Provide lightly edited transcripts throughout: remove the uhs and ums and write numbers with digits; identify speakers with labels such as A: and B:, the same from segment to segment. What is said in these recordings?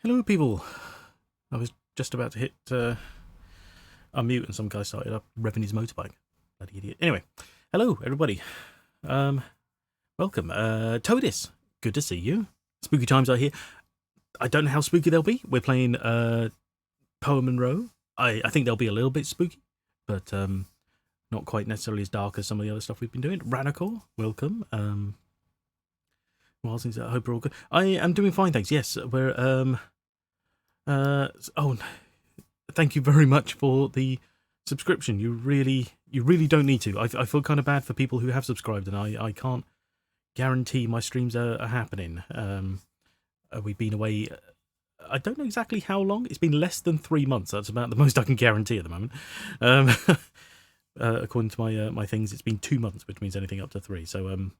A: Hello, people. I was just about to hit unmute, and some guy started up revving his motorbike. Bloody idiot. Anyway, hello, everybody. Welcome. Toadis, good to see you. Spooky times are here. I don't know how spooky they'll be. We're playing Poe and Munro. I think they'll be a little bit spooky, but not quite necessarily as dark as some of the other stuff we've been doing. Ranacor, welcome. Well, since I hope we're all good. I am doing fine, thanks. Yes, we're oh, thank you very much for the subscription. You really don't need to. I feel kind of bad for people who have subscribed, and I can't guarantee my streams are happening. We've been away. I don't know exactly how long. It's been less than 3 months. That's about the most I can guarantee at the moment. According to my things, it's been 2 months, which means anything up to 3. So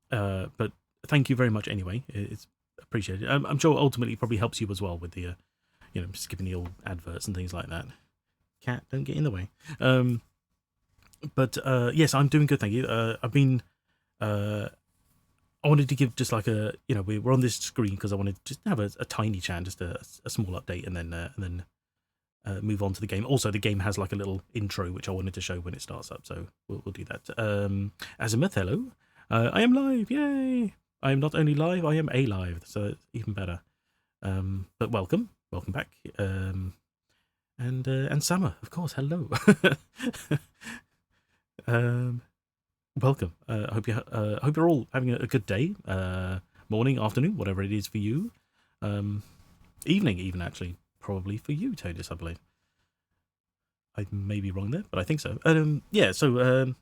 A: but thank you very much anyway. It's appreciated. I'm sure ultimately it probably helps you as well with the skipping the old adverts and things like that. Cat, don't get in the way. But yes, I'm doing good, thank you. I've been I wanted to give just like a, we're on this screen because I wanted to just have a tiny chat, just a small update, and then move on to the game. Also, the game has like a little intro which I wanted to show when it starts up, so we'll do that. Azimuth, hello. I am live, yay! I am not only live, I am alive, so it's even better. But welcome back. And Summer, of course, hello. Welcome. I hope you're all having a good day, morning, afternoon, whatever it is for you. Evening, even actually, probably for you, Todis, I believe. I may be wrong there, but I think so. Yeah. So,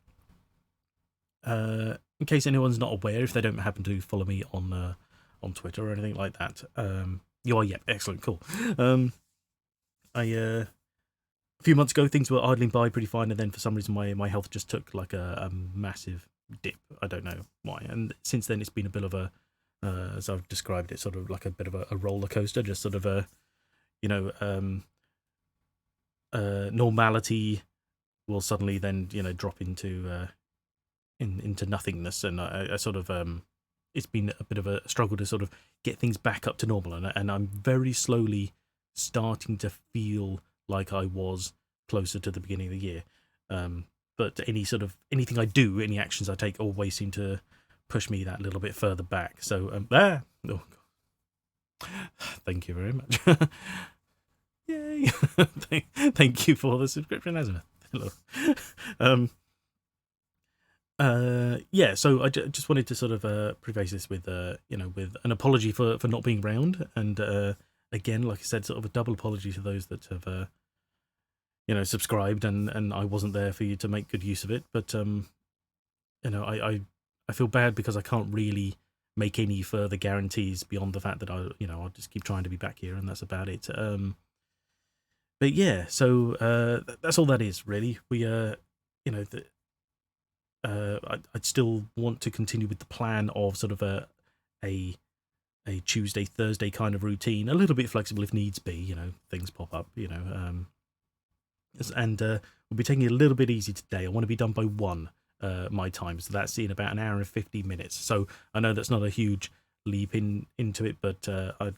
A: in case anyone's not aware, if they don't happen to follow me on Twitter or anything like that, you are, yeah, excellent, cool. A few months ago, things were idling by pretty fine, and then for some reason my health just took like a massive dip. I don't know why, and since then it's been a bit of a, as I've described it, sort of like a bit of a roller coaster, just sort of a, normality will suddenly then drop into into nothingness, and I sort of it's been a bit of a struggle to sort of get things back up to normal, and I'm very slowly starting to feel like I was closer to the beginning of the year. But anything I do, any actions I take, always seem to push me that little bit further back. So oh, thank you very much. Yay! Thank you for the subscription, Azimuth. Hello. Yeah, so I just wanted to sort of preface this with with an apology for not being around, and again, like I said, sort of a double apology to those that have subscribed, and I wasn't there for you to make good use of it. But I feel bad because I can't really make any further guarantees beyond the fact that I'll just keep trying to be back here, and that's about it. But yeah, so that's all that is really. We I'd still want to continue with the plan of sort of a Tuesday, Thursday kind of routine, a little bit flexible if needs be, things pop up, and we'll be taking it a little bit easy today. I want to be done by 1 my time, so that's in about an hour and 50 minutes. So I know that's not a huge leap into it, but I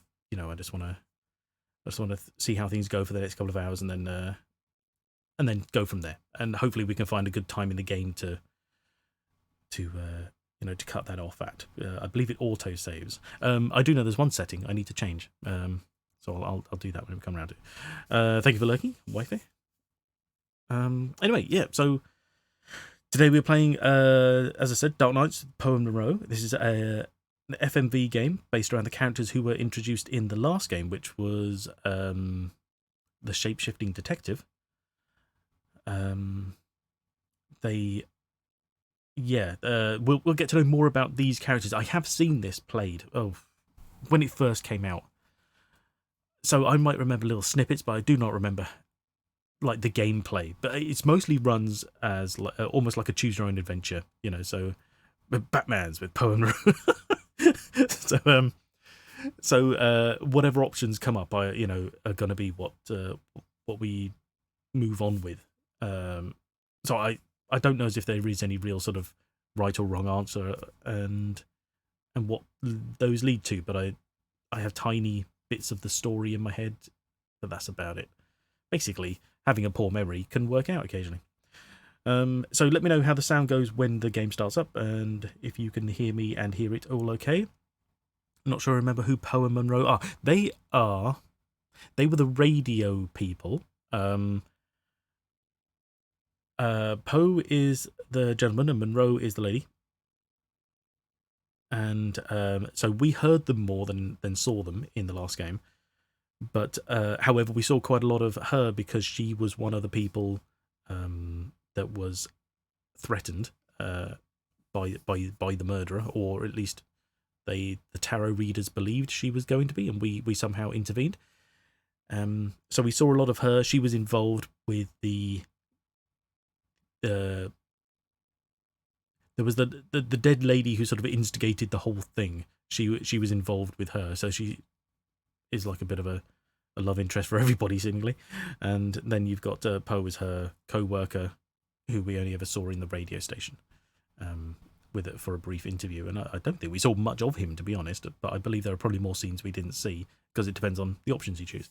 A: just want to see how things go for the next couple of hours, and then go from there. And hopefully we can find a good time in the game to cut that off at. I believe it auto saves. I do know there's one setting I need to change. So I'll do that when we come around to it. Thank you for lurking, wifey. Anyway, yeah, so today we're playing, as I said, Dark Knights, Poe and Munro. This is an FMV game based around the characters who were introduced in the last game, which was the shape-shifting detective. We'll get to know more about these characters. I have seen this played when it first came out, so I might remember little snippets, but I do not remember like the gameplay. But it's mostly runs as almost like a choose your own adventure, so with Batman's with Poe and Munro. so whatever options come up are going to be what we move on with. So I don't know as if there is any real sort of right or wrong answer and what those lead to, but I have tiny bits of the story in my head, but that's about it. Basically, having a poor memory can work out occasionally. So let me know how the sound goes when the game starts up, and if you can hear me and hear it all okay. I'm not sure I remember who Poe and Munro are. They were the radio people. Poe is the gentleman and Munro is the lady. And so we heard them more than saw them in the last game. But however, we saw quite a lot of her because she was one of the people that was threatened by the murderer, or at least the tarot readers believed she was going to be, and we somehow intervened. So we saw a lot of her. She was involved with there was the dead lady who sort of instigated the whole thing. She was involved with her, so she is like a bit of a love interest for everybody seemingly. And then you've got Poe as her co-worker, who we only ever saw in the radio station with it for a brief interview. And I don't think we saw much of him, to be honest, but I believe there are probably more scenes we didn't see because it depends on the options you choose.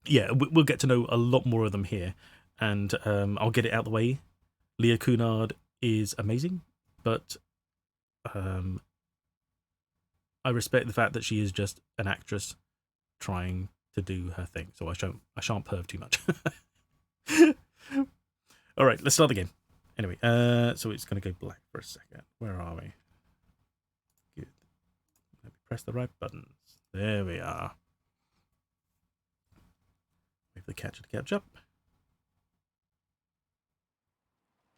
A: Yeah, we'll get to know a lot more of them here, and I'll get it out the way. Leah Cunard is amazing, but I respect the fact that she is just an actress trying to do her thing, so I shan't perv too much. All right, let's start the game. Anyway, so it's going to go black for a second. Where are we? Good. Let me press the right buttons. There we are. Wait for the catcher to catch up.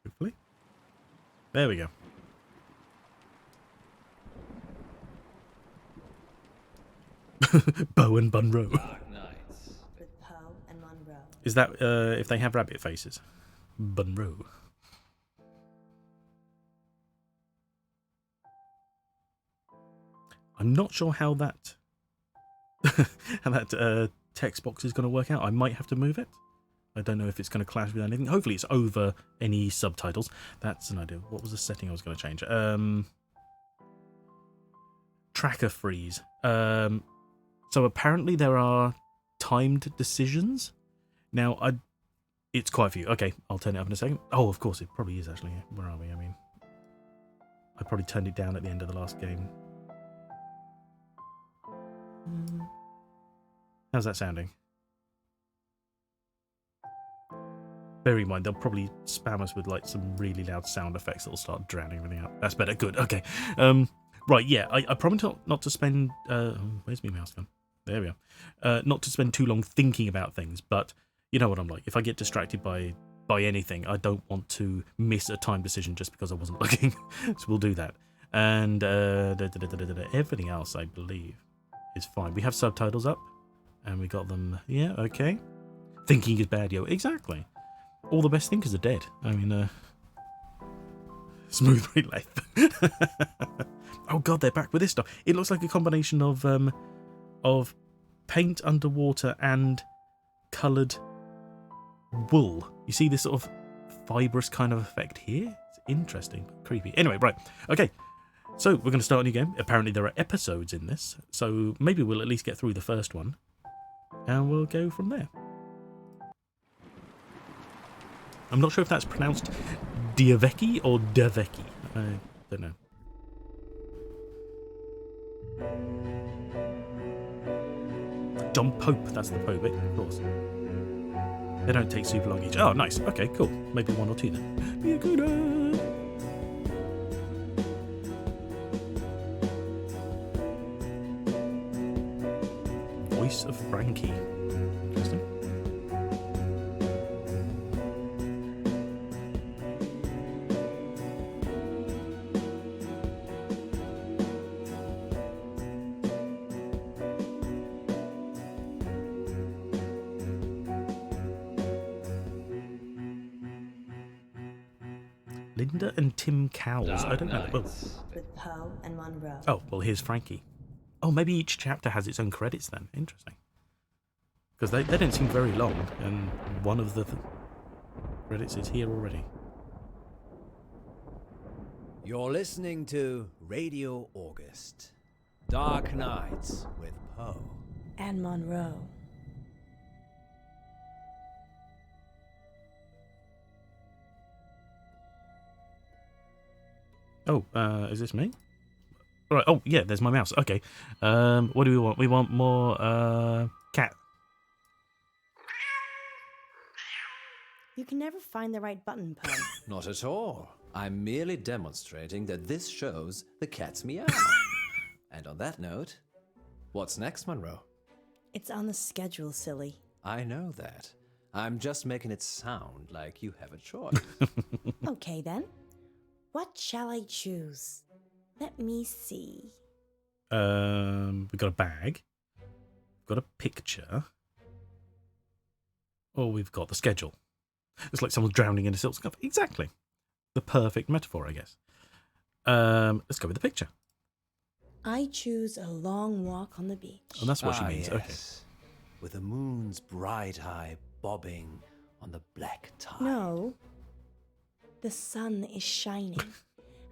A: Hopefully. There we go. Poe and Munro.
B: With Poe and Munro.
A: Is that if they have rabbit faces? Munro. I'm not sure how that text box is going to work out. I might have to move it. I don't know if it's going to clash with anything. Hopefully it's over any subtitles. That's an idea. What was the setting I was going to change? Tracker freeze. So apparently there are timed decisions. Now, it's quite a few. Okay, I'll turn it up in a second. Oh, of course, it probably is actually. Where are we? I mean, I probably turned it down at the end of the last game. How's that sounding? Bear in mind, they'll probably spam us with like some really loud sound effects that'll start drowning everything out. That's better. Good. Okay. Right. Yeah. I promise not to spend. Where's my mouse gone? There we are. Not to spend too long thinking about things, but you know what I'm like. If I get distracted by anything, I don't want to miss a time decision just because I wasn't looking. So we'll do that. And everything else, I believe, is fine. We have subtitles up, and we got them. Yeah. Okay. Thinking is bad, yo. Exactly. All the best thinkers are dead. I mean, smooth right life. Oh god, they're back with this stuff. It looks like a combination of paint underwater and coloured wool. You see this sort of fibrous kind of effect here? It's interesting, but creepy. Anyway, right. Okay. So we're going to start a new game. Apparently there are episodes in this, so maybe we'll at least get through the first one, and we'll go from there. I'm not sure if that's pronounced Diavecki or Davecki. I don't know. John Pope, that's the Poe bit, of course. They don't take super long each. Oh, nice. Okay, cool. Maybe one or two then. Be a good Voice of Frankie. Interesting. Linda and Tim Cowles. I don't know. Well,
B: With Poe and Munro.
A: oh, well, here's Frankie. Oh, maybe each chapter has its own credits then. Interesting. Because they don't seem very long, and one of the credits is here already.
C: You're listening to Radio August. Dark Nights with Poe.
B: And Munro.
A: Oh, is this me? Right. Oh, yeah. There's my mouse. Okay. What do we want? We want more cat.
B: You can never find the right button, Poe.
C: Not at all. I'm merely demonstrating that this shows the cat's meow. And on that note, what's next, Munro?
B: It's on the schedule, silly.
C: I know that. I'm just making it sound like you have a choice.
B: Okay then. What shall I choose? Let me see.
A: We got a bag. We've got a picture. Or we've got the schedule. It's like someone's drowning in a silk scarf. Exactly. The perfect metaphor, I guess. Let's go with the picture.
B: I choose a long walk on the beach.
A: And that's what she means.
C: Yes.
A: Okay.
C: With the moon's bright eye bobbing on the black tide.
B: No. The sun is shining,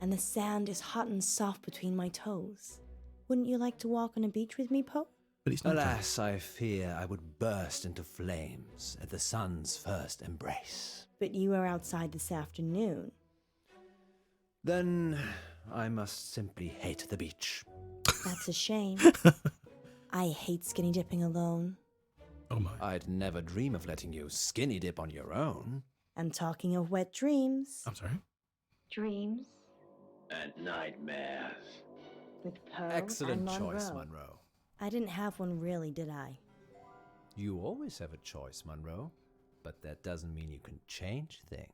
B: and the sand is hot and soft between my toes. Wouldn't you like to walk on a beach with me, Poe?
A: But it's not.
C: Alas, I fear I would burst into flames at the sun's first embrace.
B: But you are outside this afternoon.
C: Then I must simply hate the beach.
B: That's a shame. I hate skinny dipping alone.
A: Oh my.
C: I'd never dream of letting you skinny dip on your own.
B: And talking of wet dreams.
A: I'm sorry.
B: Dreams
D: And nightmares.
B: with Poe
C: Excellent
B: and
C: choice,
B: Munro.
C: Munro.
B: I didn't have one really, did I?
C: You always have a choice, Munro. But that doesn't mean you can change things.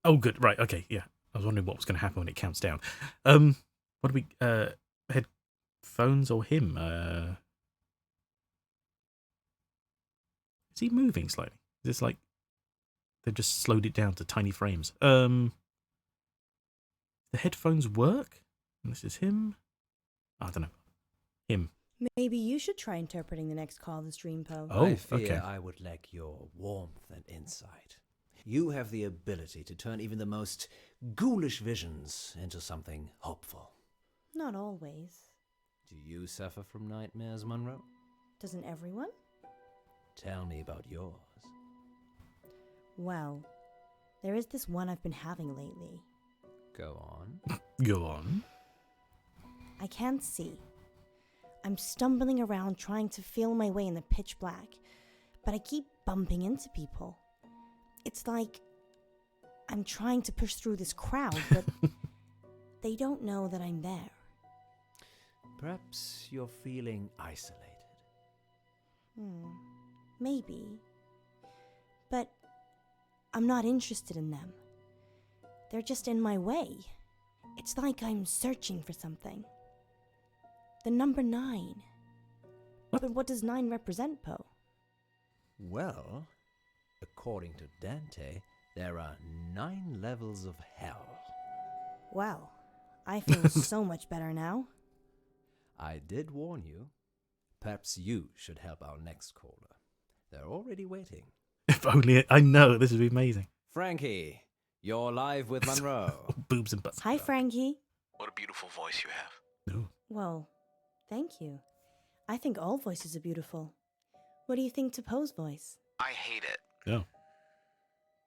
A: Oh, good. Right. Okay. Yeah. I was wondering what was going to happen when it counts down. What do we? Headphones or him? Is he moving slightly? Is this like they've just slowed it down to tiny frames? The headphones work. And this is him. I don't know. Him.
B: Maybe you should try interpreting the next call of the stream, Poe.
A: Oh,
C: I fear
A: okay.
C: I would lack your warmth and insight. You have the ability to turn even the most ghoulish visions into something hopeful.
B: Not always.
C: Do you suffer from nightmares, Munro?
B: Doesn't everyone?
C: Tell me about yours.
B: Well, there is this one I've been having lately.
C: Go on.
A: Go on.
B: I can't see. I'm stumbling around trying to feel my way in the pitch black, but I keep bumping into people. It's like I'm trying to push through this crowd, but they don't know that I'm there.
C: Perhaps you're feeling isolated.
B: Maybe. But I'm not interested in them. They're just in my way. It's like I'm searching for something. The number 9.
A: What?
B: But what does 9 represent, Poe?
C: Well, according to Dante, there are 9 levels of hell.
B: Well, I feel so much better now.
C: I did warn you. Perhaps you should help our next caller. They're already waiting.
A: If only I know. This would be amazing.
C: Frankie, you're live with Munro.
A: Boobs and butts.
B: Hi, Frankie.
D: What a beautiful voice you have.
A: No.
B: Well, thank you. I think all voices are beautiful. What do you think to Poe's voice?
D: I hate it.
A: No.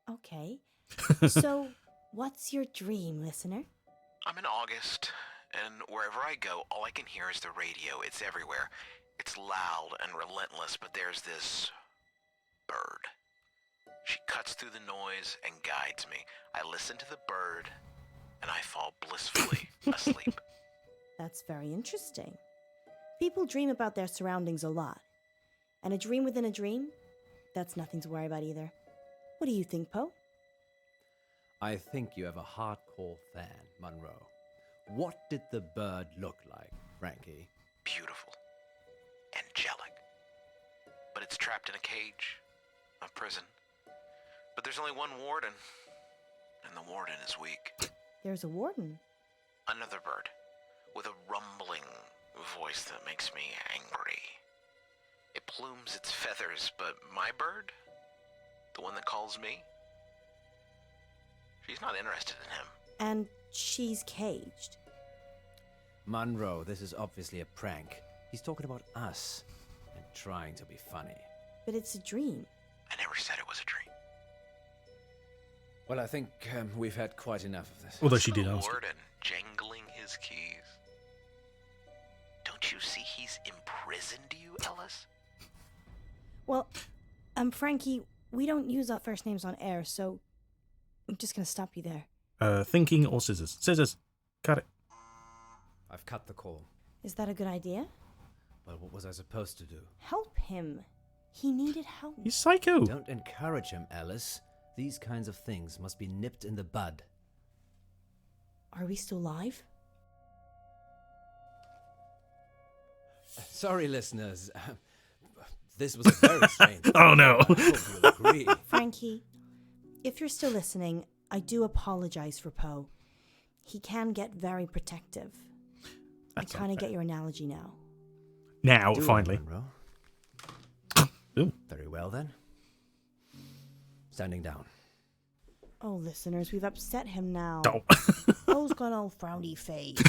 B: Okay. So, what's your dream, listener?
D: I'm in August, and wherever I go, all I can hear is the radio. It's everywhere. It's loud and relentless, but there's this bird. She cuts through the noise and guides me. I listen to the bird, and I fall blissfully asleep.
B: That's very interesting. People dream about their surroundings a lot. And a dream within a dream? That's nothing to worry about either. What do you think, Poe?
C: I think you have a hardcore fan, Munro. What did the bird look like, Frankie?
D: Beautiful. Angelic. But it's trapped in a cage. A prison. But there's only one warden. And the warden is weak.
B: There's a warden.
D: Another bird. With a rumbling voice that makes me angry. It plumes its feathers, but my bird? The one that calls me? She's not interested in him.
B: And she's caged.
C: Munro, this is obviously a prank. He's talking about us and trying to be funny.
B: But it's a dream.
D: I never said it was a dream.
C: Well, I think we've had quite enough of this.
A: Although she did ask.
D: Lord and jangling his keys. Don't you see he's imprisoned you, Ellis?
B: Well, Frankie, we don't use our first names on air, so I'm just gonna stop you there.
A: Thinking or scissors? Scissors. Cut it.
C: I've cut the call.
B: Is that a good idea?
C: Well, what was I supposed to do?
B: Help him. He needed help.
A: He's psycho.
C: Don't encourage him, Alice. These kinds of things must be nipped in the bud.
B: Are we still live?
C: Sorry, listeners. This was a very strange.
A: Oh, no.
C: I hope you'll agree.
B: Frankie, if you're still listening, I do apologize for Poe. He can get very protective.
A: That's
B: I kind of
A: unfair.
B: get your analogy now.
A: Now,
C: Do it,
A: finally.
C: Munro.
A: Ooh.
C: Very well, then. Standing down.
B: Oh, listeners, we've upset him now.
A: Oh.
B: Poe's got all frowny face.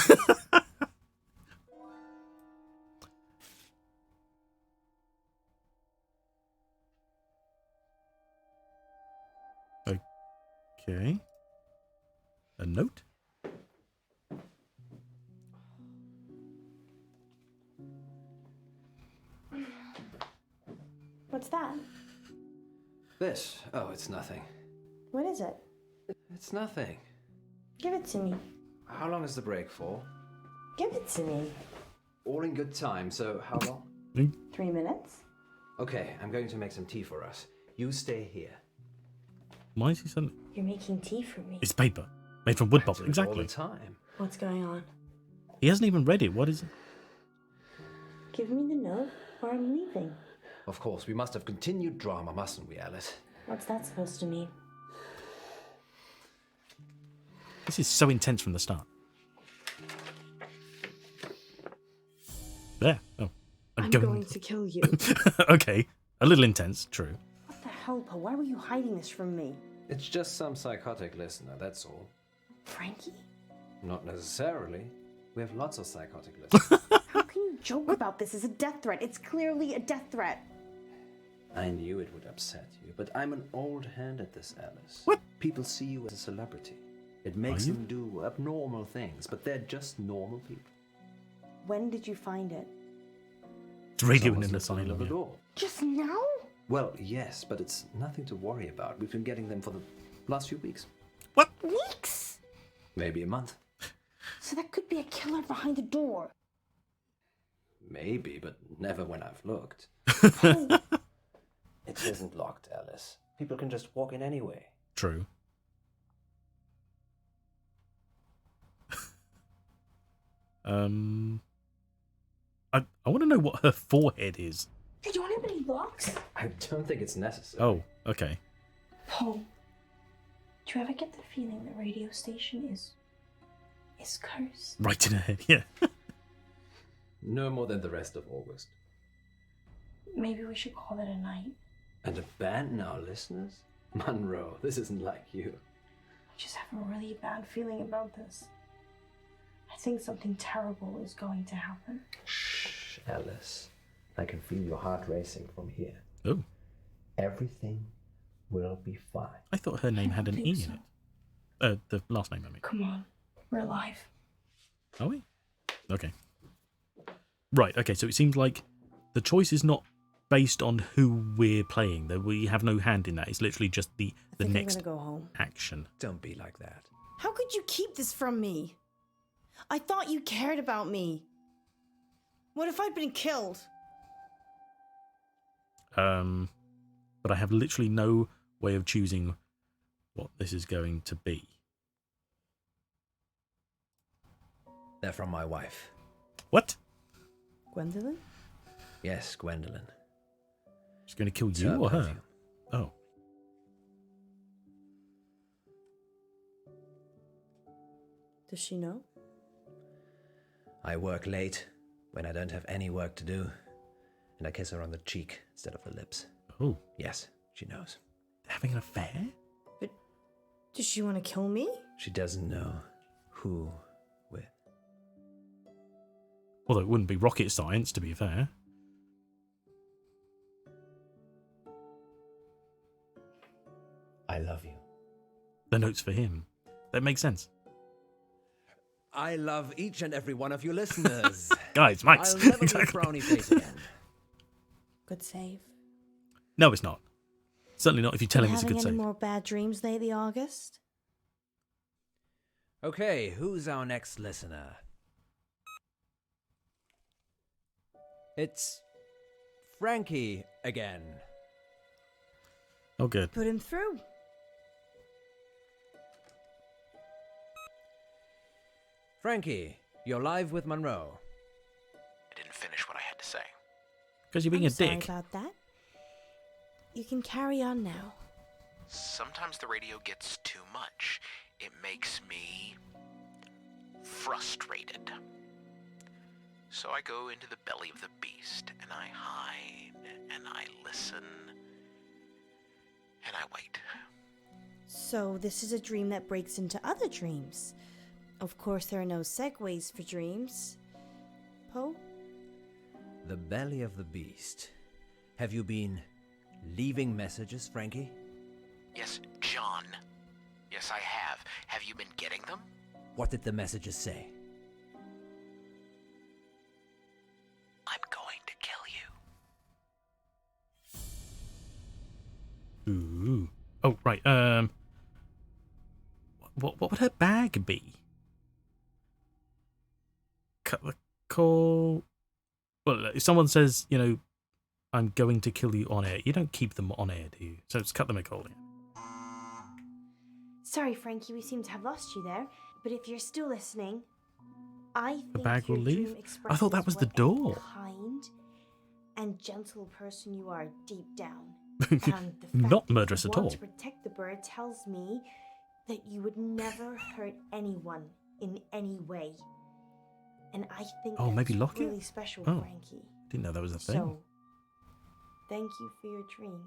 A: Okay. A note?
B: What's that?
C: This? Oh, it's nothing.
B: What is it?
C: It's nothing.
B: Give it to me.
C: How long is the break for?
B: Give it to me.
C: All in good time, so how long?
B: 3 minutes?
C: Okay, I'm going to make some tea for us. You stay here.
A: Why is he suddenly...
B: You're making tea for me.
A: It's paper. Made from wood
C: I
A: pulp.
C: do it
A: Exactly.
C: all the time.
B: What's going on?
A: He hasn't even read it. What is it?
B: Give me the note or I'm leaving.
C: Of course, we must have continued drama, mustn't we, Alice?
B: What's that supposed to mean?
A: This is so intense from the start. There. Oh.
B: I'm going to kill you.
A: Okay. A little intense. True.
B: What the hell, Poe? Why were you hiding this from me?
C: It's just some psychotic listener, that's all.
B: Frankie?
C: Not necessarily. We have lots of psychotic listeners.
B: How can you joke about this as a death threat? It's clearly a death threat.
C: I knew it would upset you, but I'm an old hand at this, Alice.
A: What?
C: People see you as a celebrity. It makes
A: Are you?
C: them do abnormal things, but they're just normal people.
B: When did you find it?
A: It's radio in
C: Someone's
A: an
C: at the
A: asylum. Yeah.
C: door.
B: Just now?
C: Well, yes, but it's nothing to worry about. We've been getting them for the last few weeks.
A: What?
B: Weeks?
C: Maybe a month.
B: So that could be a killer behind the door.
C: Maybe, but never when I've looked.
B: Poe,
C: It isn't locked, Alice. People can just walk in anyway.
A: True. I want to know what her forehead is.
B: you don't have any locks?
C: I don't think it's necessary.
A: Oh, okay.
B: Poe, do you ever get the feeling the radio station is cursed?
A: Right in her head. Yeah.
C: No more than the rest of August.
B: Maybe we should call it a night.
C: And abandon our listeners? Munro, this isn't like you.
B: I just have a really bad feeling about this. I think something terrible is going to happen.
C: Shh, Alice. I can feel your heart racing from here.
A: Oh,
C: Everything will be fine.
A: I thought her name
B: I
A: had
B: don't
A: an E
B: think
A: in it. The last name, I mean.
B: Come on, we're alive.
A: Are we? Okay. Right, okay, so it seems like the choice is not based on who we're playing. That we have no hand in that. It's literally just the next
B: I'm gonna go home.
A: action.
C: Don't be like that.
B: How could you keep this from me? I thought you cared about me. What if I'd been killed?
A: But I have literally no way of choosing what this is going to be.
C: They're from my wife.
A: What?
B: Gwendolyn?
C: Yes, Gwendolyn.
A: She's going to kill
C: It's
A: you or her?
C: perfume.
A: Oh.
B: Does she know?
C: I work late when I don't have any work to do, and I kiss her on the cheek instead of the lips.
A: Oh.
C: Yes, she knows.
A: Having an affair?
B: Does she want to kill me?
C: She doesn't know Who with?
A: Although it wouldn't be rocket science, to be fair.
C: I love you.
A: The note's for him. That makes sense.
C: I love each and every one of you listeners.
A: Guys, mates.
C: I'll never
A: Exactly.
C: be a frowny face again.
B: Good save.
A: No, it's not. Certainly not if you tell him it's a
B: Having
A: good
B: any
A: save.
B: more bad dreams lately, August?
C: Okay, who's our next listener? It's Frankie again.
A: Oh, good.
B: Put him through.
C: Frankie, you're live with Munro.
D: I didn't finish what I had to say.
A: Because you're being
B: I'm
A: a
B: sorry
A: dick.
B: about that. You can carry on now.
D: Sometimes the radio gets too much. It makes me frustrated. So I go into the belly of the beast, and I hide, and I listen, and I wait.
B: So this is a dream that breaks into other dreams. Of course, there are no segues for dreams. Poe?
C: The belly of the beast. Have you been leaving messages, Frankie?
D: Yes, John. Yes, I have. Have you been getting them?
C: What did the messages say?
D: I'm going to kill you.
A: Ooh. Oh, right. What would her bag be? Cut the call. Well, if someone says, you know, I'm going to kill you on air, you don't keep them on air, do you? So just cut them a call.
B: Sorry, Frankie, we seem to have lost you there. But if you're still listening, I think
A: bag will
B: your
A: leave?
B: dream
A: I thought that was the
B: expresses what a
A: door.
B: kind and gentle person you are deep down. And the fact
A: Not
B: that
A: murderous
B: you
A: at
B: want
A: all.
B: to protect the bird tells me that you would never hurt anyone in any way. And I think
A: Oh, maybe
B: that's
A: lock it?
B: really special,
A: Oh,
B: Frankie.
A: Didn't know that was a thing.
B: So, thank you for your dream.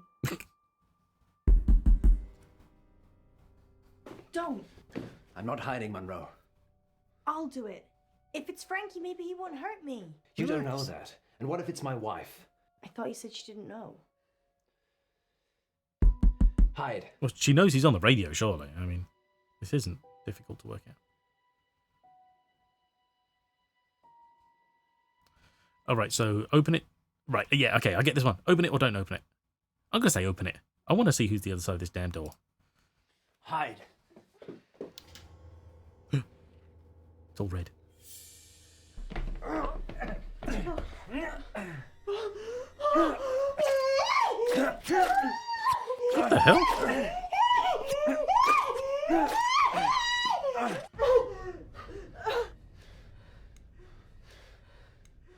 B: Don't.
C: I'm not hiding, Munro.
B: I'll do it. If it's Frankie, maybe he won't hurt me.
C: You don't know that. And what if it's my wife?
B: I thought you said she didn't know.
C: Hide.
A: Well, she knows he's on the radio, surely. I mean, this isn't difficult to work out. All right, so open it. Right, yeah, okay, I get this one. Open it or don't open it. I'm going to say open it. I want to see who's the other side of this damn door.
C: Hide.
A: It's all red. What the hell?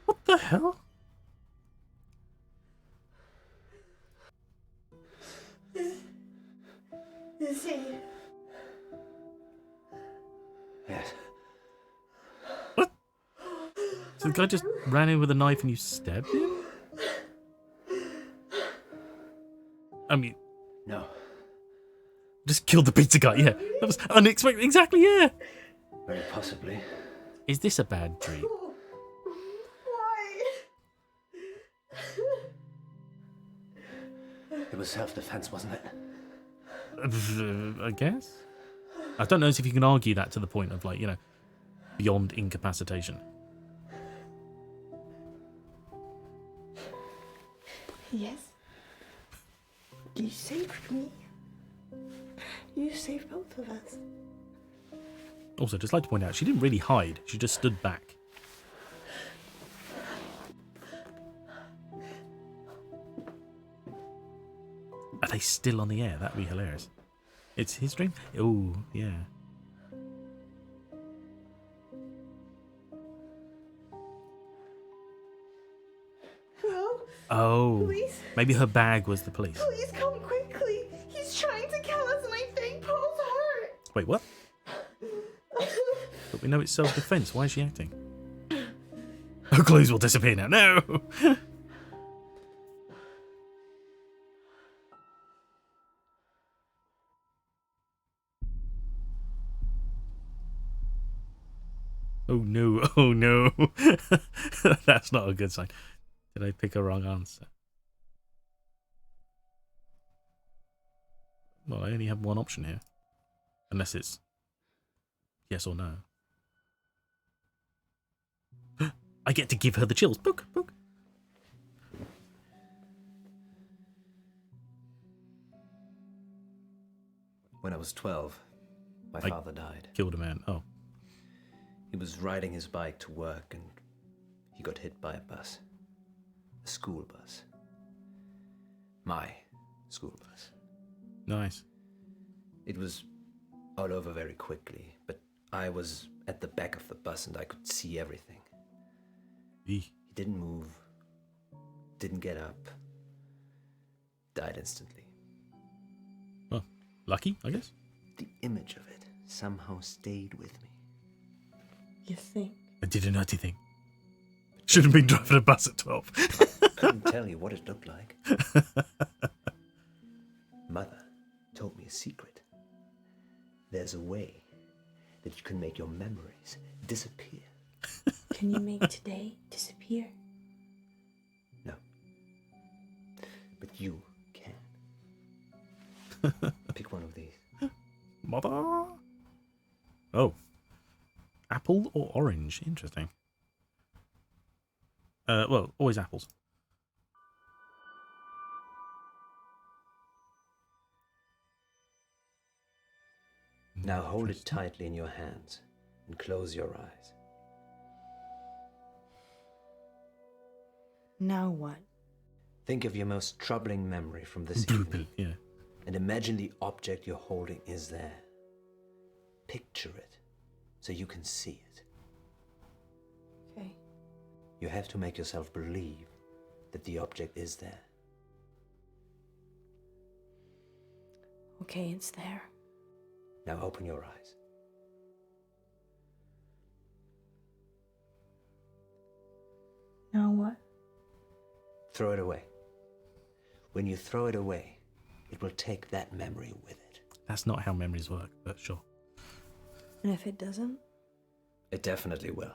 A: What the hell?
B: Is he?
C: Yes.
A: So the guy just ran in with a knife and you stabbed him? I mean,
C: No.
A: just killed the pizza guy, yeah. That was unexpected. Exactly, yeah.
C: Very possibly.
A: Is this a bad dream?
B: Why?
C: It was self-defense, wasn't it?
A: I guess. I don't know if you can argue that to the point of, like, you know, beyond incapacitation.
B: Yes. You saved me. You saved both of us.
A: Also, just like to point out, she didn't really hide. She just stood back. Are they still on the air? That'd be hilarious. It's his dream? Oh, yeah.
B: Hello?
A: Oh.
B: Police?
A: Maybe her bag was the police.
B: Please come quickly. He's trying to kill us and I think Poe's hurt.
A: Wait, what? But we know it's self-defense. Why is she acting? Her clues will disappear now. No! That's not a good sign. Did I pick a wrong answer? Well, I only have one option here. Unless it's yes or no. I get to give her the chills. Book, book.
C: When I was 12, my
A: I
C: father died.
A: Killed a man. Oh.
C: He was riding his bike to work and he got hit by a bus. A school bus. My school bus.
A: Nice.
C: It was all over very quickly, but I was at the back of the bus and I could see everything.
A: Eek.
C: He didn't move, didn't get up, died instantly.
A: Well, lucky, I guess.
C: The image of it somehow stayed with me.
B: You think?
A: I did a nutty thing. Shouldn't have been driving a bus at 12.
C: Couldn't tell you what it looked like. Mother told me a secret. There's a way that you can make your memories disappear.
B: Can you make today disappear?
C: No. But you can. Pick one of these.
A: Mother. Oh. Apple or orange? Interesting. Well, always apples.
C: Now hold it tightly in your hands and close your eyes.
B: Now what?
C: Think of your most troubling memory from this
A: Blue
C: evening
A: pill, yeah.
C: and imagine the object you're holding is there. Picture it so you can see it.
B: Okay.
C: You have to make yourself believe that the object is there.
B: Okay, it's there.
C: Now open your eyes.
B: Now what?
C: Throw it away. When you throw it away, it will take that memory with it.
A: That's not how memories work, but sure.
B: And if it doesn't?
C: It definitely will.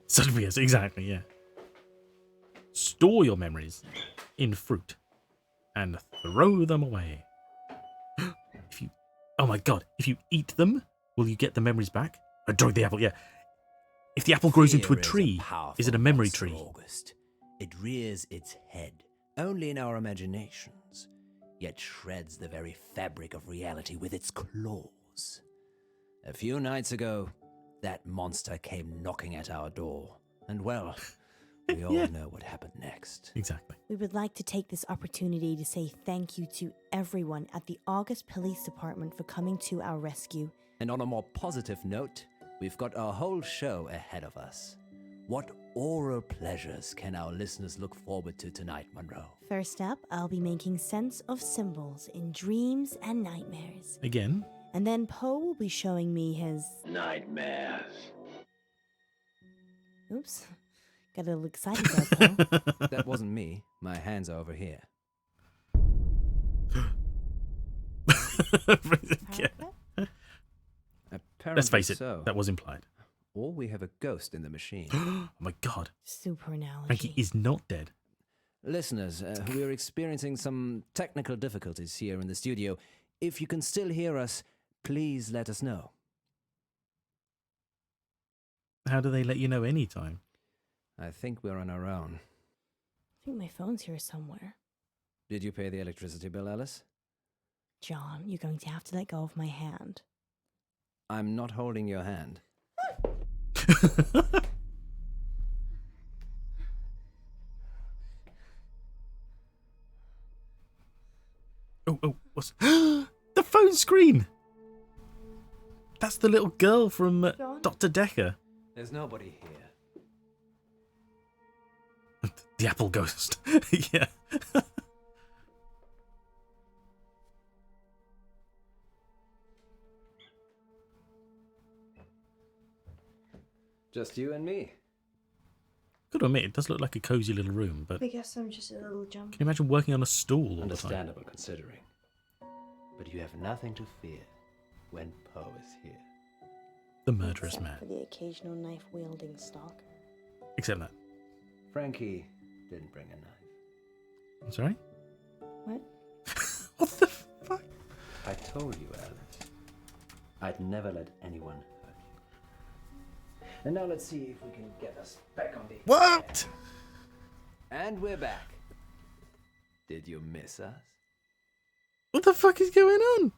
A: Certainly, yes, exactly, yeah. Store your memories in fruit and throw them away. Oh my god, if you eat them, will you get the memories back? I dropped the apple, yeah. If the apple grows into a tree, is it a memory tree?
E: August. It rears its head only in our imaginations, yet shreds the very fabric of reality with its claws. A few nights ago, that monster came knocking at our door, and well, we all
A: Yeah.
E: know what happened next.
A: Exactly.
B: We would like to take this opportunity to say thank you to everyone at the August Police Department for coming to our rescue.
E: And on a more positive note, we've got a whole show ahead of us. What oral pleasures can our listeners look forward to tonight, Munro?
B: First up, I'll be making sense of symbols in dreams and nightmares.
A: Again,
B: And then Poe will be showing me his...
F: Nightmares.
B: Oops. Got a little excited there, Poe.
E: That wasn't me. My hands are over here.
A: yeah.
E: Apparently
A: Let's face it,
E: so.
A: that was implied.
E: Or we have a ghost in the machine.
A: Oh my god,
B: Super analogy.
A: Frankie is not dead.
E: Listeners, we are experiencing some technical difficulties here in the studio. If you can still hear us, please let us know.
A: How do they let you know anytime?
E: I think we're on our own.
B: I think my phone's here somewhere.
E: Did you pay the electricity bill, Alice?
B: John, you're going to have to let go of my hand.
E: I'm not holding your hand.
A: Oh, what's... the phone screen! That's the little girl from
B: John?
A: Dr. Decker.
C: There's nobody here.
A: The apple ghost. Yeah.
C: Just you and me.
A: Got to admit, it does look like a cozy little room, but
B: I guess I'm just a little jump.
A: can you imagine working on a stool all the time?
C: Understandable considering. But you have nothing to fear when Poe is here.
A: the murderous
B: Except
A: man.
B: for the occasional knife-wielding stalker.
A: Except that.
C: Frankie didn't bring a knife.
A: I'm sorry?
B: What?
A: What the fuck?
C: I told you, Alice. I'd never let anyone hurt you. And now let's see if we can get us back on the
A: What?
E: And we're back. Did you miss us?
A: What the fuck is going on?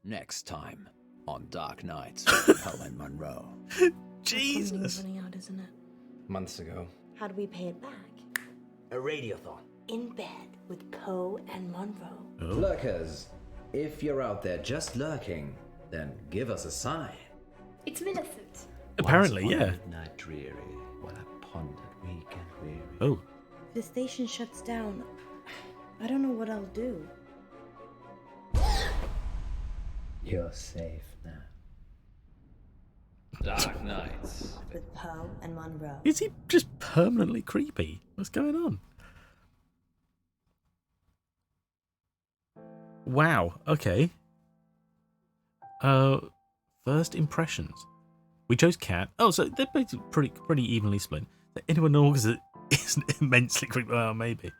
E: Next time on Dark Nights with Poe and Munro.
B: Funding's
A: Jesus.
B: running out, isn't it?
C: months ago.
B: How do we pay it back?
E: A radiothon.
B: In bed with Poe and Munro.
A: Oh.
C: Lurkers, if you're out there just lurking, then give us a sign.
G: It's Millicent.
A: Apparently,
C: Once on a
A: yeah.
C: midnight dreary, while I pondered weak and weary.
A: Oh.
B: If the station shuts down, I don't know what I'll do.
C: You're safe now.
E: Dark Nights.
B: With Poe and Munro.
A: Is he just permanently creepy? What's going on? Wow. Okay. First impressions. We chose cat. Oh, so they're basically pretty evenly split. Anyone know because it isn't immensely creepy? Well, maybe.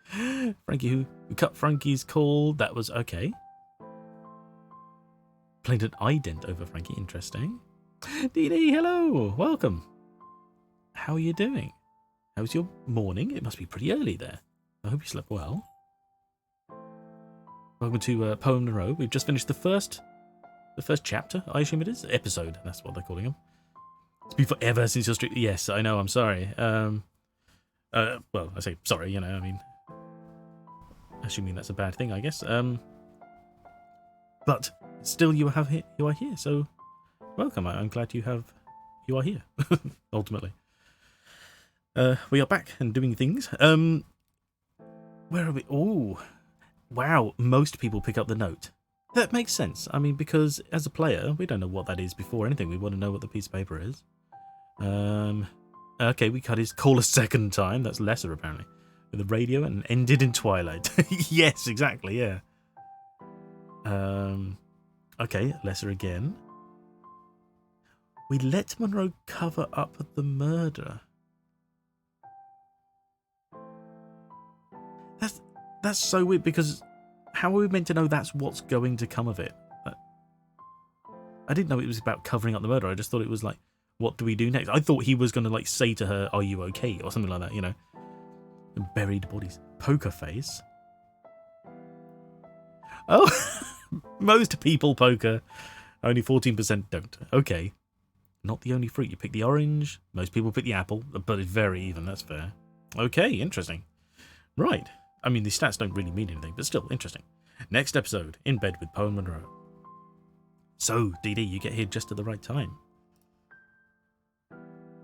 A: Frankie, who cut Frankie's call? That was okay. Played an ident over Frankie. Interesting. Dee Dee, hello. Welcome. How are you doing? How's your morning? It must be pretty early there. I hope you slept well. Welcome to Poe and Munro. We've just finished the first chapter, I assume it is. Episode, that's what they're calling them. It's been forever since your street. Yes, I know, I'm sorry. Well, I say sorry, you know, I mean, assuming that's a bad thing, I guess. But still you are here, so welcome. I'm glad you are here, ultimately. We are back and doing things. Where are we? Oh, wow, most people pick up the note. That makes sense. I mean, because as a player, we don't know what that is before anything. We want to know what the piece of paper is. Okay, we cut his call a second time. That's lesser, apparently. With the radio and ended in twilight. Yes, exactly, yeah. Okay, lesser again. We let Munro cover up the murder. That's so weird, because how are we meant to know that's what's going to come of it? I didn't know it was about covering up the murder. I just thought it was like, what do we do next? I thought he was going to like say to her, are you okay? Or something like that, you know. And buried bodies. Poker face. Oh, most people poker. Only 14% don't. Okay. Not the only fruit. You pick the orange. Most people pick the apple. But it's very even. That's fair. Okay, interesting. Right. I mean, the stats don't really mean anything, but still interesting. Next episode, In Bed with Poe and Munro. So, Dee Dee, you get here just at the right time.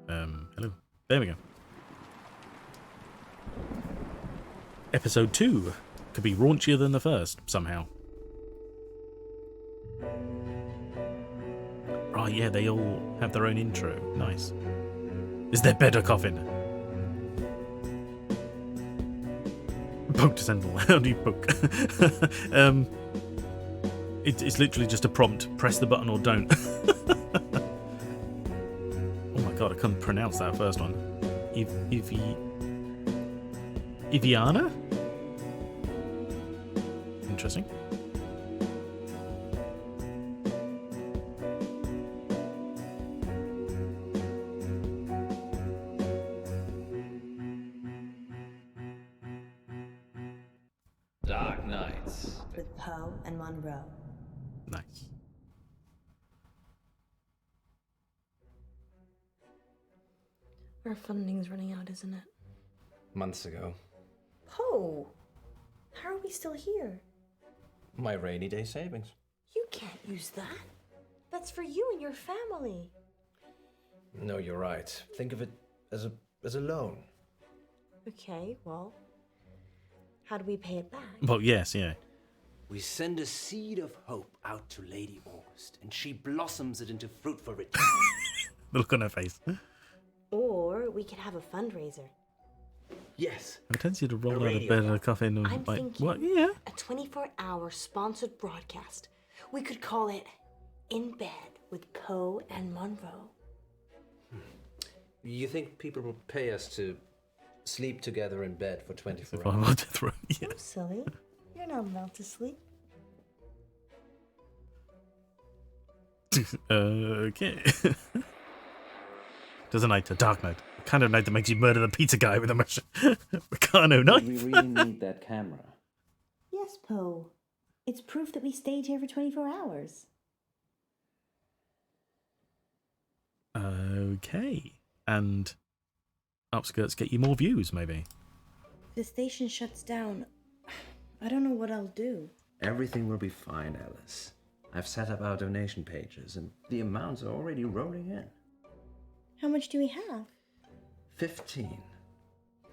A: Hello. There we go. Episode 2 could be raunchier than the first, somehow. Right, yeah, they all have their own intro. Nice. Is there better coffin? Poke to Sentinel. How do you poke? It's literally just a prompt. Press the button or don't. Oh my god, I couldn't pronounce that first one. Iviana? Interesting.
E: Dark Nights.
B: With Poe and Munro.
A: Nice.
B: Our funding's running out, isn't it?
C: Months ago.
B: Poe! How are we still here?
C: My rainy day savings.
B: You can't use that. That's for you and your family.
C: No, you're right. Think of it as a loan.
B: Okay, well, how do we pay it back?
A: Well, yes, yeah.
E: We send a seed of hope out to Lady August, and she blossoms it into fruit for return.
A: The look on her face.
B: Or we could have a fundraiser.
E: Yes.
A: I tend to roll
E: A
A: out of
E: radio
A: bed and a
E: one.
A: coffee and
B: I'm
A: like,
B: thinking
A: what? Yeah.
B: a 24-hour sponsored broadcast. We could call it In Bed with Poe and Munro.
C: You think people will pay us to sleep together in bed for 24
A: If I
C: hours?
A: want to throw, yeah.
B: I'm silly. You're not allowed to sleep.
A: Okay. Does a night, a dark night, a kind of night that makes you murder the pizza guy with a Meccano
F: Do
A: knife.
F: we really need that camera?
B: Yes, Poe. It's proof that we stayed here for 24 hours.
A: Okay. And upskirts get you more views, maybe.
B: If the station shuts down, I don't know what I'll do.
C: Everything will be fine, Alice. I've set up our donation pages, and the amounts are already rolling in.
B: How much do we have?
C: 15.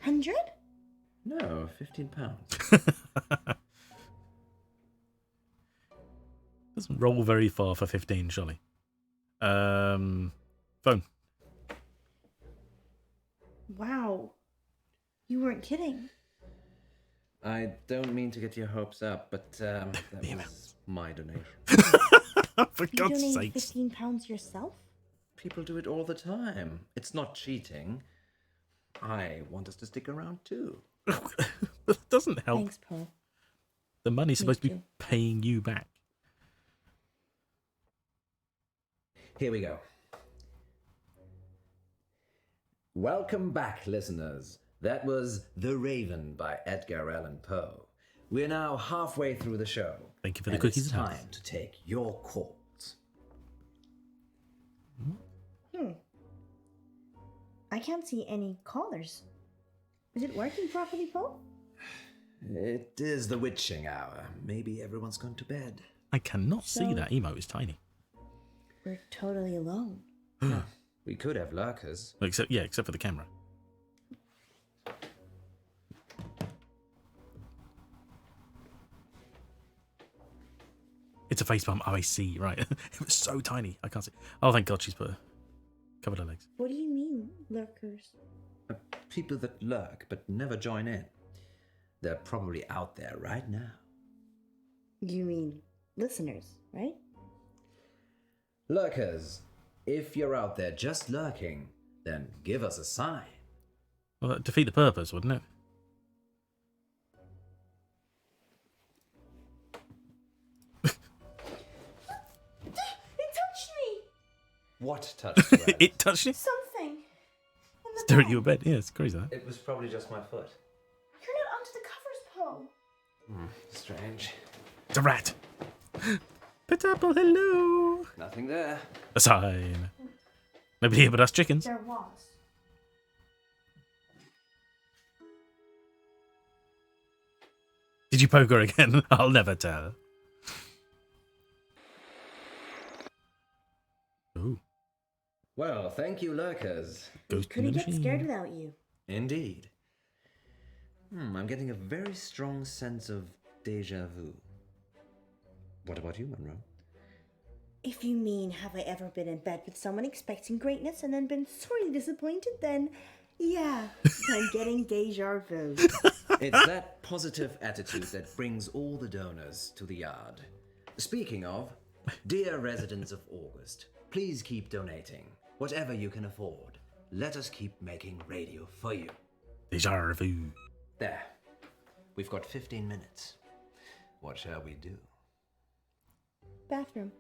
B: 100?
C: No, 15 pounds.
A: Doesn't roll very far for 15, surely. Phone.
B: Wow. You weren't kidding.
C: I don't mean to get your hopes up, but that was my donation.
A: For
B: You
A: God's
B: donated
A: sakes.
B: 15 pounds yourself?
C: People do it all the time. It's not cheating. I want us to stick around too.
A: That doesn't help.
B: Thanks, Poe.
A: The money's supposed to be
B: too.
A: paying you back.
E: Here we go. Welcome back, listeners. That was The Raven by Edgar Allan Poe. We're now halfway through the show.
A: Thank you for the
E: and
A: cookies
E: It's
A: and
E: time
A: health.
E: to take your calls.
B: I can't see any callers. Is it working properly, Poe?
E: It is the witching hour. Maybe everyone's gone to bed.
A: I cannot see
B: So-
A: that emote. It's tiny.
B: We're totally alone.
E: We could have lurkers.
A: Except for the camera. It's a face bump. Oh, I see. Right. It was so tiny. I can't see. Oh, thank God she's covered her legs.
B: What do you mean, lurkers?
E: People that lurk but never join in. They're probably out there right now.
B: You mean listeners, right?
E: Lurkers, if you're out there just lurking, then give us a sign.
A: Well, that'd defeat the purpose, wouldn't it?
B: It touched me!
E: What touched you, Alice?
A: It touched you?
B: Something! In the
A: Staring at
B: bed.
A: your bed. Yeah, it's crazy, that.
C: It was probably just my foot.
B: You're not under the covers, Poe.
C: Strange.
A: It's a rat. Petapple, hello.
C: Nothing there.
A: A sign. Nobody here but us chickens.
B: There was.
A: Did you poke her again? I'll never tell. Ooh,
E: Well, thank you, lurkers.
A: ghost in
B: Couldn't
A: the
B: get
A: machine.
B: scared without you.
E: Indeed. I'm getting a very strong sense of deja vu. What about you, Monroe?
B: If you mean, have I ever been in bed with someone expecting greatness and then been sorely disappointed, then yeah, I'm getting deja vu.
E: It's that positive attitude that brings all the donors to the yard. Speaking of, dear residents of August, please keep donating. Whatever you can afford. Let us keep making radio for you.
A: Deja vu.
E: There. We've got 15 minutes. What shall we do?
B: Bathroom.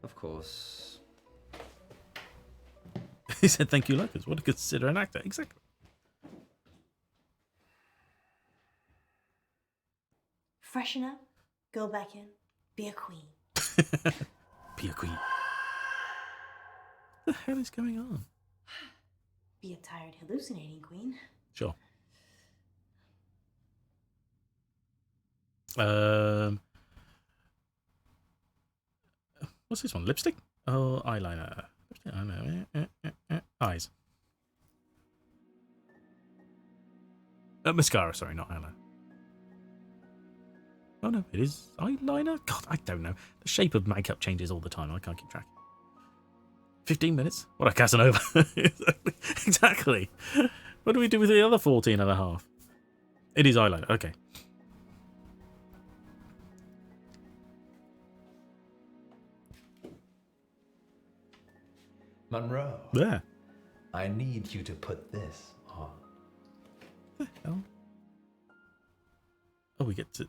E: Of course.
A: He said, thank you, Lucas. What to consider an actor. Exactly.
B: Freshen up, go back in, be a queen.
A: Be a queen. What the hell is going on?
B: Be a tired, hallucinating queen.
A: Sure. What's this one? Lipstick? Oh, eyeliner. Lipstick, eyeliner. Eyes. Mascara, sorry, not eyeliner. Oh no, it is eyeliner? God, I don't know. The shape of makeup changes all the time. I can't keep track. 15 minutes? What a Casanova. Exactly. What do we do with the other 14 and a half? It is eyeliner. Okay.
C: Munro,
A: There.
C: I need you to put this on.
A: The hell? Oh, we get to.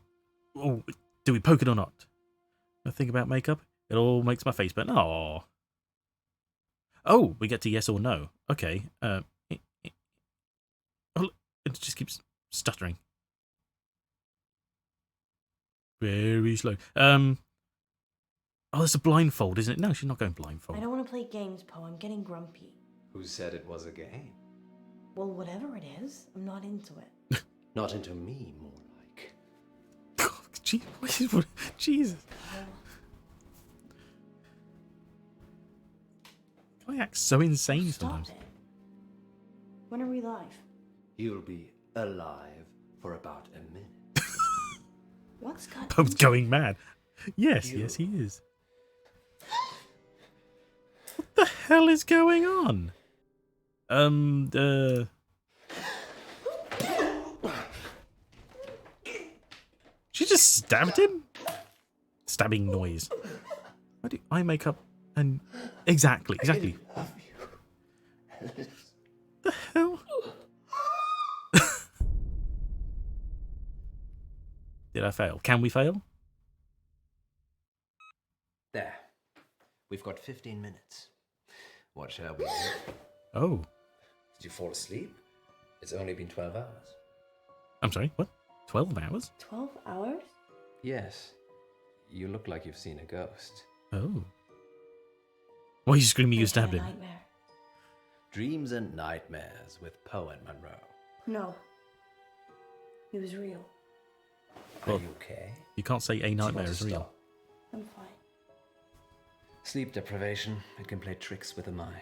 A: Oh, do we poke it or not? I think about makeup. It all makes my face burn. Oh. Oh, we get to yes or no. Okay. Oh, look, it just keeps stuttering. Very slow. Oh, it's a blindfold, isn't it? No, she's not going blindfold.
B: I don't want to play games, Poe. I'm getting grumpy.
C: Who said it was a game?
B: Well, whatever it is, I'm not into it.
C: Not into me, more like.
A: Jesus. I act so insane
B: Stop
A: sometimes.
B: it. When are we live?
C: You'll be alive for about a minute.
B: What's got
A: Poe's
B: into
A: going mad. Yes,
C: You.
A: yes, he is. What the hell is going on? She just stabbed him? Stabbing noise. Why do eye makeup and... Exactly.
C: I love you.
A: The hell? Did I fail? Can we fail?
C: There. We've got 15 minutes. What shall we do?
A: Oh.
C: Did you fall asleep? It's only been 12 hours.
A: I'm sorry, what? 12 hours?
B: 12 hours?
C: Yes. You look like you've seen a ghost.
A: Oh. Why are you screaming you
B: Like
A: stabbed
B: a
A: him?
B: nightmare.
C: Dreams and Nightmares with Poe and Munro.
B: No. It was real.
C: Are
A: Well,
C: you okay?
A: You can't say a
C: Do you
A: nightmare
C: want
A: is
C: to
A: real.
C: stop?
B: I'm fine.
C: Sleep deprivation, it can play tricks with the mind.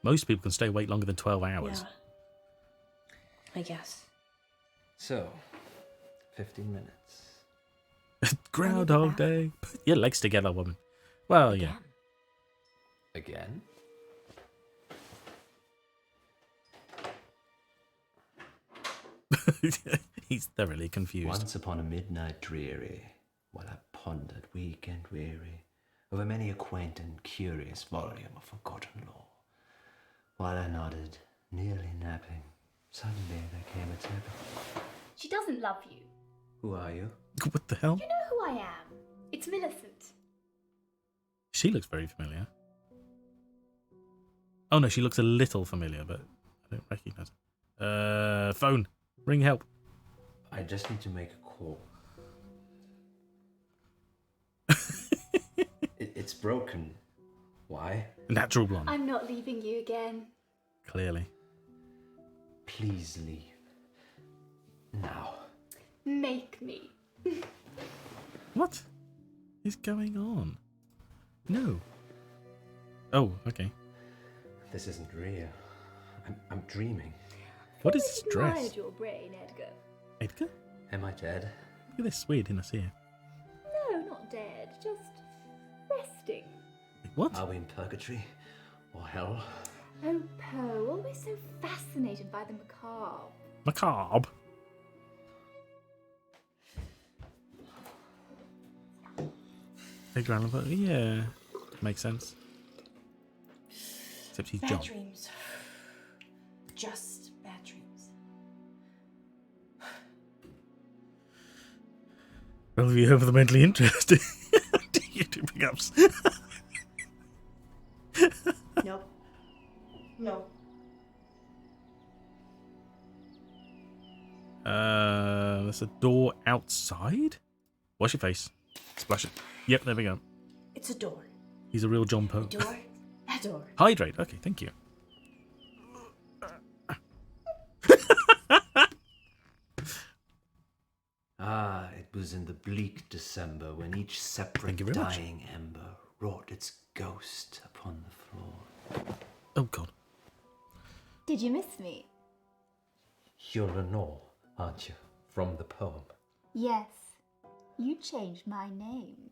A: Most people can stay awake longer than 12 hours.
B: Yeah. I guess.
C: So, 15 minutes.
A: Groundhog Day. Put your legs together, woman. Well, yeah.
C: Again?
A: He's thoroughly confused.
C: Once upon a midnight dreary, while I pondered weak and weary over many a quaint and curious volume of forgotten lore, while I nodded, nearly napping, suddenly there came a tap.
G: She doesn't love you.
C: Who are you?
A: What the hell?
G: You know who I am. It's Millicent.
A: She looks very familiar. Oh no, she looks a little familiar, but I don't recognise her. Phone. Ring help.
C: I just need to make a call. It's broken. Why?
A: Natural blonde.
G: I'm not leaving you again.
A: Clearly.
C: Please leave. Now.
G: Make me.
A: What is going on? No. Oh, okay.
C: This isn't real. I'm dreaming.
A: What is this
G: Admired
A: dress?
G: your brain, Edgar.
A: Edgar?
C: Am I dead?
A: Look at this weirdness here.
G: No, not dead. Just resting.
A: Wait, what?
C: Are we in purgatory? Or hell?
G: Oh, Poe, always so fascinated by the macabre.
A: Macabre. Edgar Allan Poe. Yeah. Makes sense. Except he's
B: Bad
A: John.
B: dreams. Just bad dreams.
A: Well, if you have the mentally interested, do you do pickups?
B: Nope. No.
A: There's a door outside. Wash your face. Splash it. Yep, there we go.
B: It's a door.
A: He's a real John Poe.
B: Door. A door.
A: Hydrate. Okay, thank you.
C: Ah, it was in the bleak December when each separate
A: Thank you very much.
C: dying ember wrought its ghost upon the floor.
A: Oh, God.
G: Did you miss me?
C: You're Lenore, aren't you? From the poem.
G: Yes. You changed my name.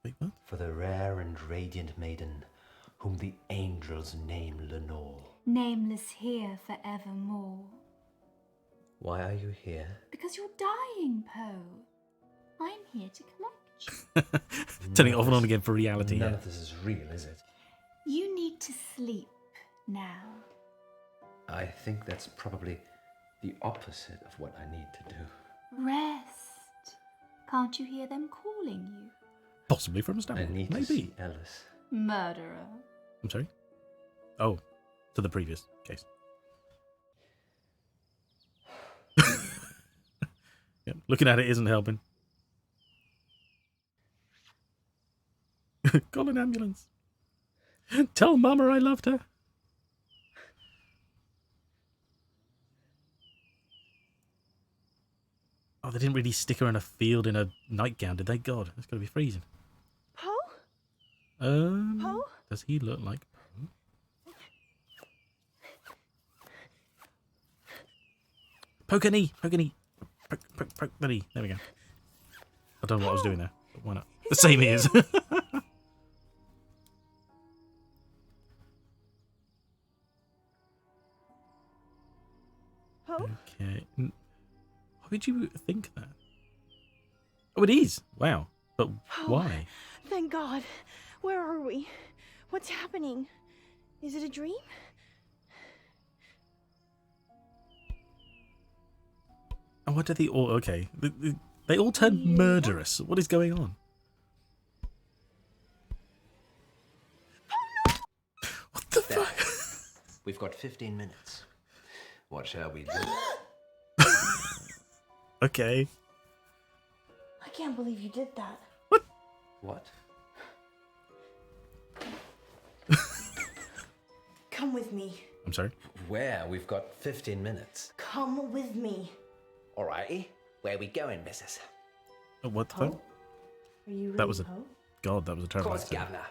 A: Wait, what?
C: For the rare and radiant maiden whom the angels name Lenore.
G: Nameless here forevermore.
C: Why are you here?
G: Because you're dying, Poe. I'm here to collect you.
A: Turning it off and on again for reality.
C: None
A: Yeah.
C: of this is real, is it?
G: You need to asleep now.
C: I think that's probably the opposite of what I need to do.
G: Rest. Can't you hear them calling you?
A: Possibly from a
C: I
A: standpoint.
C: need to
A: Maybe.
C: see Ellis.
G: Murderer.
A: I'm sorry? Oh, to the previous case. Yep, looking at it isn't helping. Call an ambulance. Tell Mama I loved her. Oh, they didn't really stick her in a field in a nightgown, did they? God, it's going to be freezing.
B: Poe? Poe?
A: Does he look like Poe? Poke a knee, poke a knee. Poke the knee. There we go. I don't know what I was doing there, but why not? The same ears.
B: Poe?
A: Okay. Why would you think that? Oh, it is. Wow. But why?
B: Thank God. Where are we? What's happening? Is it a dream?
A: And what do they all... Okay. They all turn murderous. What is going on? What the fuck?
C: We've got 15 minutes. What shall we do?
A: Okay.
B: I can't believe you did that.
C: What?
B: Come with me.
A: I'm sorry.
C: Where? We've got 15 minutes.
B: Come with me.
C: Alrighty. Where are we going, missus?
A: Oh, what the
B: Poe?
A: fuck?
B: Are you really
A: That was a...
B: Poe?
A: God, that was a
C: Of
A: terrible
C: course,
A: accident.
C: Governor.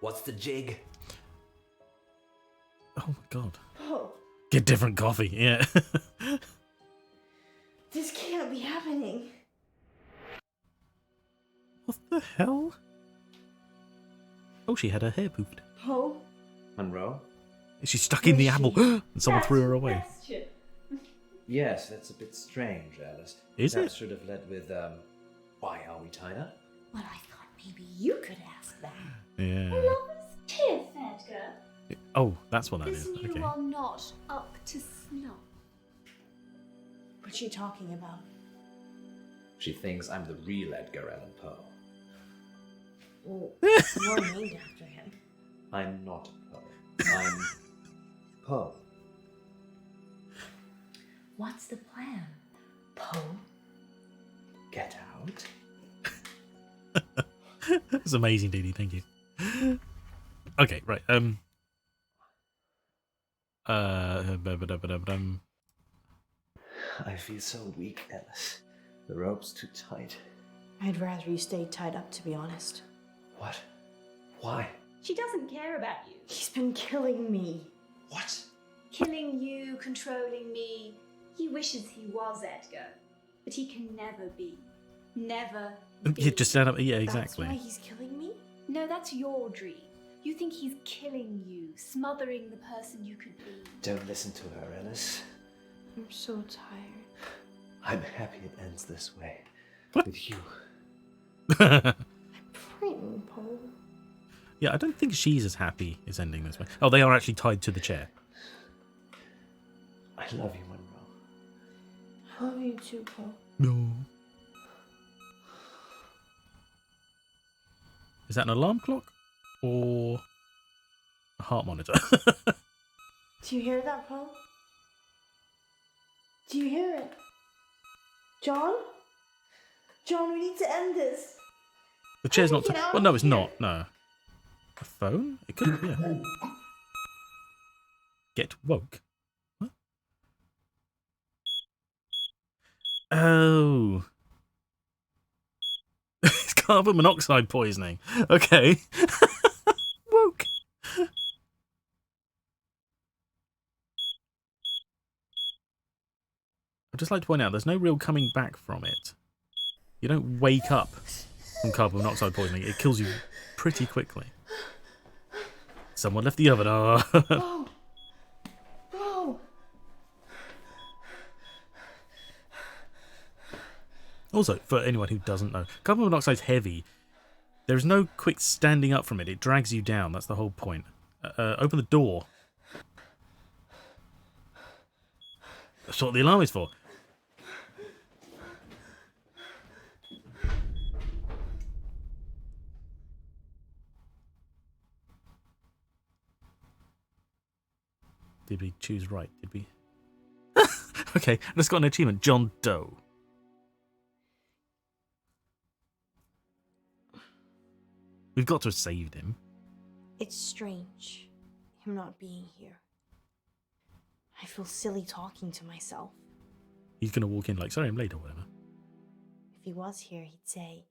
C: What's the jig?
A: Oh my God.
B: Poe,
A: Get different coffee. Yeah.
B: this can't be happening.
A: What the hell? Oh, she had her hair poofed.
B: Poe?
C: Munro?
A: She's stuck in the
B: Where's
A: apple.
B: she?
A: And someone threw her away.
G: Question.
C: Yes, that's a bit strange, Alice.
A: Is
C: that
A: it?
C: should have led with, why are we tied up?
B: Well, I thought maybe you could ask that.
A: Yeah.
G: Lover's tiff, Edgar.
A: Oh, that's what that
G: This
A: is.
G: you
A: Okay.
G: are not up to snuff.
B: What you talking about?
C: She thinks I'm the real Edgar Allan Poe.
B: Well, you're named after him.
C: I'm not Poe. I'm Poe.
B: What's the plan, Poe?
C: Get out.
A: That's amazing, Dee Dee. Thank you. Okay, right.
C: I feel so weak, Alice. The rope's too tight.
B: I'd rather you stayed tied up, to be honest.
C: What? Why?
G: She doesn't care about you.
B: He's been killing me.
C: What?
G: Killing you, controlling me. He wishes he was Edgar, but he can never be. Never be.
A: Yeah, just stand up. Yeah, exactly.
B: That's why he's killing me?
G: No, that's your dream. You think he's killing you, smothering the person you could be.
C: Don't listen to her, Alice.
B: I'm so tired.
C: I'm happy it ends this way.
A: What?
C: With you.
B: Frightened, Poe.
A: Yeah, I don't think she's as happy as ending this way. Oh, they are actually tied to the chair.
C: I love you, Munro.
B: I love you too, Poe.
A: No. Is that an alarm clock or a heart monitor?
B: Do you hear that, Poe? Do you hear it? John? John, we need to end this.
A: The chair's
B: How
A: not.
B: do we get out
A: Well, no,
B: of
A: it's
B: here?
A: not. No. A phone? It could be. Yeah. Get woke. What? Oh. It's carbon monoxide poisoning. Okay. Woke. I'd just like to point out there's no real coming back from it. You don't wake up from carbon monoxide poisoning. It kills you pretty quickly. Someone left the oven. Oh.
B: Poe! Poe!
A: Also, for anyone who doesn't know, carbon monoxide's heavy. There's no quick standing up from it. It drags you down. That's the whole point. Open the door. That's what the alarm is for. Did we choose right? Did we? Okay, let's got an achievement. John Doe. We've got to have saved him.
B: It's strange, him not being here. I feel silly talking to myself.
A: He's going to walk in like, sorry, I'm late or whatever.
B: If he was here, he'd say,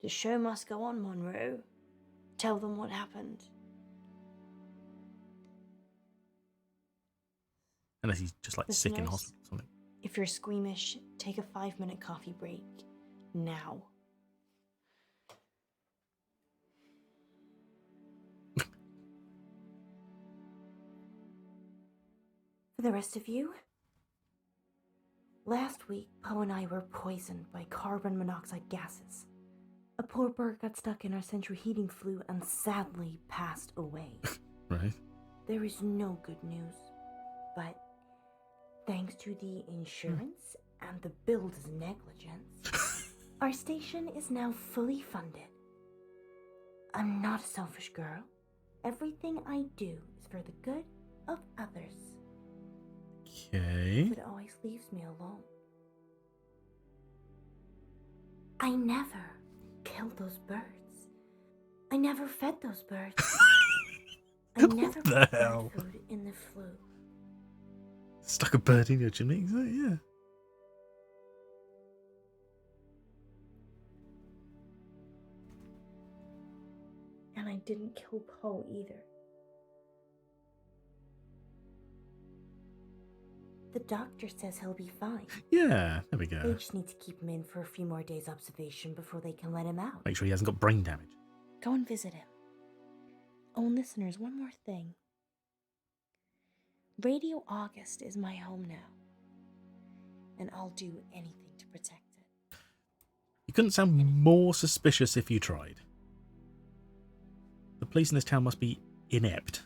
B: "The show must go on, Munro. Tell them what happened."
A: Unless he's just like sick in
B: Listeners?
A: hospital or something.
B: If you're squeamish, take a 5-minute coffee break. Now. For the rest of you, last week, Poe and I were poisoned by carbon monoxide gases. A poor bird got stuck in our central heating flue and sadly passed away.
A: Right.
B: There is no good news, but thanks to the insurance and the builder's negligence, our station is now fully funded. I'm not a selfish girl. Everything I do is for the good of others.
A: Okay.
B: But it always leaves me alone. I never killed those birds. I never fed those birds. I never
A: What the
B: put
A: hell?
B: bird food in the flue.
A: Stuck a bird in your chimney? Yeah.
B: And I didn't kill Poe either. The doctor says he'll be fine.
A: Yeah, there we
B: They
A: go.
B: just need to keep him in for a few more days' observation before they can let him out.
A: Make sure he hasn't got brain damage.
B: Go and visit him. Oh, and listeners, one more thing. Radio August is my home now. And I'll do anything to protect it.
A: You couldn't sound more suspicious if you tried. The police in this town must be inept.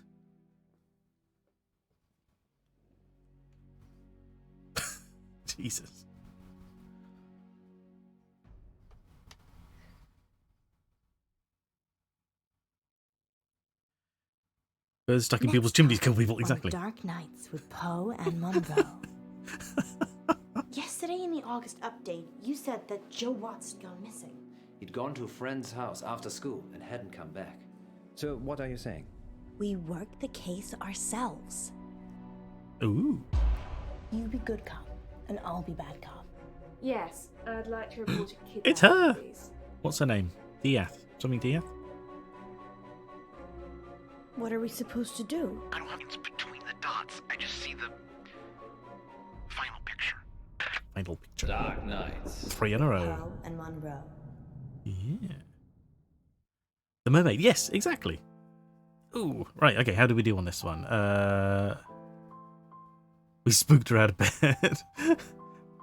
A: Jesus. Birds stuck in people's
B: Next
A: chimneys
B: up
A: kill people,
B: on
A: exactly.
B: Dark Nights with Poe and Munro. Yesterday in the August update, you said that Joe Watts had gone missing.
E: He'd gone to a friend's house after school and hadn't come back. So, what are you saying?
B: We worked the case ourselves.
A: Ooh.
B: You be good cop, and I'll be bad cop.
H: Yes, I'd like to report a kidnapping,
A: It's her!
H: please.
A: What's her name? Diath. Something Diath?
B: What are we supposed to do?
D: I don't have it's between the dots. I just see the final picture.
A: Final picture.
F: Dark Nights.
A: 3 in a row.
B: Poe and Munro.
A: Yeah. The mermaid. Yes, exactly. Ooh. Right, okay, how do we do on this one? We spooked her out of bed.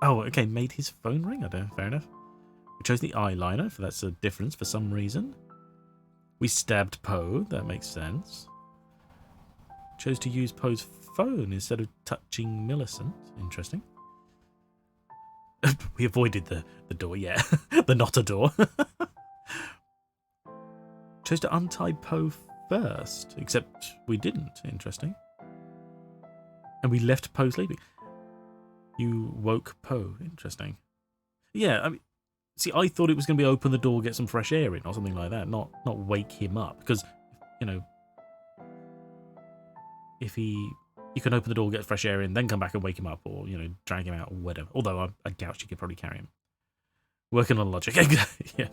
A: Oh, okay, made his phone ring. I don't know, fair enough. We chose the eyeliner, for that's a difference for some reason. We stabbed Poe, that makes sense. Chose to use Poe's phone instead of touching Millicent. Interesting. We avoided the door, yeah. The not a door. Chose to untie Poe first, except we didn't. Interesting. And we left Poe sleeping. You woke Poe. Interesting. Yeah, I mean, see, I thought it was going to be open the door, get some fresh air in, or something like that. Not wake him up, because, you know, if you can open the door, get fresh air in, then come back and wake him up, or, you know, drag him out, or whatever. Although I doubt you could probably carry him. Working on logic. Yeah.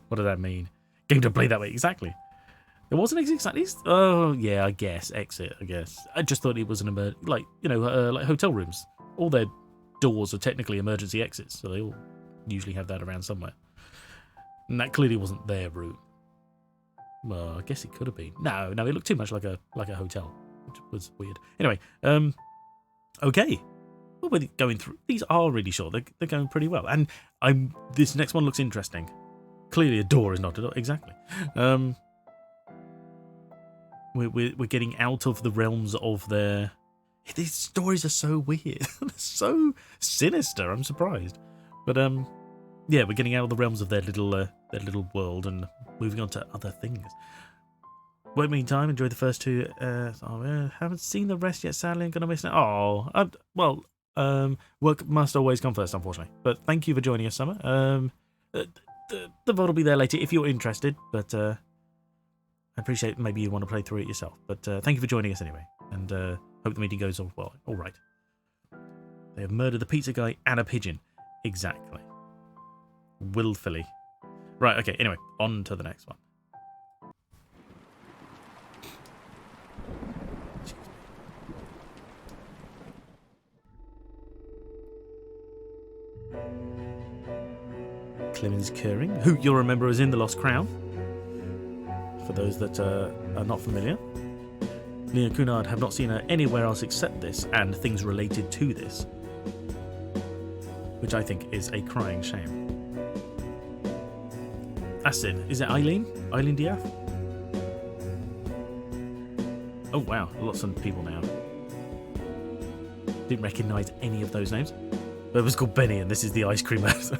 A: What does that mean? Game to play that way. Exactly. There wasn't exactly. Oh yeah, I guess exit. I guess I just thought it was an like, you know, like hotel rooms. All their doors are technically emergency exits, so they all usually have that around somewhere. And that clearly wasn't their route. Well, I guess it could have been. No, it looked too much like a hotel, which was weird. Anyway, okay. Well, we're going through. These are really short. They're going pretty well, and this next one looks interesting. Clearly, a door is not a door. Exactly. we're getting out of the realms of their. These stories are so weird, they're so sinister. I'm surprised, but yeah, we're getting out of the realms of their little world and moving on to other things. Well, meantime, enjoy the first two. Haven't seen the rest yet. Sadly, I'm gonna miss it. Oh, work must always come first, unfortunately. But thank you for joining us, Summer. The VOD will be there later if you're interested. But I appreciate maybe you want to play through it yourself. But thank you for joining us anyway, and hope the meeting goes all well. All right. They have murdered the pizza guy and a pigeon. Exactly. Willfully. Right. Okay. Anyway, on to the next one. Clemens Curring, who you'll remember is in The Lost Crown, for those that are not familiar. Lena Cunard have not seen her anywhere else except this and things related to this, which I think is a crying shame. Acid, is it Eileen? Eileen Diaf? Oh wow, lots of people now. Didn't recognise any of those names. But it was called Benny and this is the ice cream house.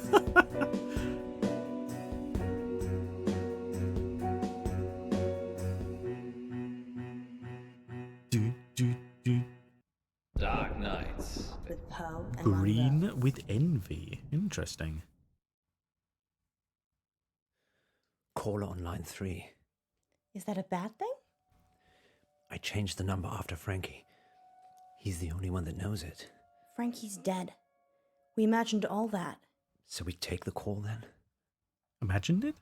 E: Dark Nights.
B: With Poe and
A: Green
B: Munro.
A: with envy. Interesting.
E: Caller on line 3.
B: Is that a bad thing?
E: I changed the number after Frankie. He's the only one that knows it.
B: Frankie's dead. We imagined all that.
E: So we take the call then?
A: Imagined it?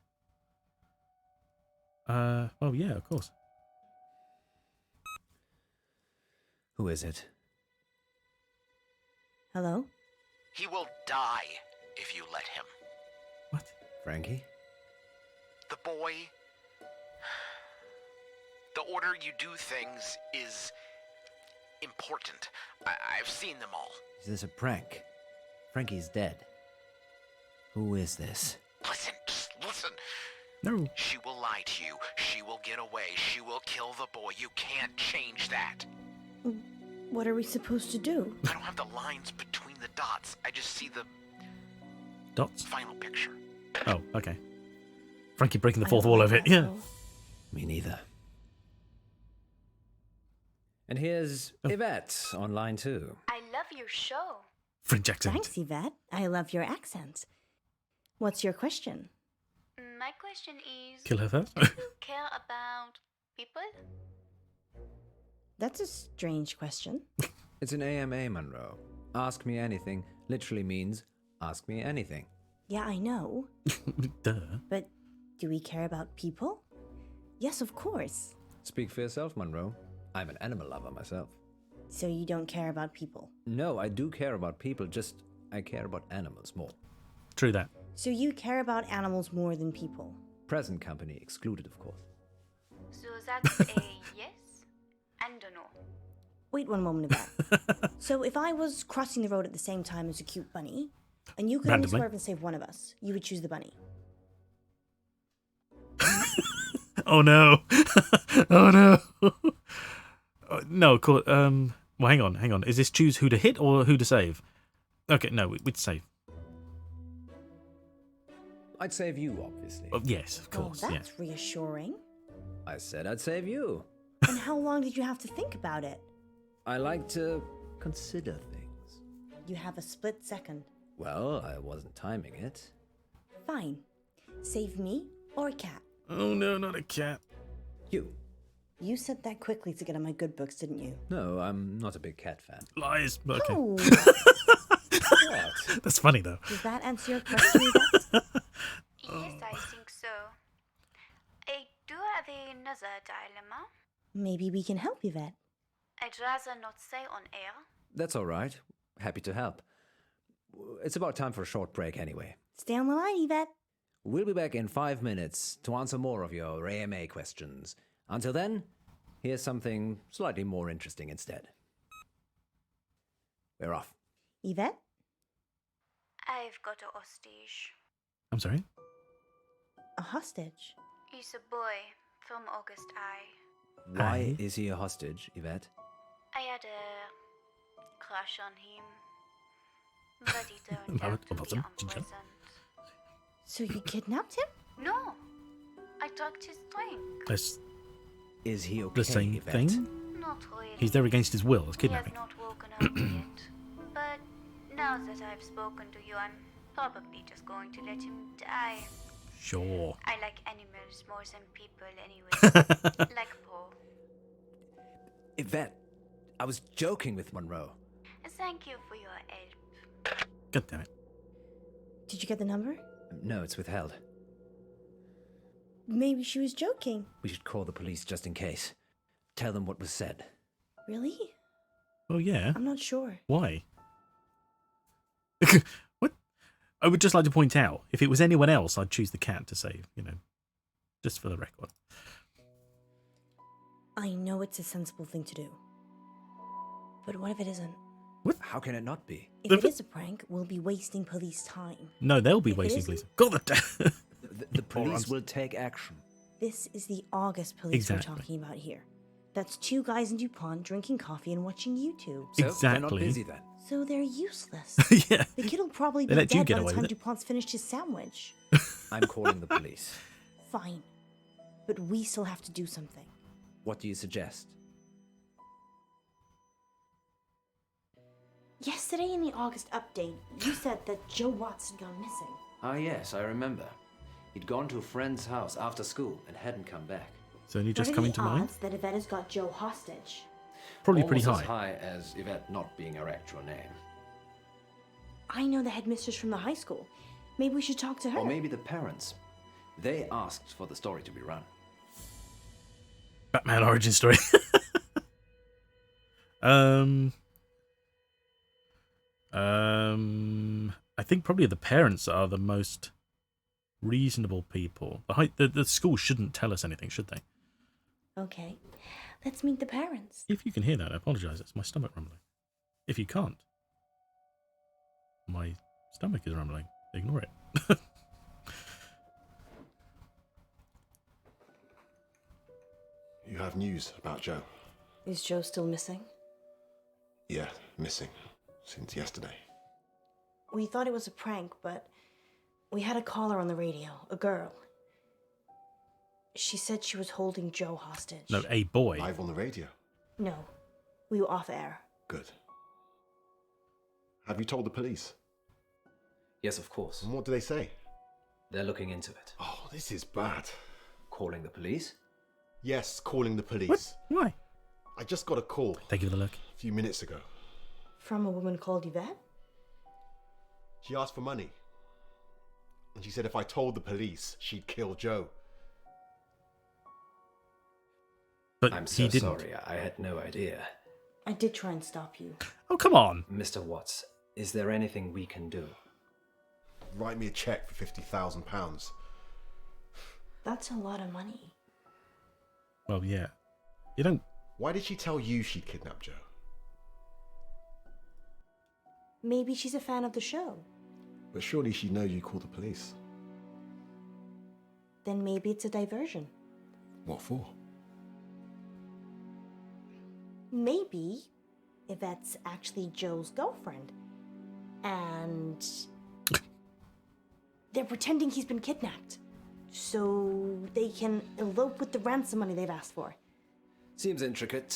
A: Oh yeah, of course.
E: Who is it?
B: Hello?
D: He will die if you let him.
A: What?
E: Frankie?
D: The boy... The order you do things is important. I've seen them all.
E: Is this a prank? Frankie's dead. Who is this?
D: Listen, just listen.
A: No.
D: She will lie to you. She will get away. She will kill the boy. You can't change that.
B: What are we supposed to do?
D: I don't have the lines between the dots. I just see the
A: Dots?
D: final picture.
A: Oh, okay. Frankie breaking the
B: I
A: fourth
B: don't
A: wall
B: like
A: of it.
B: that
A: Yeah.
B: spell.
E: Me neither. And here's Yvette on line 2.
G: I love your show.
A: French accent.
B: Thanks, Yvette. I love your accent. What's your question?
G: My question is,
A: Kill her first?
G: do you care about people?
B: That's a strange question.
E: It's an AMA, Munro. Ask me anything literally means ask me anything.
B: Yeah, I know.
A: Duh.
B: But do we care about people? Yes, of course.
E: Speak for yourself, Munro. I'm an animal lover myself.
B: So you don't care about people.
E: No, I do care about people, just I care about animals more.
A: True that.
B: So you care about animals more than people.
E: Present company excluded, of course.
G: So that's a yes and a no.
B: Wait one moment, Yvette. So if I was crossing the road at the same time as a cute bunny, and you could only
A: Randomly.
B: swerve and save one of us, you would choose the bunny.
A: Oh no. Oh no. No, cool. Well, hang on. Is this choose who to hit or who to save? Okay, no, we'd save.
E: I'd save you, obviously.
A: Oh, yes, of course.
B: Well,
A: Yeah.
B: that's reassuring.
E: I said I'd save you.
B: And how long did you have to think about it?
E: I like to consider things.
B: You have a split second.
E: Well, I wasn't timing it.
B: Fine. Save me or a cat.
A: Oh no, not a cat.
E: You.
B: You said that quickly to get on my good books, didn't you?
E: No, I'm not a big cat fan.
A: Lies. Okay.
B: Oh,
E: What?
A: That's funny though.
B: does that answer your question, Yvette?
G: Yes, I think so. I do have another dilemma.
B: Maybe we can help, Yvette.
G: I'd rather not say on air.
E: That's all right. Happy to help. It's about time for a short break anyway.
B: Stay on the line, Yvette.
E: We'll be back in 5 minutes to answer more of your AMA questions. Until then, here's something slightly more interesting instead. We're off.
B: Yvette?
G: I've got a hostage.
A: I'm sorry.
B: A hostage.
G: He's a boy from August I.
E: Why
A: Aye.
E: is he a hostage, Yvette?
I: I had a crush on him, but he turned
A: Moment,
I: out to be
A: awesome.
I: unpleasant.
B: So you kidnapped him?
I: No, I took his drink.
A: That's
E: Is he okay,
A: the same
E: Yvette?
A: thing.
I: Not really.
A: He's there against his will. It's
I: He has
A: kidnapping.
I: not woken up yet. But now that I've spoken to you, I'm probably just going to let him die.
A: Sure.
I: I like animals more than people anyway. Like Poe.
E: Yvette, I was joking with Munro.
I: Thank you for your help.
A: God damn it.
B: Did you get the number?
E: No, it's withheld.
B: Maybe she was joking.
E: We should call the police just in case. Tell them what was said.
B: Really?
A: Well, yeah.
B: I'm not sure.
A: Why? What? I would just like to point out, if it was anyone else, I'd choose the cat to save, just for the record.
B: I know it's a sensible thing to do. But what if it isn't?
E: How can it not be?
B: If it is a prank, we'll be wasting police time.
A: No, they'll be
B: If it
A: wasting
B: isn't-
A: police. God, the
E: The police will take action.
B: This is the August police
A: Exactly.
B: we're talking about here. That's two guys in DuPont drinking coffee and watching YouTube.
E: So they're not
A: Exactly.
E: busy then.
B: So they're useless.
A: yeah.
B: The kid will probably
A: They
B: be
A: let you
B: dead
A: get
B: by the
A: away
B: time
A: with it.
B: DuPont's finished his sandwich.
E: I'm calling the police.
B: Fine. But we still have to do something.
E: What do you suggest?
B: Yesterday in the August update, you said that Joe Watts had gone missing.
E: Ah, yes, I remember. He'd gone to a friend's house after school and hadn't come back.
A: So only
B: What
A: just
B: are
A: coming
B: the
A: to mind?
B: odds that Yvette has got Joe hostage?
A: Probably pretty
E: Almost
A: high.
E: as high as Yvette not being her actual name.
B: I know the headmistress from the high school. Maybe we should talk to her.
E: Or maybe the parents. They asked for the story to be run.
A: Batman origin story. I think probably the parents are the most reasonable people. The school shouldn't tell us anything, should they?
B: Okay. Let's meet the parents.
A: If you can hear that, I apologise. It's my stomach rumbling. If you can't, my stomach is rumbling. Ignore it.
J: You have news about Joe?
B: Is Joe still missing?
J: Yeah, missing. Since yesterday.
B: We thought it was a prank, but we had a caller on the radio, a girl. She said she was holding Joe hostage.
A: No, a boy.
J: Live on the radio?
B: No. We were off air.
J: Good. Have you told the police?
E: Yes, of course.
J: And what do they say?
E: They're looking into it.
J: Oh, this is bad.
E: Calling the police?
J: Yes, calling the police.
A: What? Why?
J: I just got a call
A: They give it a look.
J: a few minutes ago.
B: From a woman called Yvette?
J: She asked for money. And she said if I told the police, she'd kill Joe.
A: But
E: I'm so
A: he didn't.
E: sorry. I had no idea.
B: I did try and stop you.
A: Oh, come on.
E: Mr. Watts, is there anything we can do?
J: Write me a cheque for £50,000.
B: That's a lot of money.
A: Well, yeah. You don't.
J: Why did she tell you she'd kidnapped Joe?
B: Maybe she's a fan of the show.
J: But surely she'd know you called the police.
B: Then maybe it's a diversion.
J: What for?
B: Maybe Yvette's actually Joe's girlfriend. And they're pretending he's been kidnapped. So they can elope with the ransom money they've asked for.
E: Seems intricate.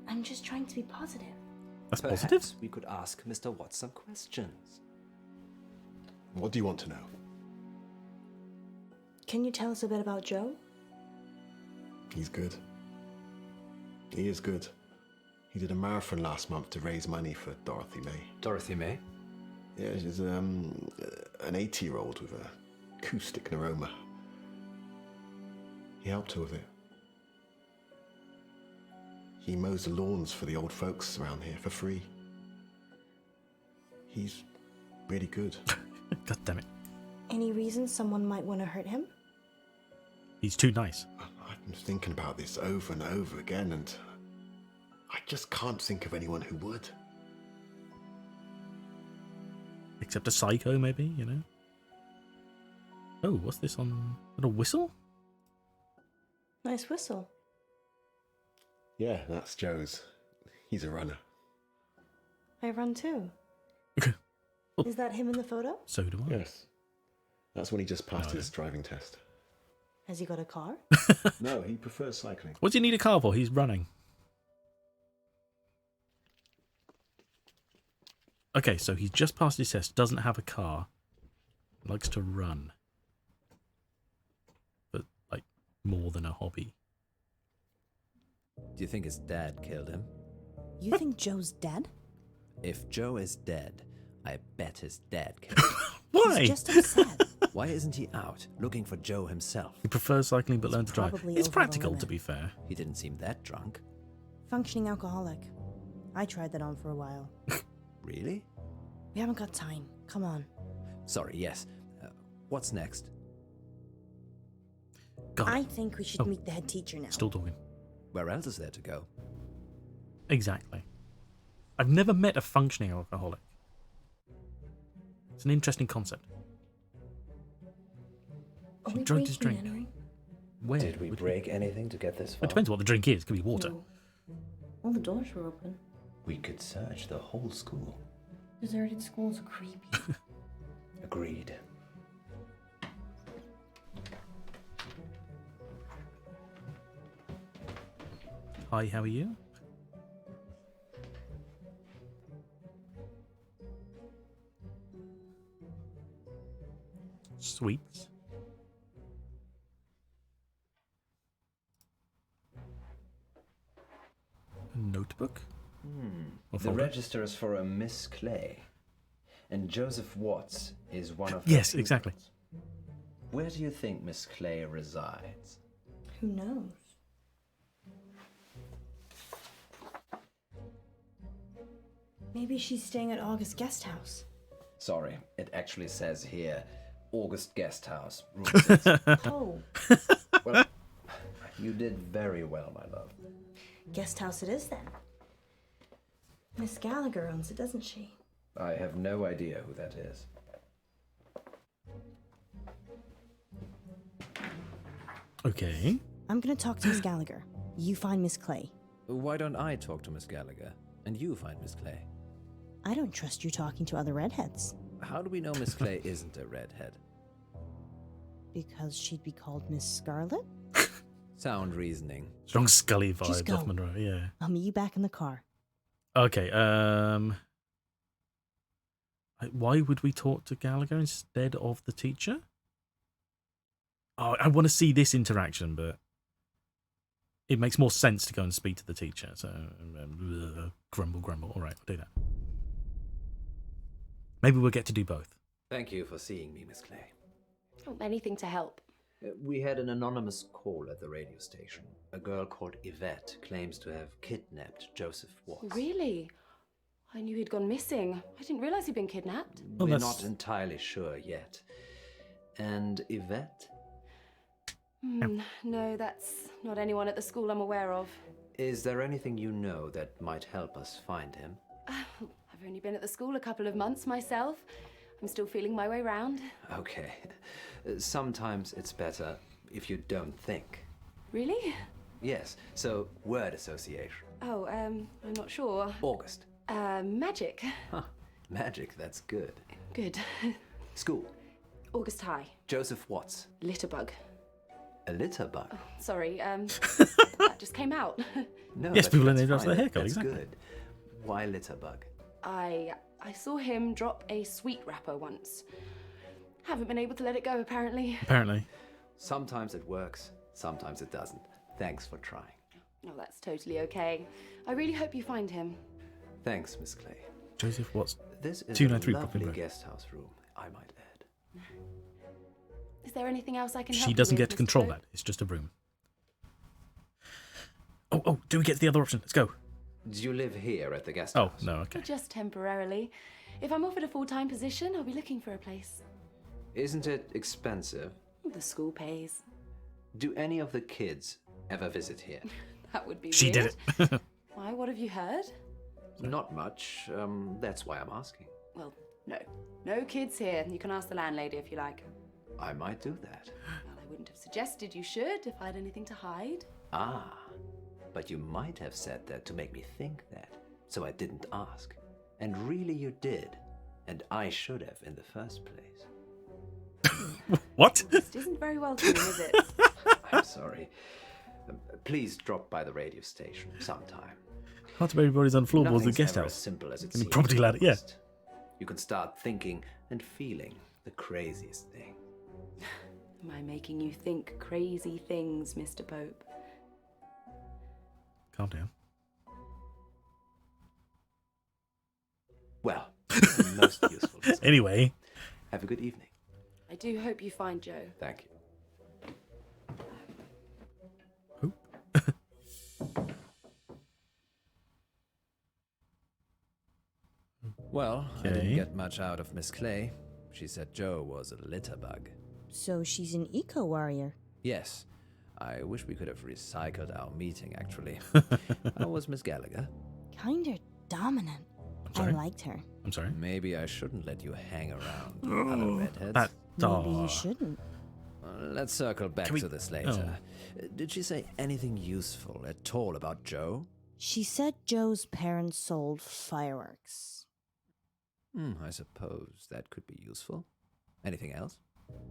B: I'm just trying to be positive.
A: That's
E: Perhaps
A: positive.
E: we could ask Mr. Watts some questions.
J: What do you want to know?
B: Can you tell us a bit about Joe?
J: He's good. He is good. He did a marathon last month to raise money for Dorothy May.
E: Dorothy May?
J: Yeah, she's an 80-year-old with a acoustic neuroma. He helped her with it. He mows the lawns for the old folks around here for free. He's really good.
A: God damn it.
B: Any reason someone might want to hurt him?
A: He's too nice.
J: I've been thinking about this over and over again, and I just can't think of anyone who would.
A: Except a psycho, maybe, you know? Oh, what's this on? Is that a whistle?
B: Nice whistle.
J: Yeah, that's Joe's. He's a runner.
B: I run too. Is that him in the photo?
A: So do I.
J: Yes. That's when he just passed his driving test.
B: Has he got a car?
J: No, he prefers cycling.
A: What do you need a car for? He's running. Okay, so he's just passed his test, doesn't have a car, likes to run. But, like, more than a hobby.
E: Do you think his dad killed him?
B: You think Joe's dead?
E: If Joe is dead, I bet his dad killed him.
A: Why?
B: He's just upset.
E: Why isn't he out looking for Joe himself?
A: He prefers cycling but
B: He's
A: learns to drive.
B: probably
A: It's
B: over the
A: practical,
B: limit.
A: to be fair.
E: He didn't seem that drunk.
B: Functioning alcoholic. I tried that on for a while.
E: Really?
B: We haven't got time. Come on.
E: Sorry, yes. What's next?
A: God,
B: I think we should meet the head teacher now.
A: still talking.
E: Where else is there to go?
A: Exactly. I've never met a functioning alcoholic. It's an interesting concept.
B: Are
A: He
B: we
A: drugged his
B: breaking
A: drink.
B: entering?
A: Where?
C: Did we break anything to get this
A: It
C: far?
A: depends what the drink is. It could be water.
B: No. All the doors were open.
C: We could search the whole school.
B: Deserted schools are creepy.
C: Agreed.
A: Hi, how are you? Sweets. A notebook? Or
C: The
A: folder?
C: register is for a Miss Clay. And Joseph Watts is one of
A: Yes,
C: her
A: exactly.
C: pupils. Where do you think Miss Clay resides?
B: Who knows? Maybe she's staying at August Guest House.
C: Sorry, it actually says here, August Guest House, room 6.
B: Oh,
C: Well, you did very well, my love.
B: guest house it is then. Miss Gallagher owns it, doesn't she?
C: I have no idea who that is.
A: Okay.
B: I'm gonna talk to Miss Gallagher. You find Miss Clay.
E: Why don't I talk to Miss Gallagher and you find Miss Clay?
B: I don't trust you talking to other redheads.
E: How do we know Miss Clay isn't a redhead?
B: Because she'd be called Miss Scarlet?
E: Sound reasoning.
A: Strong Scully
B: Just
A: vibes
B: go.
A: off Monroe, yeah.
B: I'll meet you back in the car.
A: Okay, why would we talk to Gallagher instead of the teacher? Oh, I want to see this interaction, but it makes more sense to go and speak to the teacher. So, grumble, grumble. All right, we'll do that. Maybe we'll get to do both.
C: Thank you for seeing me, Miss Clay.
H: Oh, anything to help.
C: We had an anonymous call at the radio station. A girl called Yvette claims to have kidnapped Joseph Watts.
H: Really? I knew he'd gone missing. I didn't realize he'd been kidnapped.
A: Well,
C: We're
A: that's-
C: not entirely sure yet. And Yvette?
H: No, that's not anyone at the school I'm aware of.
C: Is there anything you know that might help us find him?
H: I've only been at the school a couple of months myself. I'm still feeling my way round.
C: Okay. Sometimes it's better if you don't think.
H: Really?
C: Yes, so word association.
H: Oh, I'm not sure.
C: August.
H: Magic.
C: Huh. Magic, that's good.
H: Good.
C: School.
H: August High.
C: Joseph Watts.
H: Litterbug.
C: A litter bug.
H: Sorry, that just came out.
C: No,
A: Yes,
C: but
A: people
C: that's
A: in there, that's
C: fine.
A: their haircut,
C: That's
A: exactly.
C: good. Why litter bug?
H: I saw him drop a sweet wrapper once. Haven't been able to let it go, apparently.
A: Apparently.
C: Sometimes it works, sometimes it doesn't. Thanks for trying.
H: No, that's totally okay. I really hope you find him.
C: Thanks, Miss Clay.
A: Joseph Watts.
C: This is
A: 293
C: a
A: Brooklyn
C: lovely
A: Road.
C: guest house room, I might add.
H: Is there anything else I can help
A: She
H: you
A: doesn't
H: with,
A: get to
H: Mr.
A: control
H: Poe?
A: that. It's just a room. Oh, do we get to the other option? Let's go.
C: Do you live here at the guest
A: Oh,
C: house?
A: no, okay.
H: Just temporarily. If I'm offered a full-time position, I'll be looking for a place.
C: Isn't it expensive?
H: The school pays.
C: Do any of the kids ever visit here?
H: That would be
A: She
H: weird.
A: did it.
H: Why, what have you heard?
C: Not much. That's why I'm asking.
H: Well, no. No kids here. You can ask the landlady if you like.
C: I might do that.
H: Well, I wouldn't have suggested you should if I had anything to hide.
C: Ah,
E: But you might have said that to make me think that, so I didn't ask. And really you did. And I should have in the first place.
A: What?
H: This isn't very welcoming, is it?
E: I'm sorry. Please drop by the radio station sometime.
A: Hard to believe everybody's on floorboards at
E: Nothing's
A: guest
E: ever
A: house.
E: as simple as it
A: In the
E: seems.
A: property ladder, yeah.
E: You can start thinking and feeling the craziest thing.
H: Am I making you think crazy things, Mr. Pope?
A: Calm down.
E: Well, most useful.
A: Anyway.
E: Have a good evening.
H: I do hope you find Joe.
E: Thank you. Well, I didn't
A: Okay.
E: get much out of Miss Clay. She said Joe was a litter bug.
B: So she's an eco-warrior.
E: Yes. I wish we could have recycled our meeting, actually. How was Miss Gallagher?
B: Kinda dominant.
A: I'm sorry?
B: I liked her.
A: I'm sorry?
E: Maybe I shouldn't let you hang around with other redheads.
A: That,
B: Maybe you shouldn't.
E: Let's circle back
A: Can we-
E: to this later. Did she say anything useful at all about Joe?
B: She said Joe's parents sold fireworks.
E: I suppose that could be useful. Anything else?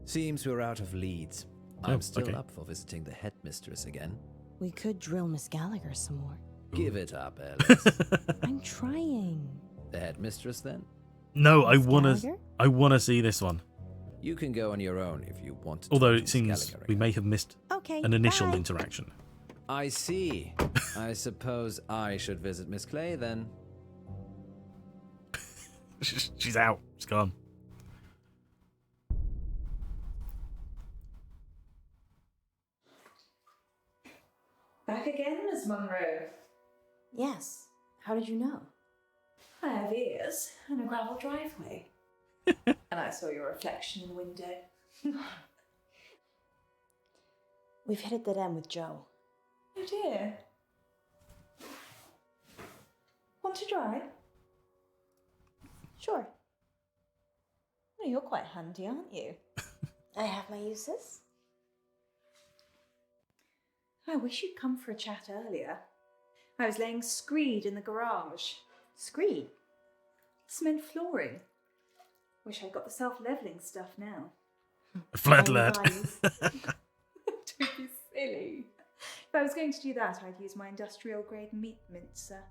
E: Seems we're out of leads. I'm still
A: okay.
E: up for visiting the headmistress again.
B: We could drill Miss Gallagher some more.
E: Give it up, Alice.
B: I'm trying.
E: The headmistress, then?
A: No, I
B: Miss
A: wanna
B: Gallagher?
A: see this one.
E: You can go on your own if you want to.
A: Although
E: talk
A: it
E: to Miss
A: seems
E: Gallagher
A: we
E: again.
A: may have missed
B: Okay.
A: an initial
B: bye.
A: interaction.
E: I see. I suppose I should visit Miss Clay then.
A: She's out. She's gone.
K: Back again, Miss Munro.
B: Yes. How did you know?
K: I have ears and a gravel driveway. And I saw your reflection in the window.
B: We've hit a dead end with Joe.
K: Oh dear. Want to drive?
B: Sure.
K: Well, you're quite handy, aren't you?
B: I have my uses.
K: I wish you'd come for a chat earlier. I was laying screed in the garage.
B: Screed?
K: Cement flooring. Wish I'd got the self-leveling stuff now.
A: Flat lad.
K: Don't be silly. If I was going to do that, I'd use my industrial grade meat mincer.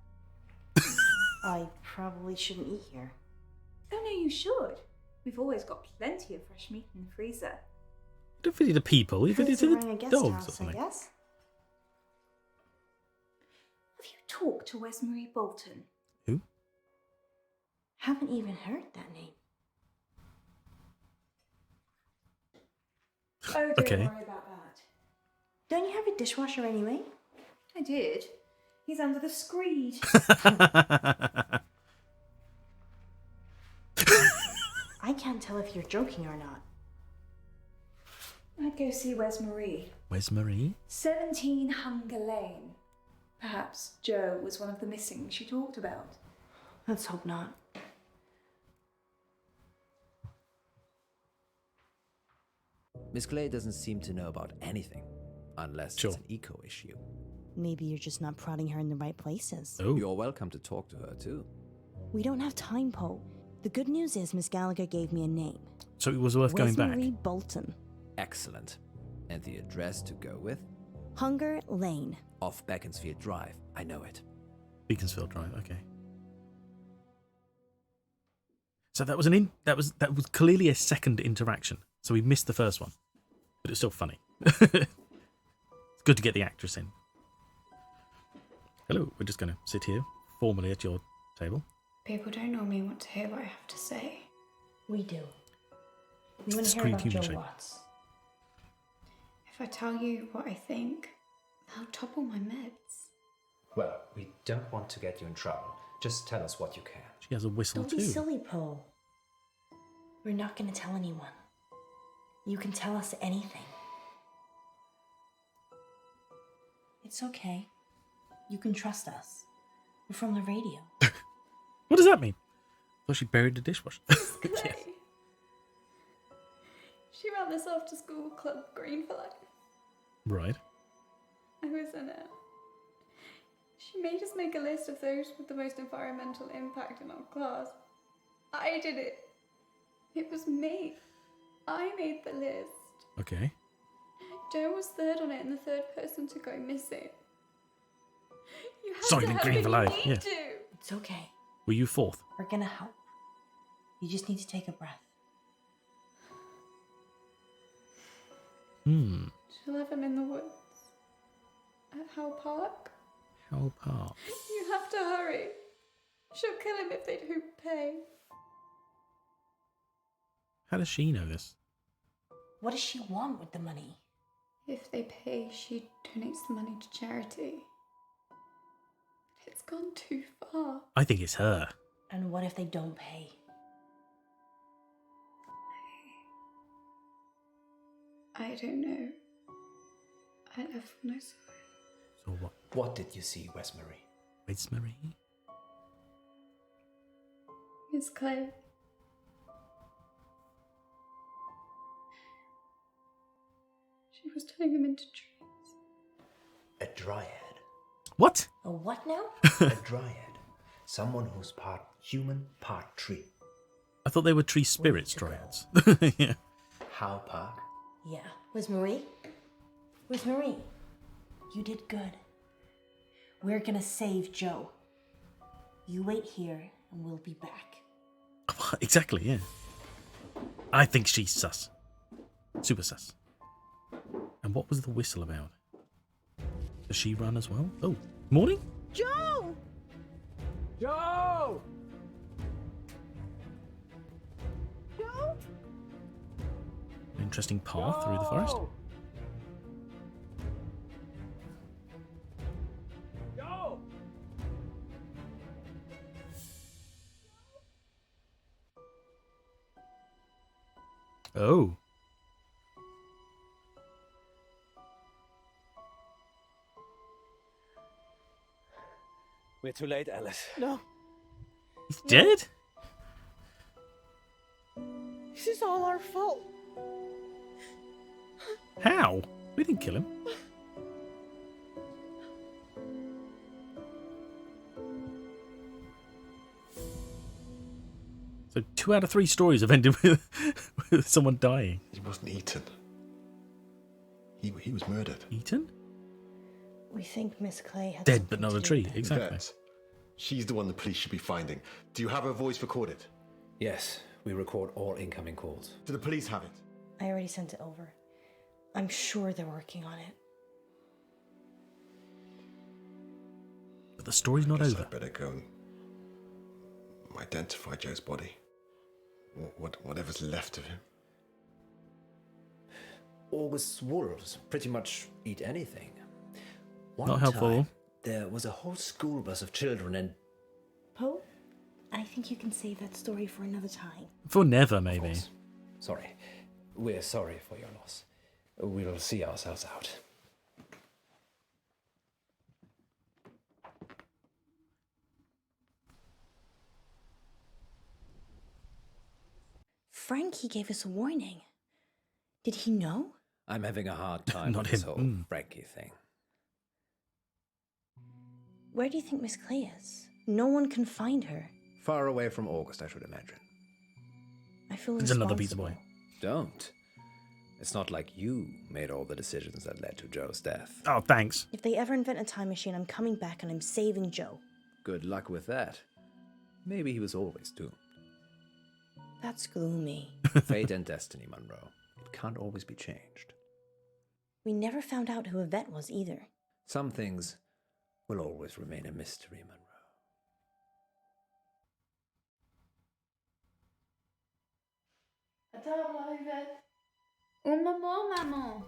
B: I probably shouldn't eat here.
K: Oh no, you should. We've always got plenty of fresh meat in the freezer.
A: Don't feed it to people. You feed it to
B: Running a
A: the
B: guest
A: dogs or
B: house, I
A: something.
B: guess.
K: Have you talked to Wes Marie Bolton?
A: Who?
B: Haven't even heard that name.
K: Oh, don't
A: Okay.
K: worry about that.
B: Don't you have a dishwasher anyway?
K: I did. He's under the screed.
B: I can't tell if you're joking or not.
K: I'd go see Wes Marie.
A: Where's Marie?
K: 17 Hunger Lane. Perhaps Joe was one of the missing she talked about.
B: Let's hope not.
E: Miss Clay doesn't seem to know about anything, unless
A: Sure.
E: it's an eco issue.
B: Maybe you're just not prodding her in the right places.
A: Oh.
E: You're welcome to talk to her too.
B: We don't have time, Poe. The good news is Miss Gallagher gave me a name.
A: So it was worth going
B: Wes
A: back.
B: Marie Bolton.
E: Excellent. And the address to go with?
B: Hunger Lane.
E: Off Beaconsfield Drive. I know it.
A: Beaconsfield Drive. Okay. So that was that was clearly a second interaction. So we missed the first one, but it's still funny. It's good to get the actress in. Hello, we're just going to sit here formally at your table.
G: People don't normally want to hear what I have to say.
B: We do. We
A: It's
B: want
A: the
B: to hear
A: screen
B: about
A: human
B: Joe
A: shape.
B: Watts.
G: If I tell you what I think, they'll topple my meds.
E: Well, we don't want to get you in trouble. Just tell us what you can.
A: She has a whistle
B: Don't
A: too.
B: be silly, Poe. We're not going to tell anyone. You can tell us anything. It's okay. You can trust us. We're from the radio.
A: What does that mean? I thought she buried the dishwasher.
G: Clay. She ran this after school club Green for Life.
A: Right.
G: I was in it. She made us make a list of those with the most environmental impact in our class. I did it. It was me. I made the list.
A: Okay.
G: Joe was third on it and the third person to go missing. You have
A: Silent
G: to help
A: Green
G: him.
A: for
G: You
A: life,
G: need
A: yeah.
G: to.
B: It's okay.
A: Were you fourth?
B: We're gonna help. You just need to take a breath.
G: She'll have him in the woods. At Howe Park.
A: How Park?
G: You have to hurry. She'll kill him if they don't pay.
A: How does she know this?
B: What does she want with the money?
G: If they pay, she donates the money to charity. It's gone too far.
A: I think it's her.
B: And what if they don't pay?
G: I don't know. I left when I saw it.
A: So what?
E: What did you see, Westbury?
A: Rosemary?
G: Miss Clay. She was turning them into trees.
E: A dryad.
A: What?
B: A what now?
E: A dryad. Someone who's part human, part tree.
A: I thought they were tree spirits, dryads. Yeah.
E: Howe Park?
B: Yeah. Where's Marie? Where's Marie? You did good. We're gonna save Joe. You wait here and we'll be back.
A: Exactly, yeah. I think she's sus. Super sus. And what was the whistle about? Does she run as well? Oh, morning?
B: Joe!
E: Joe!
B: Joe?
A: Interesting path through the forest.
E: Joe!
A: Oh.
E: We're too late, Alice.
B: No.
A: He's dead?
B: This is all our fault.
A: How? We didn't kill him. So 2 out of 3 stories have ended with someone dying.
J: He wasn't eaten. He was murdered.
A: Eaten?
B: We think Miss Clay had
A: Dead
B: something
A: but not
B: to
A: a
B: do
A: tree.
B: with it.
A: Exactly.
J: Vet, she's the one the police should be finding. Do you have her voice recorded?
E: Yes, we record all incoming calls.
J: Do the police have it?
B: I already sent it over. I'm sure they're working on it.
A: But the story's not
J: Guess
A: over.
J: I'd better go and identify Joe's body. Whatever's left of him.
E: August's wolves pretty much eat anything. One
A: Not helpful.
E: time, there was a whole school bus of children and...
B: Poe, I think you can save that story for another time.
A: For never, maybe.
E: Sorry. We're sorry for your loss. We'll see ourselves out.
B: Frankie gave us a warning. Did he know?
E: I'm having a hard time
A: Not
E: with this
A: him.
E: whole Frankie thing.
B: Where do you think Miss Clay is? No one can find her.
E: Far away from August, I should imagine.
B: I feel
A: It's another pizza boy.
E: Don't. It's not like you made all the decisions that led to Joe's death.
A: Oh, thanks.
B: If they ever invent a time machine, I'm coming back and I'm saving Joe.
E: Good luck with that. Maybe he was always doomed.
B: That's gloomy.
E: Fate and destiny, Munro. It can't always be changed.
B: We never found out who Yvette was either.
E: Some things will always remain a mystery, Munro.
G: À table, Yvette. Un moment, maman.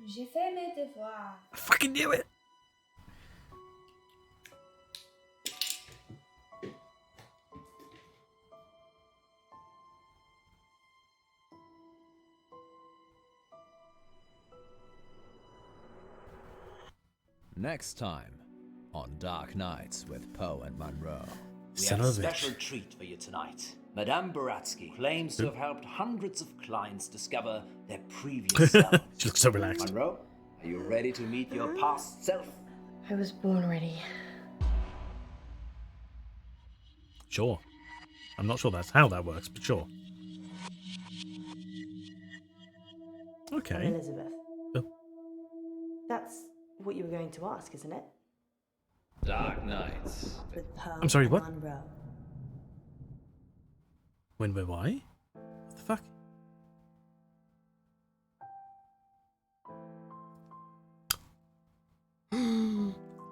G: J'ai fait mes devoirs.
A: I fucking knew it.
E: Next time on Dark Nights with Poe and Munro.
L: We
A: Son
L: have a
A: of a bitch.
L: special treat for you tonight. Madame Baratsky claims to have helped hundreds of clients discover their previous selves.
A: She looks so relaxed.
L: Munro, are you ready to meet your past self?
B: I was born ready.
A: Sure. I'm not sure that's how that works, but sure. Okay.
B: I'm Elizabeth.
A: Oh.
B: That's what you were going to ask, isn't it?
L: Dark Nights.
B: With Poe
A: I'm sorry,
B: and
A: what?
B: Munro.
A: When we're why? What the fuck?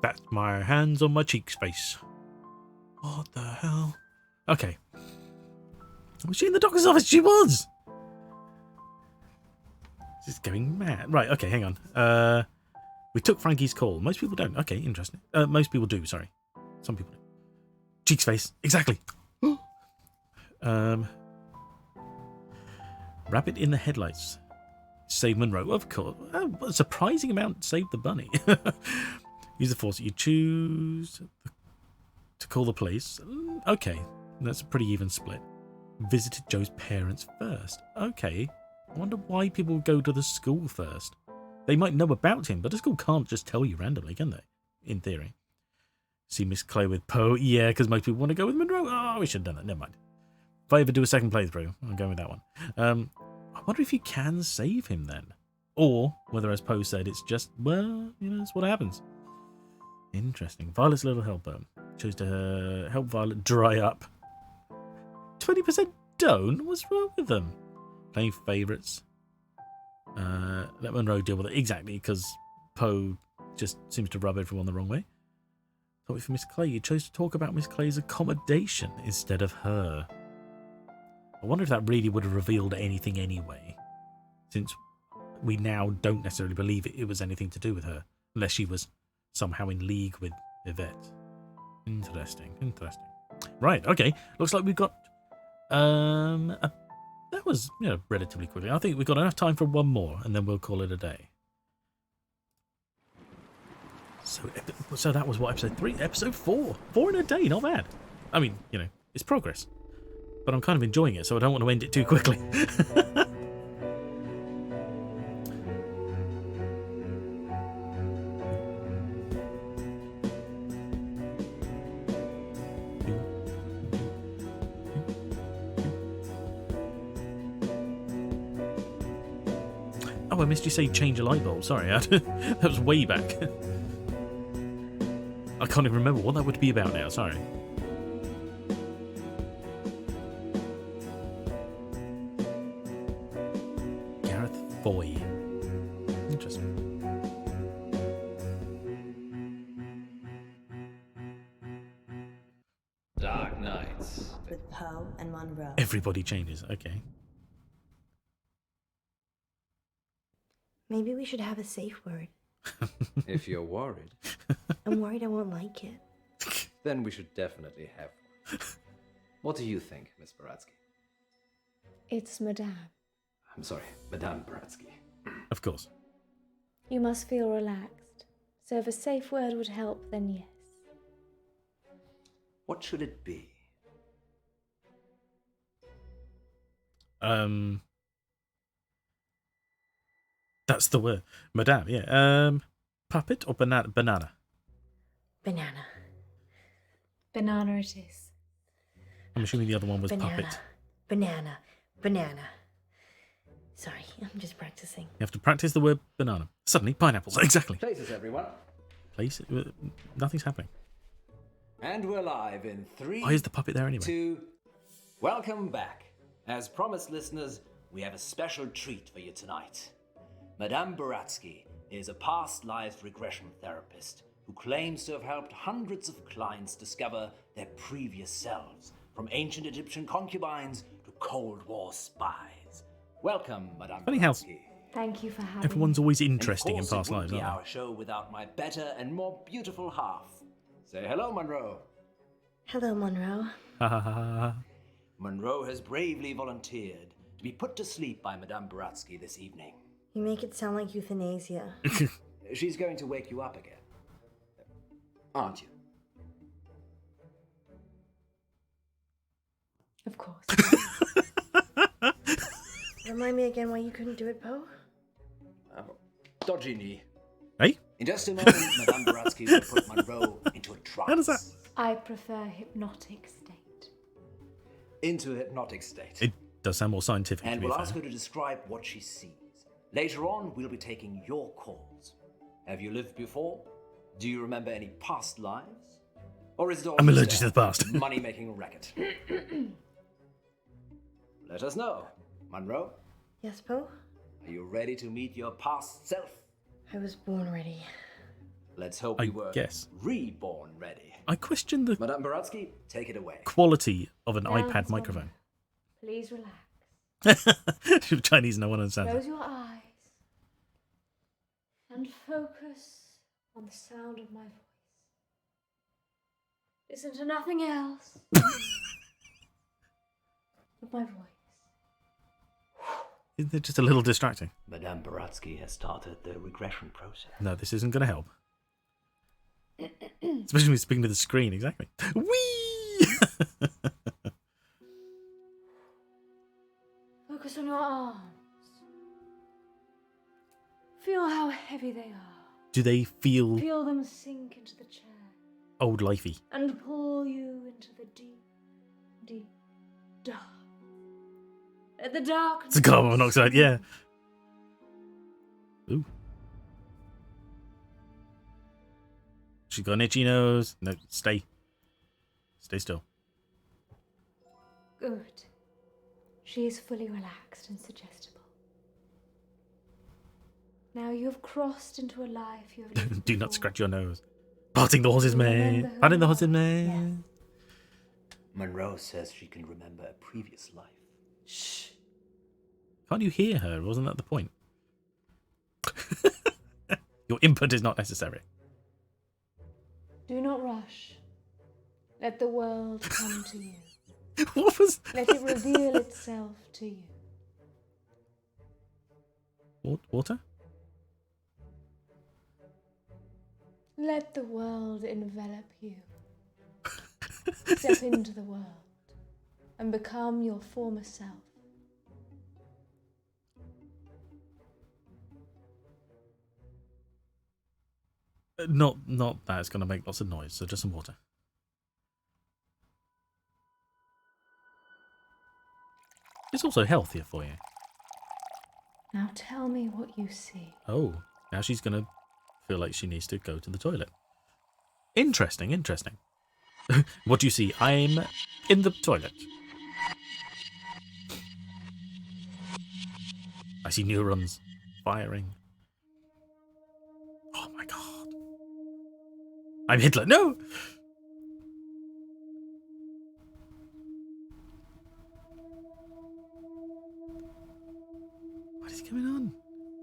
A: That's my hands on my cheeks face. What the hell? Okay. Was she in the doctor's office? She was! This is going mad. Right, okay, hang on. We took Frankie's call. Most people don't. Okay, interesting. Most people do, sorry. Some people do. Cheeks face. Exactly. Rabbit in the headlights. Save Munro. Of course. A surprising amount saved the bunny. Use the force. You choose to call the police. Okay. That's a pretty even split. Visited Joe's parents first. Okay. I wonder why people go to the school first. They might know about him, but the school can't just tell you randomly, can they? In theory. See Miss Clay with Poe. Yeah, because most people want to go with Munro. Oh, we should have done that. Never mind. If I ever do a second playthrough, I'm going with that one. I wonder if you can save him then. Or whether, as Poe said, it's just, well, you know, that's what happens. Interesting. Violet's little helper. Chose to help Violet dry up. 20% don't? What's wrong with them? Playing favourites. Let Munro deal with it. Exactly, because Poe just seems to rub everyone the wrong way. Thought for Miss Clay, you chose to talk about Miss Clay's accommodation instead of her. I wonder if that really would have revealed anything anyway, since we now don't necessarily believe it was anything to do with her, unless she was somehow in league with Yvette. Interesting. Right, okay. Looks like we've got that was, you know, relatively quickly. I think we've got enough time for one more, and then we'll call it a day. So that was what, episode 3? Episode 4. 4 in a day, not bad. I mean, you know, it's progress. But I'm kind of enjoying it, so I don't want to end it too quickly. Oh, I missed you say change a light bulb. Sorry, that was way back. I can't even remember what that would be about now. Sorry. Gareth Foy. Interesting.
L: Dark Nights.
B: With Poe and Munro.
A: Everybody changes. Okay.
B: Maybe we should have a safe word.
E: If you're worried,
B: I'm worried I won't like it.
E: then we should definitely have one. What do you think, Miss Baratsky?
M: It's Madame.
E: I'm sorry, Madame Baratsky.
A: Of course.
M: You must feel relaxed. So if a safe word would help, then yes.
E: What should it be?
A: That's the word. Madame, yeah. Puppet or banana?
B: Banana.
K: Banana it is.
A: I'm assuming the other one was
B: Banana.
A: puppet.
B: Banana. Sorry, I'm just practicing.
A: You have to practice the word banana. Suddenly, pineapples. Exactly.
E: Places, everyone.
A: Place. Nothing's happening.
E: And we're live in 3.
A: Why is the puppet there anyway?
E: 2. Welcome back. As promised, listeners, we have a special treat for you tonight. Madame Baratsky is a past life regression therapist who claims to have helped hundreds of clients discover their previous selves, from ancient Egyptian concubines to Cold War spies. Welcome, Madame
A: Funny how
E: Baratsky.
M: Thank you for having
A: everyone's always interesting in
E: And of course,
A: past
E: it
A: lives,
E: wouldn't be
A: aren't
E: our show without my better and more beautiful half. Say hello, Munro.
B: Hello, Munro.
A: they? Ha ha ha ha.
E: Munro has bravely volunteered to be put to sleep by Madame Baratsky this evening.
B: You make it sound like euthanasia.
E: She's going to wake you up again. Aren't you?
M: Of course.
B: Remind me again why you couldn't do it, Poe?
E: Dodgy knee.
A: Hey?
E: In just a moment, Madame Baratsky will put Munro into a trance.
A: How does that?
M: I prefer hypnotic state.
E: into a hypnotic state.
A: It does sound more scientific,
E: And
A: to be
E: we'll
A: fair.
E: ask her to describe what she sees. Later on, we'll be taking your calls. Have you lived before? Do you remember any past lives? Or is it all
A: I'm
E: just
A: allergic
E: a
A: to the past.
E: money-making racket? Let us know. Munro,
B: Yes, Poe?
E: are you ready to meet your past self?
B: I was born ready.
E: Let's hope
A: I
E: you were
A: guess.
E: reborn ready.
A: I question the
E: Madame Baratsky, take it away.
A: quality of an
M: Now,
A: iPad
M: Miss
A: microphone.
M: Please relax.
A: Chinese, no one understands.
M: Close your eyes and focus on the sound of my voice. Listen to nothing else but my voice.
A: They're just a little distracting.
C: Madame Baratsky has started the regression process.
A: No, this isn't going to help. Especially when you're speaking to the screen, exactly. Whee!
M: Focus on your arms. Feel how heavy they are.
A: Do they feel
M: Feel them sink into the chair
A: old lifey?
M: and pull you into the deep, deep dark. Let the darkness.
A: It's a carbon monoxide, yeah. Ooh. She's got an itchy nose. No, stay. Stay still.
M: Good. She is fully relaxed and suggestible. Now you have crossed into a life you have lived
A: Do not
M: before.
A: scratch your nose. Parting the horse's mane. Parting the horse's mane.
E: Monroe says she can remember a previous life.
B: Shh.
A: Can't you hear her? Wasn't that the point? Your input is not necessary.
M: Do not rush. Let the world come to you.
A: What was...
M: Let it reveal itself to you.
A: Water?
M: Let the world envelop you. Step into the world and become your former self.
A: Not that. It's going to make lots of noise, so just some water. It's also healthier for you.
M: Now tell me what you see.
A: Oh, now she's going to feel like she needs to go to the toilet. Interesting, interesting. What do you see? I'm in the toilet. I see neurons firing. Oh my god. I'm Hitler. No! What is going on?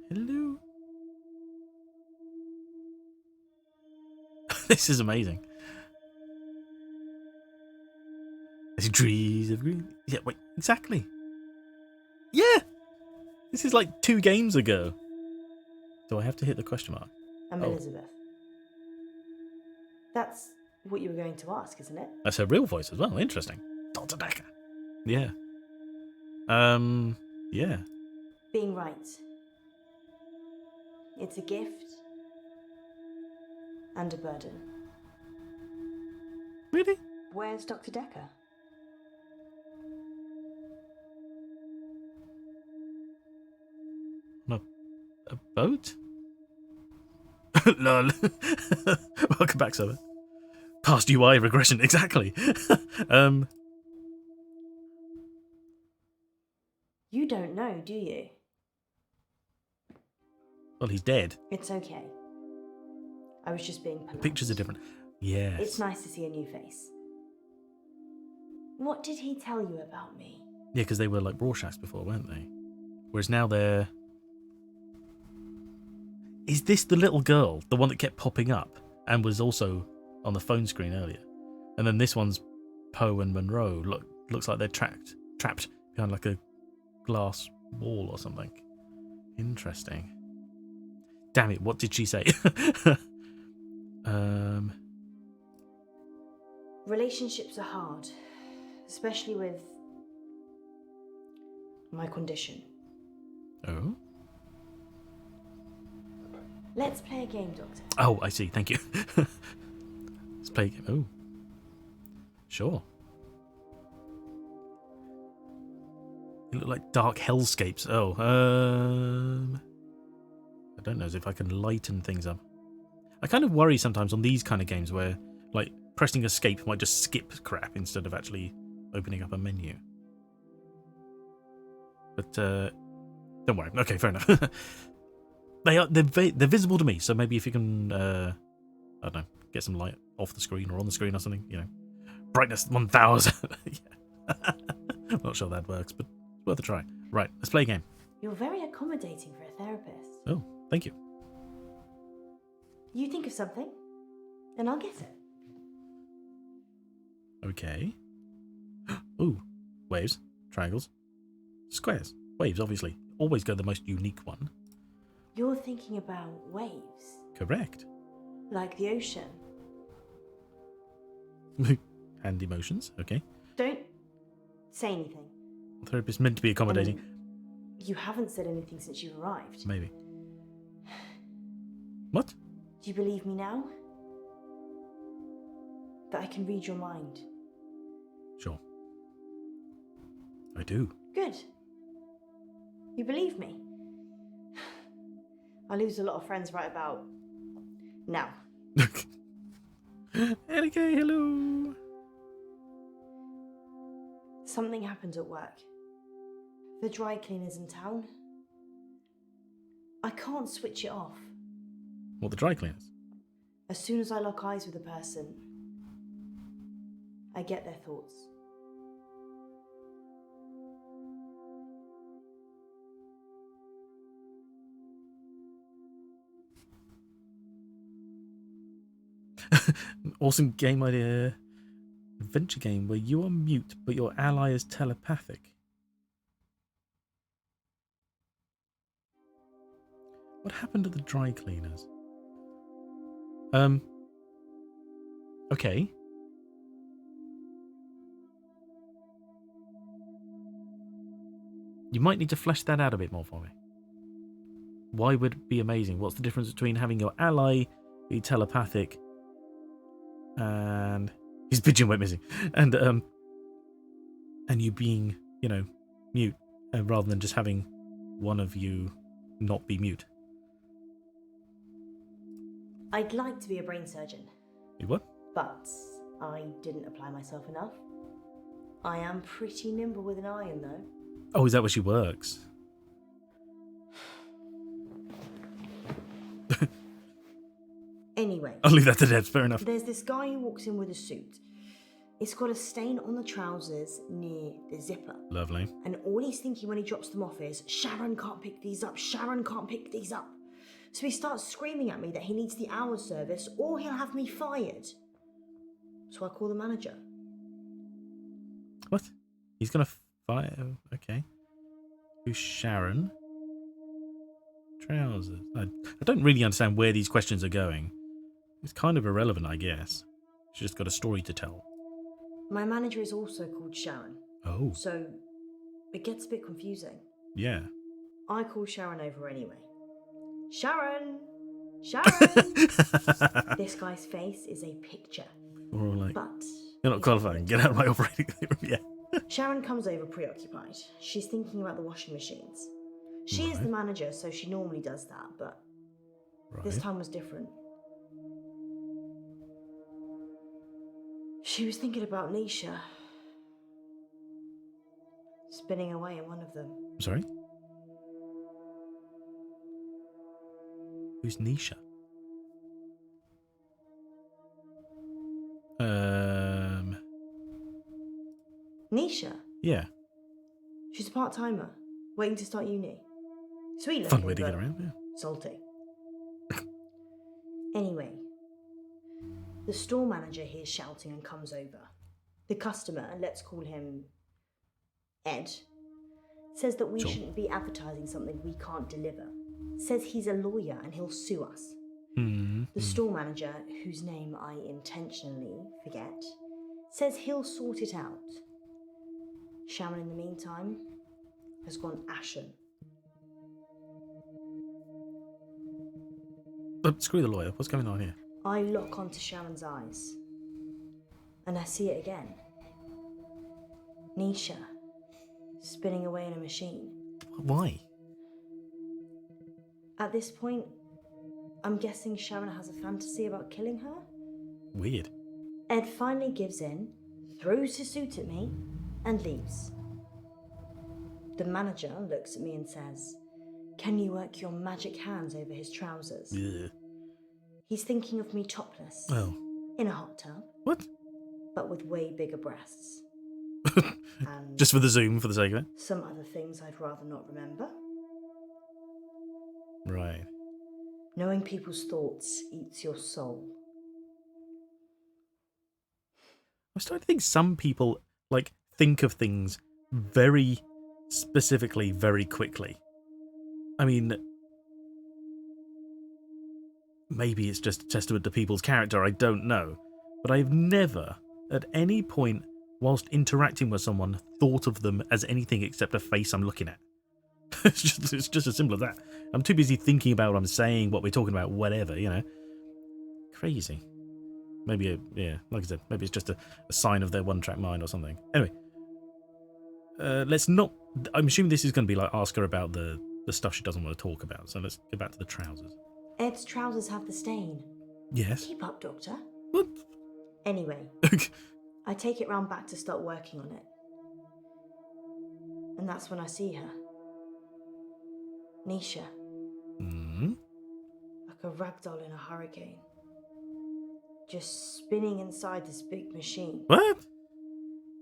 A: Hello? This is amazing. I see trees of green. Yeah, wait, exactly. Yeah! This is like 2 games ago. Do I have to hit the question mark?
B: I'm
A: Oh.
B: Elizabeth. That's what you were going to ask, isn't it?
A: That's her real voice as well. Interesting. Dr. Decker. Yeah. Yeah.
B: Being right. It's a gift and a burden.
A: Really?
B: Where's Dr. Decker?
A: A boat? Lol. Welcome back, Summer. Past UI regression, exactly.
B: You don't know, do you?
A: Well, he's dead.
B: It's okay. I was just being polite.
A: The pictures are different. Yes.
B: It's nice to see a new face. What did he tell you about me?
A: Yeah, because they were like Rorschachs before, weren't they? Whereas now they're... Is this the little girl? The one that kept popping up and was also on the phone screen earlier? And then this one's Poe and Munro. Looks like they're trapped behind like a glass wall or something. Interesting. Damn it, what did she say?
B: Relationships are hard, especially with my condition.
A: Oh?
B: Let's play a game, Doctor.
A: Oh, I see, thank you. Let's play a game. Oh. Sure. They look like dark hellscapes. Oh, I don't know as if I can lighten things up. I kind of worry sometimes on these kind of games where, like, pressing escape might just skip crap instead of actually opening up a menu. But don't worry. Okay, fair enough. They're visible to me, so maybe if you can, I don't know, get some light off the screen or on the screen or something, you know, brightness 1000. Yeah. I'm not sure that works, but it's worth a try. Right, let's play a game.
B: You're very accommodating for a therapist.
A: Oh, thank you.
B: You think of something, and I'll guess it.
A: Okay. Ooh, waves, triangles, squares. Waves, obviously. Always go the most unique one.
B: You're thinking about waves.
A: Correct.
B: Like the ocean.
A: And emotions, okay.
B: Don't say anything.
A: Therapist meant to be accommodating.
B: You haven't said anything since you arrived.
A: Maybe. What?
B: Do you believe me now? That I can read your mind?
A: Sure. I do.
B: Good. You believe me? I lose a lot of friends right about now.
A: Okay, hello.
B: Something happened at work. The dry cleaners in town. I can't switch it off.
A: What, the dry cleaners?
B: As soon as I lock eyes with a person, I get their thoughts.
A: Awesome game idea. Adventure game where you are mute but your ally is telepathic. What happened to the dry cleaners? Okay. You might need to flesh that out a bit more for me. Why would it be amazing? What's the difference between having your ally be telepathic and his pigeon went missing, and you being, you know, mute, rather than just having one of you not be mute?
B: I'd like to be a brain surgeon.
A: You what?
B: But I didn't apply myself enough. I am pretty nimble with an iron, though.
A: Oh, is that where she works?
B: Anyway.
A: I'll leave that to Debs, fair enough.
B: There's this guy who walks in with a suit. It's got a stain on the trousers near the zipper.
A: Lovely.
B: And all he's thinking when he drops them off is, Sharon can't pick these up, Sharon can't pick these up. So he starts screaming at me that he needs the hour service or he'll have me fired. So I call the manager.
A: What? He's gonna fire? Okay. Who's Sharon? Trousers. I don't really understand where these questions are going. It's kind of irrelevant, I guess. She's just got a story to tell.
B: My manager is also called Sharon.
A: Oh.
B: So it gets a bit confusing.
A: Yeah.
B: I call Sharon over anyway. Sharon! Sharon! This guy's face is a picture.
A: We're all like,
B: but
A: you're not qualifying. Get out of my operating room. Yeah.
B: Sharon comes over preoccupied. She's thinking about the washing machines. She is the manager, so she normally does that, but this time was different. She was thinking about Nisha. Spinning away in one of them.
A: I'm sorry? Who's Nisha?
B: Nisha?
A: Yeah.
B: She's a part-timer, waiting to start uni. Sweet
A: Fun
B: looking,
A: way to get
B: but
A: around, yeah.
B: salty. Anyway, the store manager hears shouting and comes over. The customer, let's call him Ed, says that we shouldn't be advertising something we can't deliver. Says he's a lawyer and he'll sue us. The store manager, whose name I intentionally forget, says he'll sort it out. Sharon, in the meantime, has gone ashen.
A: Screw the lawyer. What's going on here?
B: I lock onto Sharon's eyes, and I see it again. Nisha, spinning away in a machine.
A: Why?
B: At this point, I'm guessing Sharon has a fantasy about killing her?
A: Weird.
B: Ed finally gives in, throws his suit at me, and leaves. The manager looks at me and says, "Can you work your magic hands over his trousers?"
A: Yeah.
B: He's thinking of me topless.
A: Oh.
B: In a hot tub.
A: What?
B: But with way bigger breasts. And
A: Just for the zoom, for the sake of it?
B: some other things I'd rather not remember.
A: Right.
B: Knowing people's thoughts eats your soul.
A: I'm starting to think some people, like, think of things very specifically, very quickly. I mean, maybe it's just a testament to people's character, I don't know. But I've never, at any point, whilst interacting with someone, thought of them as anything except a face I'm looking at. It's just as simple as that. I'm too busy thinking about what I'm saying, what we're talking about, whatever, you know. Crazy. Maybe, like I said, maybe it's just a sign of their one-track mind or something. Anyway, let's not... I'm assuming this is going to be like ask her about the stuff she doesn't want to talk about, so let's go back to the trousers.
B: Ed's trousers have the stain.
A: Yes.
B: Keep up, Doctor.
A: What?
B: Anyway, I take it round back to start working on it. And that's when I see her. Nisha.
A: Mm-hmm.
B: Like a ragdoll in a hurricane. Just spinning inside this big machine.
A: What?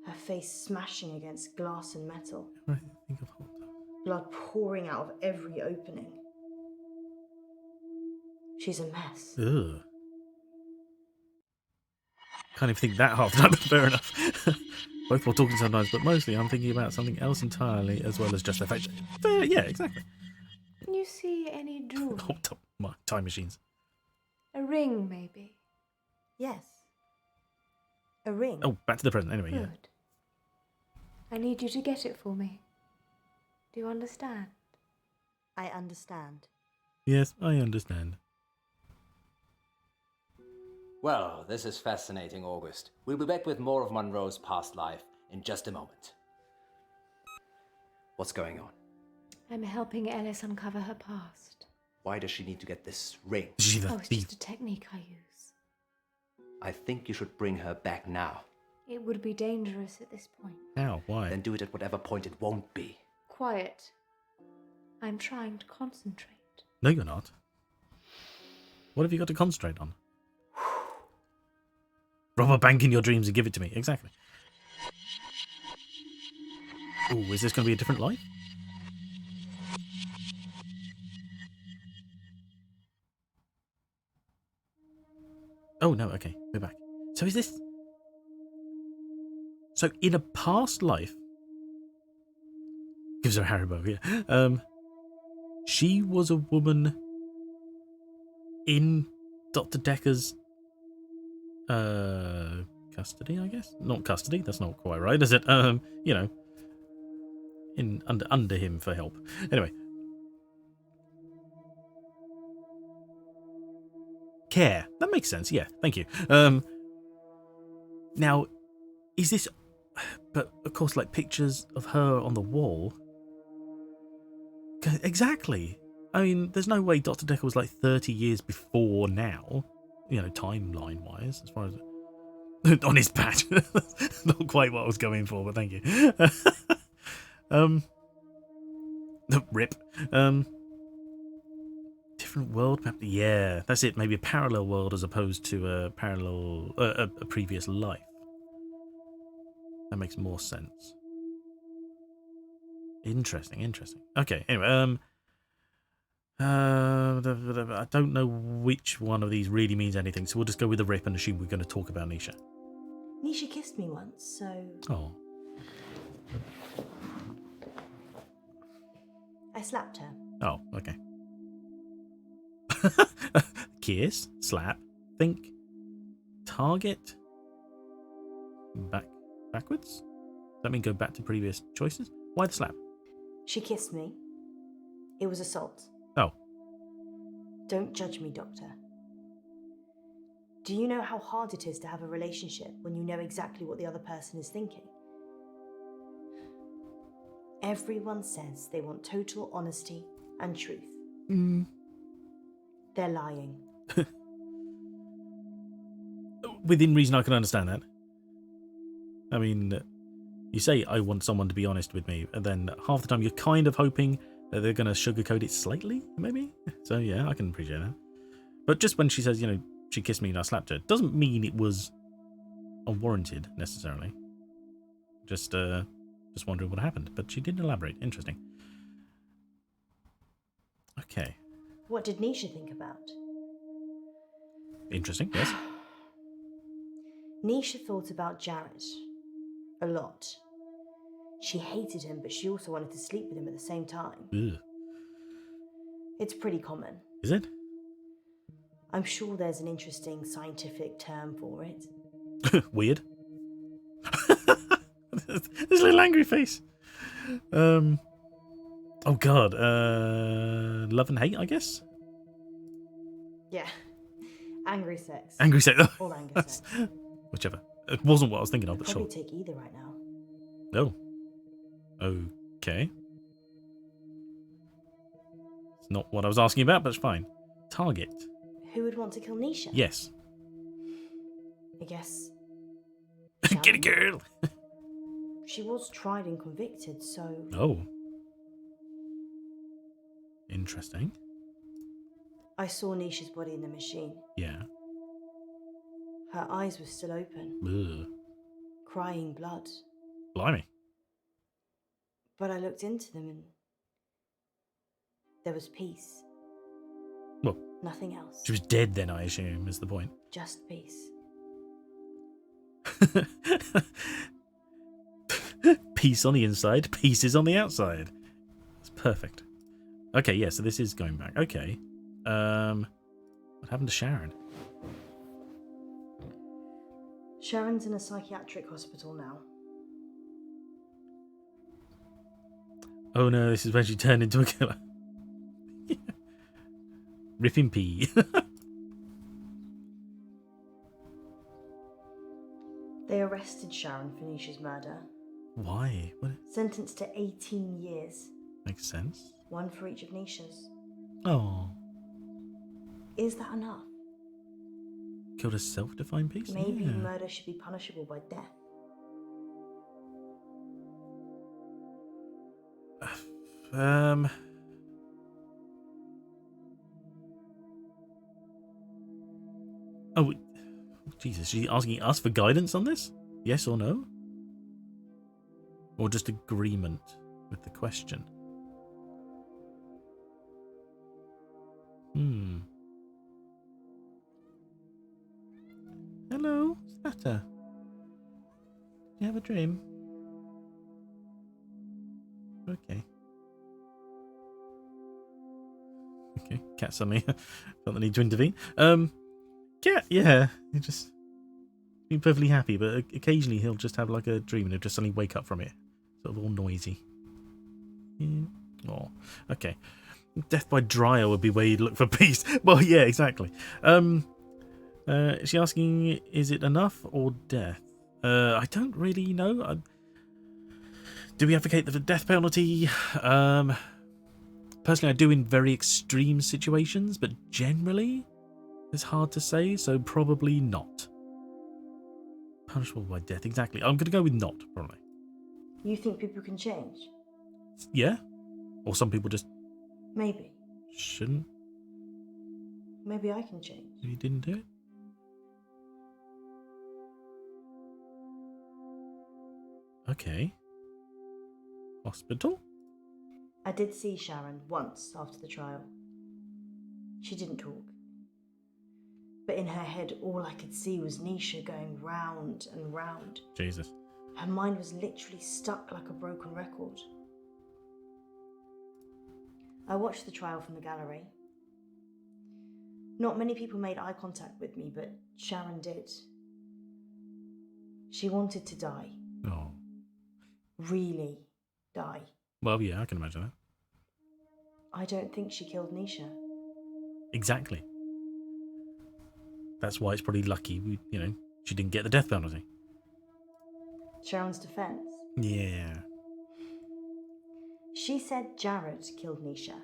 B: Her face smashing against glass and metal.
A: Right, think of hot tub.
B: Blood pouring out of every opening. She's a mess.
A: Ugh. Can't even think that half the time, but fair enough. Both while talking sometimes, but mostly I'm thinking about something else entirely, as well as just their face. Yeah, exactly.
M: Can you see any jewelry?
A: Hot tub, my time machines.
M: A ring, maybe?
B: Yes. A ring.
A: Oh, back to the present, anyway, yeah.
M: Good. I need you to get it for me. Do you understand?
B: I understand.
A: Yes, I understand.
E: Well, this is fascinating, August. We'll be back with more of Munro's past life in just a moment. What's going on?
M: I'm helping Ellis uncover her past.
E: Why does she need to get this ring?
M: It's just a technique I use.
E: I think you should bring her back now.
M: It would be dangerous at this point.
A: How? Why?
E: Then do it at whatever point it won't be.
M: Quiet. I'm trying to concentrate.
A: No, you're not. What have you got to concentrate on? Rob a bank in your dreams and give it to me. Exactly. Oh, is this going to be a different life? Oh, no, okay. We're back. So is this... So in a past life... Gives her a Haribo, yeah. She was a woman in Dr. Decker's custody, I guess? Not custody, that's not quite right, is it? You know, in under him for help. Anyway. Care. That makes sense, yeah, thank you. Now, is this... But, of course, like, pictures of her on the wall... Exactly. I mean, there's no way Dr. Decker was, like, 30 years before now. You know, timeline-wise, as far as... on his patch. Not quite what I was going for, but thank you. Rip. Different world map. Yeah, that's it. Maybe a parallel world as opposed to a parallel... a previous life. That makes more sense. Interesting. Okay, anyway, I don't know which one of these really means anything, so we'll just go with the rip and assume we're going to talk about Nisha.
B: Nisha kissed me once, so...
A: Oh.
B: I slapped her.
A: Oh, okay. Kiss, slap, think, target, backwards? Does that mean go back to previous choices? Why the slap?
B: She kissed me. It was assault.
A: Oh.
B: Don't judge me, Doctor. Do you know how hard it is to have a relationship when you know exactly what the other person is thinking? Everyone says they want total honesty and truth.
A: Mm.
B: They're lying.
A: Within reason, I can understand that. I mean, you say, I want someone to be honest with me, and then half the time you're kind of hoping that they're going to sugarcoat it slightly, maybe? So, yeah, I can appreciate that. But just when she says, she kissed me and I slapped her, doesn't mean it was unwarranted, necessarily. Just wondering what happened. But she didn't elaborate. Interesting. Okay.
B: What did Nisha think about?
A: Interesting, yes.
B: Nisha thought about Jared. A lot. She hated him, but she also wanted to sleep with him at the same time.
A: Ugh.
B: It's pretty common.
A: Is it?
B: I'm sure there's an interesting scientific term for it.
A: Weird. This little angry face. Oh god. Love and hate, I guess?
B: Yeah. Angry sex.
A: Angry sex.
B: Or angry sex.
A: Whichever. It wasn't what I was thinking of, but
B: Probably
A: sure.
B: take either right now.
A: Oh. Okay. It's not what I was asking about, but it's fine. Target.
B: Who would want to kill Nisha?
A: Yes.
B: I guess.
A: Get a girl.
B: She was tried and convicted, so...
A: Oh. Interesting.
B: I saw Nisha's body in the machine.
A: Yeah.
B: Her eyes were still open.
A: Ugh.
B: Crying blood.
A: Blimey.
B: But I looked into them and... there was peace.
A: Well,
B: nothing else.
A: She was dead then, I assume, is the point.
B: Just peace.
A: Peace on the inside, pieces on the outside. It's perfect. Okay, yeah, so this is going back. Okay. What happened to Sharon?
B: Sharon's in a psychiatric hospital now.
A: Oh no, this is when she turned into a killer. Ripping pee.
B: They arrested Sharon for Nisha's murder.
A: Why? What?
B: Sentenced to 18 years.
A: Makes sense.
B: One for each of Nisha's.
A: Oh.
B: Is that enough?
A: Killed a self-defined piece?
B: Maybe
A: Yeah.
B: murder should be punishable by death.
A: Oh, Jesus, she's asking us for guidance on this? Yes or no? Or just agreement with the question? Hello, what's the matter? Do you have a dream? Okay. Okay, cat suddenly felt the need to intervene. Cat, yeah, he just be perfectly happy, but occasionally he'll just have like a dream and he'll just suddenly wake up from it, sort of all noisy. Yeah. Oh, okay. Death by dryer would be where you'd look for peace. Well, yeah, exactly. Is she asking, is it enough or death? I don't really know. Do we advocate the death penalty? Personally, I do in very extreme situations, but generally, it's hard to say, so probably not. Punishable by death, exactly. I'm going to go with not, probably.
B: You think people can change?
A: Yeah? Or some people just
B: Maybe.
A: shouldn't.
B: Maybe I can change.
A: You didn't do it? Okay. Hospital?
B: I did see Sharon once after the trial. She didn't talk. But in her head, all I could see was Nisha going round and round.
A: Jesus.
B: Her mind was literally stuck like a broken record. I watched the trial from the gallery. Not many people made eye contact with me, but Sharon did. She wanted to die.
A: Oh.
B: Really die.
A: Well, yeah, I can imagine that.
B: I don't think she killed Nisha.
A: Exactly. That's why it's probably lucky, she didn't get the death penalty.
B: Sharon's defense.
A: Yeah.
B: She said Jared killed Nisha.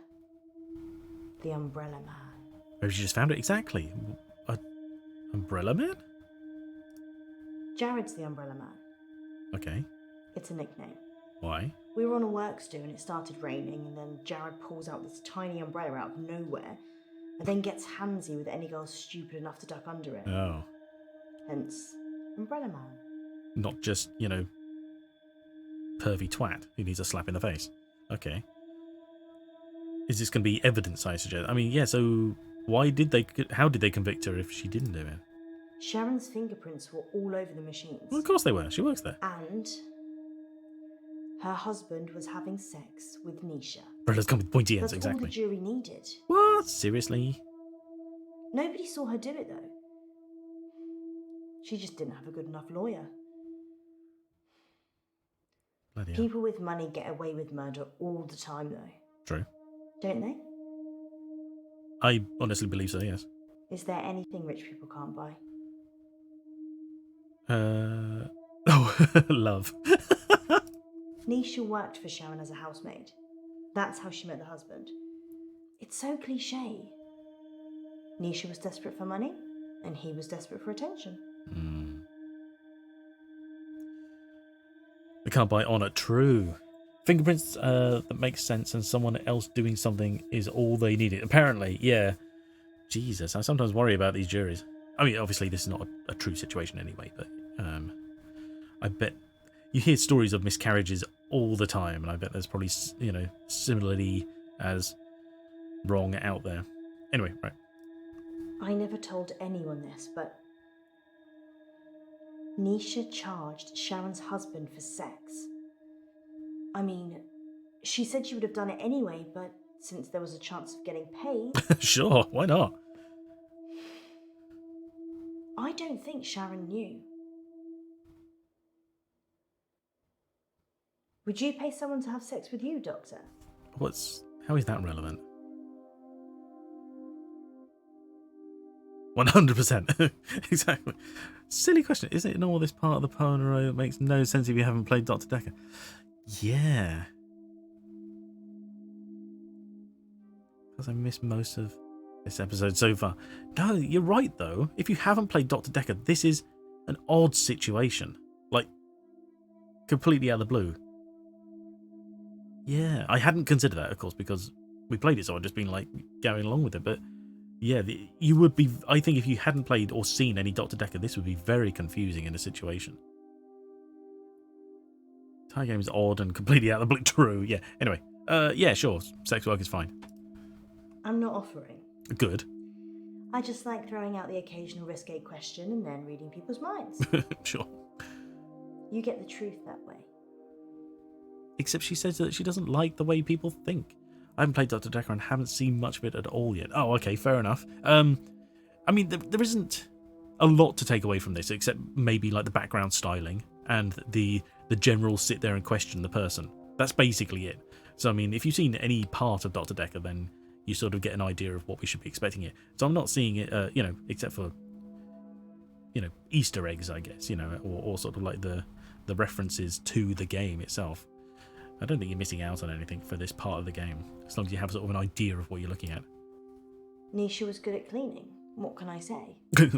B: The Umbrella Man.
A: Maybe she just found it exactly. Umbrella Man?
B: Jared's the Umbrella Man.
A: Okay.
B: It's a nickname.
A: Why?
B: We were on a works do and it started raining, and then Jared pulls out this tiny umbrella out of nowhere and then gets handsy with any girl stupid enough to duck under it.
A: Oh.
B: Hence, Umbrella Man.
A: Not just, pervy twat who needs a slap in the face. Okay. Is this going to be evidence, I suggest? I mean, yeah, so how did they convict her if she didn't do it?
B: Sharon's fingerprints were all over the machines.
A: Well, of course they were. She works there.
B: And her husband was having sex with Nisha.
A: Brothers come with pointy ends,
B: That's
A: exactly.
B: all the jury needed.
A: What? Seriously?
B: Nobody saw her do it, though. She just didn't have a good enough lawyer.
A: Bloody hell.
B: People with money get away with murder all the time, though.
A: True.
B: Don't they?
A: I honestly believe so, yes.
B: Is there anything rich people can't buy?
A: Love.
B: Nisha worked for Sharon as a housemaid. That's how she met the husband. It's so cliche. Nisha was desperate for money, and he was desperate for attention.
A: We can't buy honour. True. Fingerprints that make sense, and someone else doing something is all they needed. Apparently, yeah. Jesus, I sometimes worry about these juries. I mean, obviously, this is not a true situation anyway, but I bet you hear stories of miscarriages all the time, and I bet there's probably, similarly as wrong out there. Anyway, right.
B: I never told anyone this, but Nisha charged Sharon's husband for sex. I mean, she said she would have done it anyway, but since there was a chance of getting paid...
A: Sure, why not?
B: I don't think Sharon knew. Would you pay someone to have sex with you, Doctor?
A: How is that relevant? 100%. Exactly. Silly question. Isn't it in all this part of the Poe and Munro that makes no sense if you haven't played Dr. Decker? Yeah. Because I missed most of this episode so far. No, you're right, though. If you haven't played Dr. Decker, this is an odd situation. Like, completely out of the blue. Yeah, I hadn't considered that, of course, because we played it, so I've just been, going along with it. But, yeah, you would be... I think if you hadn't played or seen any Dr. Decker, this would be very confusing in a situation. Tie game is odd and completely out of the blue. True, yeah. Anyway, yeah, sure. Sex work is fine.
B: I'm not offering.
A: Good.
B: I just like throwing out the occasional risque question and then reading people's minds.
A: Sure.
B: You get the truth that way.
A: Except she says that she doesn't like the way people think. I haven't played Dr. Decker and haven't seen much of it at all yet. Oh, okay, fair enough. I mean, there isn't a lot to take away from this, except maybe the background styling and the general sit there and question the person. That's basically it. So, I mean, if you've seen any part of Dr. Decker, then you sort of get an idea of what we should be expecting here. So I'm not seeing it, except for, Easter eggs, I guess, or sort of the references to the game itself. I don't think you're missing out on anything for this part of the game, as long as you have sort of an idea of what you're looking at.
B: Nisha was good at cleaning. What can I say?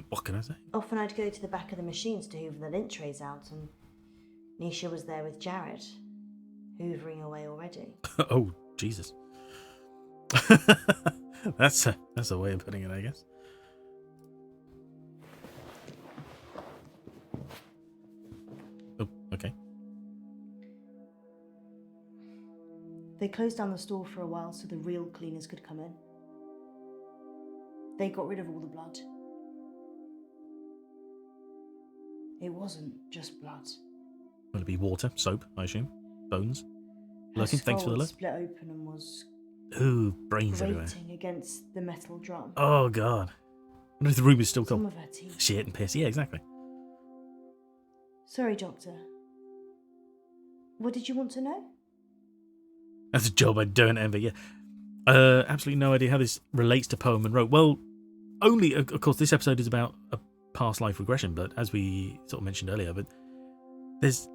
A: What can I say?
B: Often I'd go to the back of the machines to hoover the lint trays out, and Nisha was there with Jared, hoovering away already.
A: Oh, Jesus. That's a way of putting it, I guess. Oh, okay.
B: They closed down the store for a while so the real cleaners could come in. They got rid of all the blood. It wasn't just blood.
A: Will it be water, soap, I assume? Bones?
B: Her
A: Lurking, thanks for the
B: skull
A: look.
B: split open and was
A: Ooh, brains everywhere.
B: grating against the metal drum.
A: Oh, God. I wonder if the room is still cold.
B: Some of her teeth.
A: Shit and piss. Yeah, exactly.
B: Sorry, Doctor. What did you want to know?
A: That's a job I don't envy, yeah. Absolutely no idea how this relates to Poe and Munro. Well, only, of course, this episode is about a past life regression, but as we sort of mentioned earlier, but there's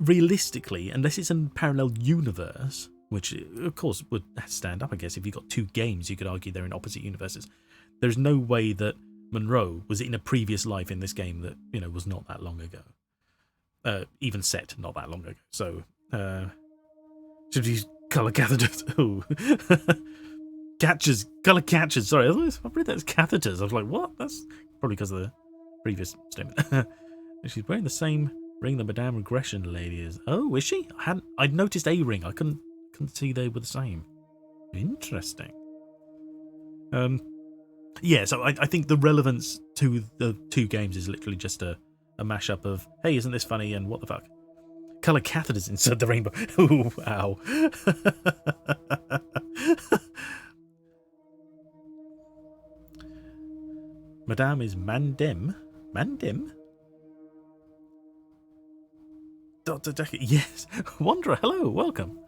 A: realistically, unless it's a parallel universe, which of course would stand up, I guess, if you've got two games, you could argue they're in opposite universes. There's no way that Munro was in a previous life in this game that, you know, was not that long ago. Even set not that long ago. So, should use colour catheters. Oh. Colour catchers. Sorry, I read that as catheters. I was like, what? That's probably because of the previous statement. She's wearing the same ring that Madame Regression lady is. Oh, is she? I'd noticed a ring. I couldn't see they were the same. Interesting. Yeah, so I think the relevance to the two games is literally just a mashup of, hey, isn't this funny, and what the fuck? Colour catheters inside the rainbow. Ooh, ow. Madame is Mandem. Mandem? Dr. Decker, yes. Wanderer, hello, welcome.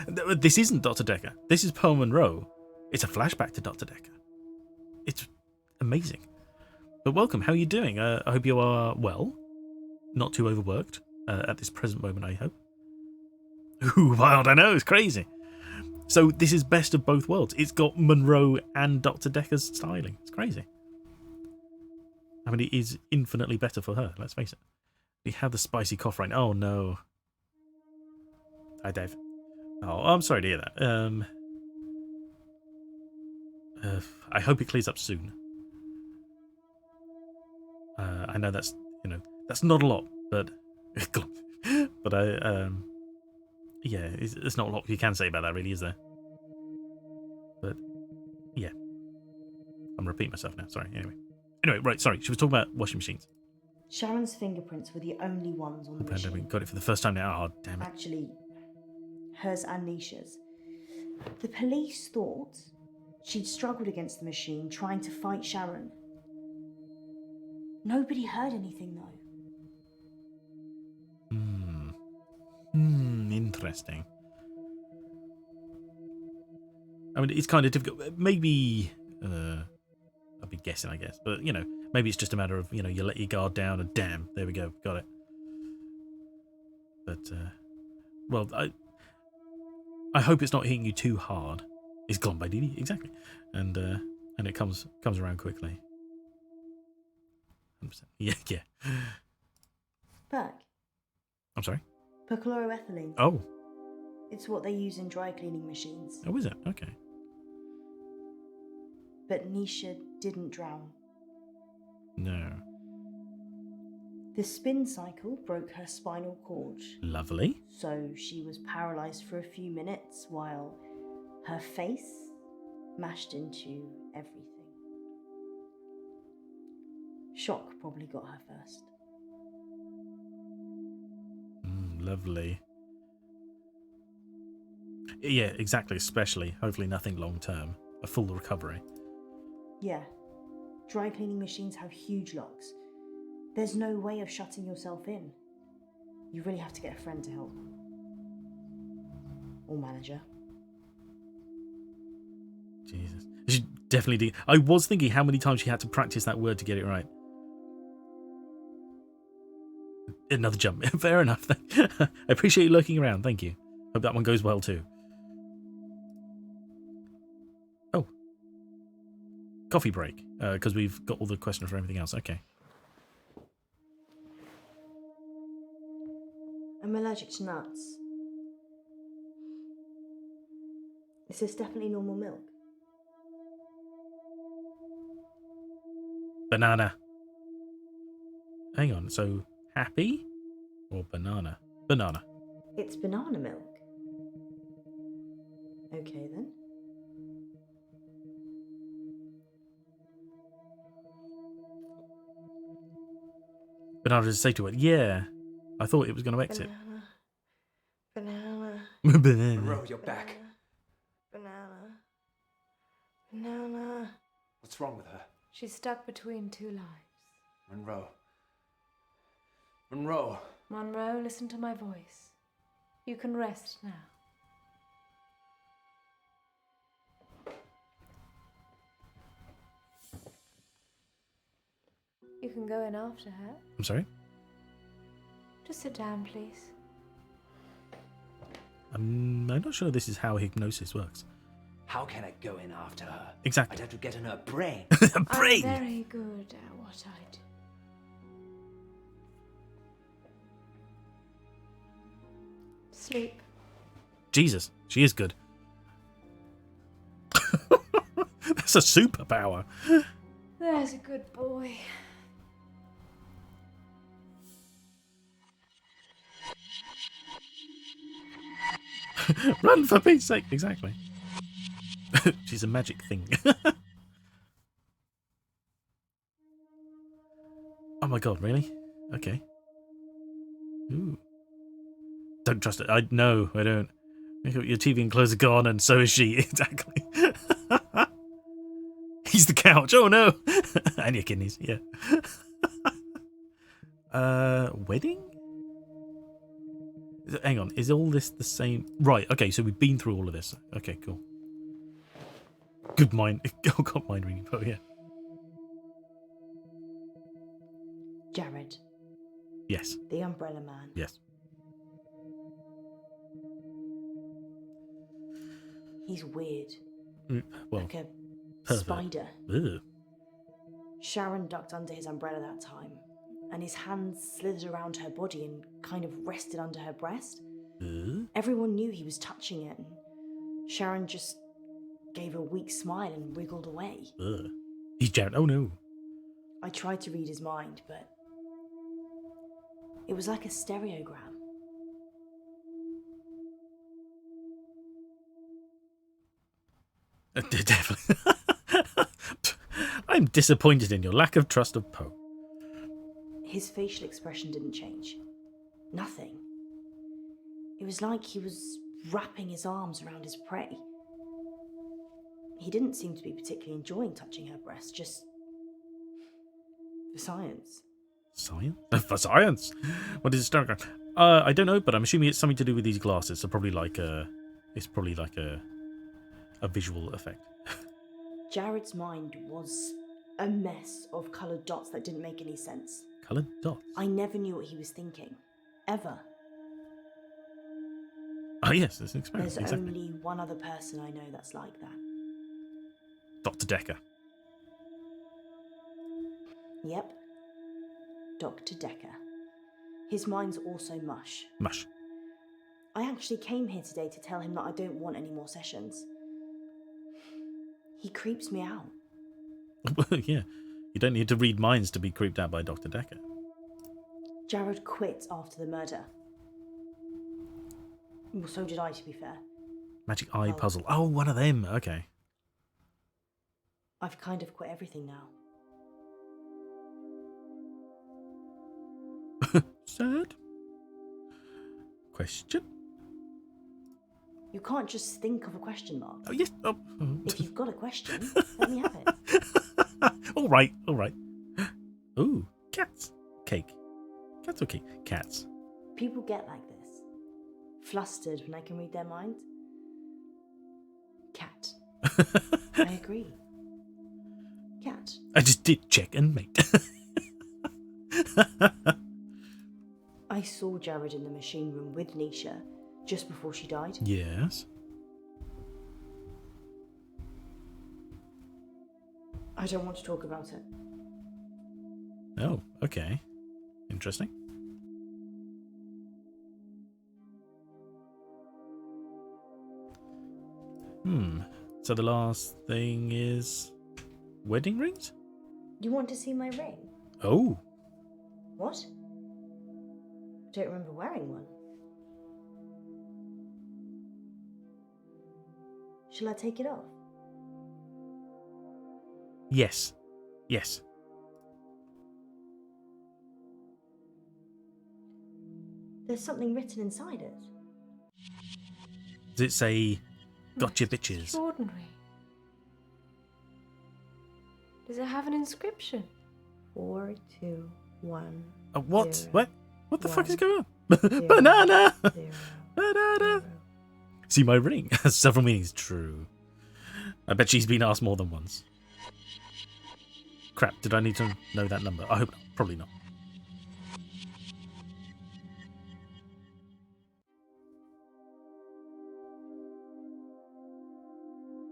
A: This isn't Dr. Decker. This is Poe and Munro. It's a flashback to Dr. Decker. It's amazing. But welcome, how are you doing? I hope you are well. Not too overworked at this present moment, I hope. Ooh, wild, I know, it's crazy. So this is best of both worlds. It's got Munro and Dr. Decker's styling. It's crazy. I mean, it is infinitely better for her, let's face it. We have the spicy cough right now. Oh, no. Hi, Dave. Oh, I'm sorry to hear that. I hope it clears up soon. I know that's, you know, that's not a lot, but yeah, it's not a lot you can say about that, really, is there? But yeah, I'm repeating myself now. Sorry. Anyway, right. Sorry, she was talking about washing machines.
B: Sharon's fingerprints were the only ones on the machine.
A: Got it for the first time now. Oh, damn it.
B: Actually, hers and Nisha's. The police thought she'd struggled against the machine, trying to fight Sharon. Nobody heard anything, though.
A: Interesting. I mean, it's kind of difficult. Maybe, I'll be guessing, I guess. But, you know, maybe it's just a matter of, you know, you let your guard down and damn, there we go, got it. But, well, I hope it's not hitting you too hard. It's gone by DD, exactly. And it comes around quickly. 100%. Yeah.
B: Berg.
A: I'm sorry?
B: Perchloroethylene.
A: Oh.
B: It's what they use in dry cleaning machines.
A: Oh, is it? Okay.
B: But Nisha didn't drown.
A: No.
B: The spin cycle broke her spinal cord.
A: Lovely.
B: So she was paralysed for a few minutes while her face mashed into everything. Shock probably got her first.
A: Lovely. Yeah, exactly, especially. Hopefully nothing long term. A full recovery.
B: Yeah. Dry cleaning machines have huge locks. There's no way of shutting yourself in. You really have to get a friend to help. Or manager.
A: Jesus. She definitely did. I was thinking how many times she had to practice that word to get it right. Another jump. Fair enough. I appreciate you lurking around. Thank you. Hope that one goes well too. Oh. Coffee break. Because we've got all the questions for everything else. Okay.
B: I'm allergic to nuts. Is this definitely normal milk?
A: Banana. Hang on. So, happy or banana? Banana.
B: It's banana milk. Okay then.
A: Banana is a safety word. Yeah. I thought it was going to exit.
M: Banana.
A: Banana.
L: Munro, you're back.
M: Banana.
L: What's wrong with her?
M: She's stuck between two lives.
L: Munro,
M: Munro, listen to my voice. You can rest now. You can go in after her.
A: I'm sorry?
M: Just sit down, please.
A: I'm not sure this is how hypnosis works.
E: How can I go in after her?
A: Exactly.
E: I'd have to get in her brain.
A: Brain!
M: I'm very good at what I do. Sleep.
A: Jesus, she is good. That's a superpower.
M: There's a good boy.
A: Run, for Pete's sake. Exactly. She's a magic thing. Oh my god, really? Okay. Ooh. Don't trust it. No, I don't. Your TV and clothes are gone, and so is she. Exactly. He's the couch. Oh no. And your kidneys. Yeah. Wedding? Hang on. Is all this the same? Right. Okay. So we've been through all of this. Okay. Cool. Good mind. Oh god, mind reading. Oh yeah.
B: Jared.
A: Yes.
B: The Umbrella Man.
A: Yes.
B: He's weird.
A: Well,
B: like a
A: pervert.
B: spider.
A: Ugh.
B: Sharon ducked under his umbrella that time, and his hands slithered around her body and kind of rested under her breast. Everyone knew he was touching it, and Sharon just gave a weak smile and wriggled away.
A: Ugh. He's Jared. Oh no.
B: I tried to read his mind, but it was like a stereogram.
A: Definitely. I'm disappointed in your lack of trust of Poe.
B: His facial expression didn't change. Nothing. It was like he was wrapping his arms around his prey. He didn't seem to be particularly enjoying touching her breast, just for science.
A: Science? For science? What is a stereogram? I don't know, but I'm assuming it's something to do with these glasses. So probably like it's probably like a visual effect.
B: Jared's mind was a mess of coloured dots that didn't make any sense.
A: Coloured dots?
B: I never knew what he was thinking. Ever.
A: Oh yes, it's an experiment.
B: There's
A: exactly.
B: only one other person I know that's like that.
A: Dr. Decker.
B: Yep. Dr. Decker. His mind's also mush.
A: Mush.
B: I actually came here today to tell him that I don't want any more sessions. He creeps me out.
A: Yeah. You don't need to read minds to be creeped out by Dr. Decker.
B: Jared quit after the murder. Well, so did I, to be fair.
A: Magic eye puzzle. Oh, one of them. Okay.
B: I've kind of quit everything now.
A: Sad. Question?
B: You can't just think of a question mark.
A: Oh, yes. Oh.
B: If you've got a question, let me have it.
A: All right. All right. Ooh, cats. Cake. Cats or cake? Cats.
B: People get like this. Flustered when I can read their mind. Cat. I agree. Cat.
A: I just did check and mate.
B: I saw Jared in the machine room with Nisha just before she died.
A: Yes.
B: I don't want to talk about it.
A: Oh, okay. Interesting. So the last thing is wedding rings?
B: You want to see my ring?
A: Oh.
B: What? I don't remember wearing one. Shall I take it off?
A: Yes. Yes.
B: There's something written inside it.
A: Does it say, gotcha bitches?
M: Extraordinary. Does it have an inscription?
B: 4, 2, 1.
A: What?
B: 0,
A: What? What the fuck is going on?
B: 0,
A: Banana!
B: 0,
A: Banana! See, my ring has several meanings. True. I bet she's been asked more than once. Crap, did I need to know that number? I hope not. Probably not.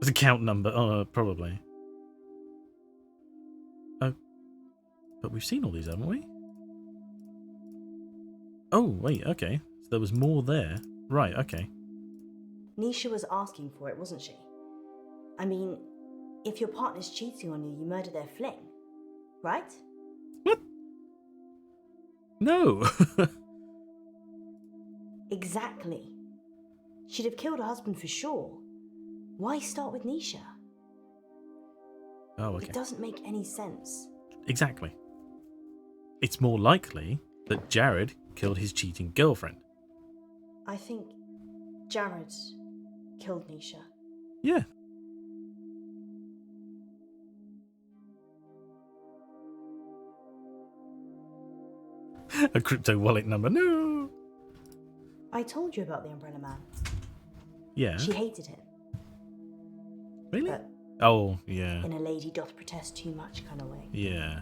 A: The count number, probably. Oh, but we've seen all these, haven't we? Oh, wait, okay. So there was more there. Right, okay.
B: Nisha was asking for it, wasn't she? I mean, if your partner's cheating on you, you murder their fling, right?
A: What? No.
B: Exactly. She'd have killed her husband for sure. Why start with Nisha?
A: Oh, okay.
B: It doesn't make any sense.
A: Exactly. It's more likely that Jared killed his cheating girlfriend.
B: I think Jared killed Nisha.
A: Yeah. A crypto wallet number. No.
B: I told you about the Umbrella Man.
A: Yeah.
B: She hated him.
A: Really?
B: But
A: oh, yeah.
B: in a lady doth protest too much kind of way.
A: Yeah.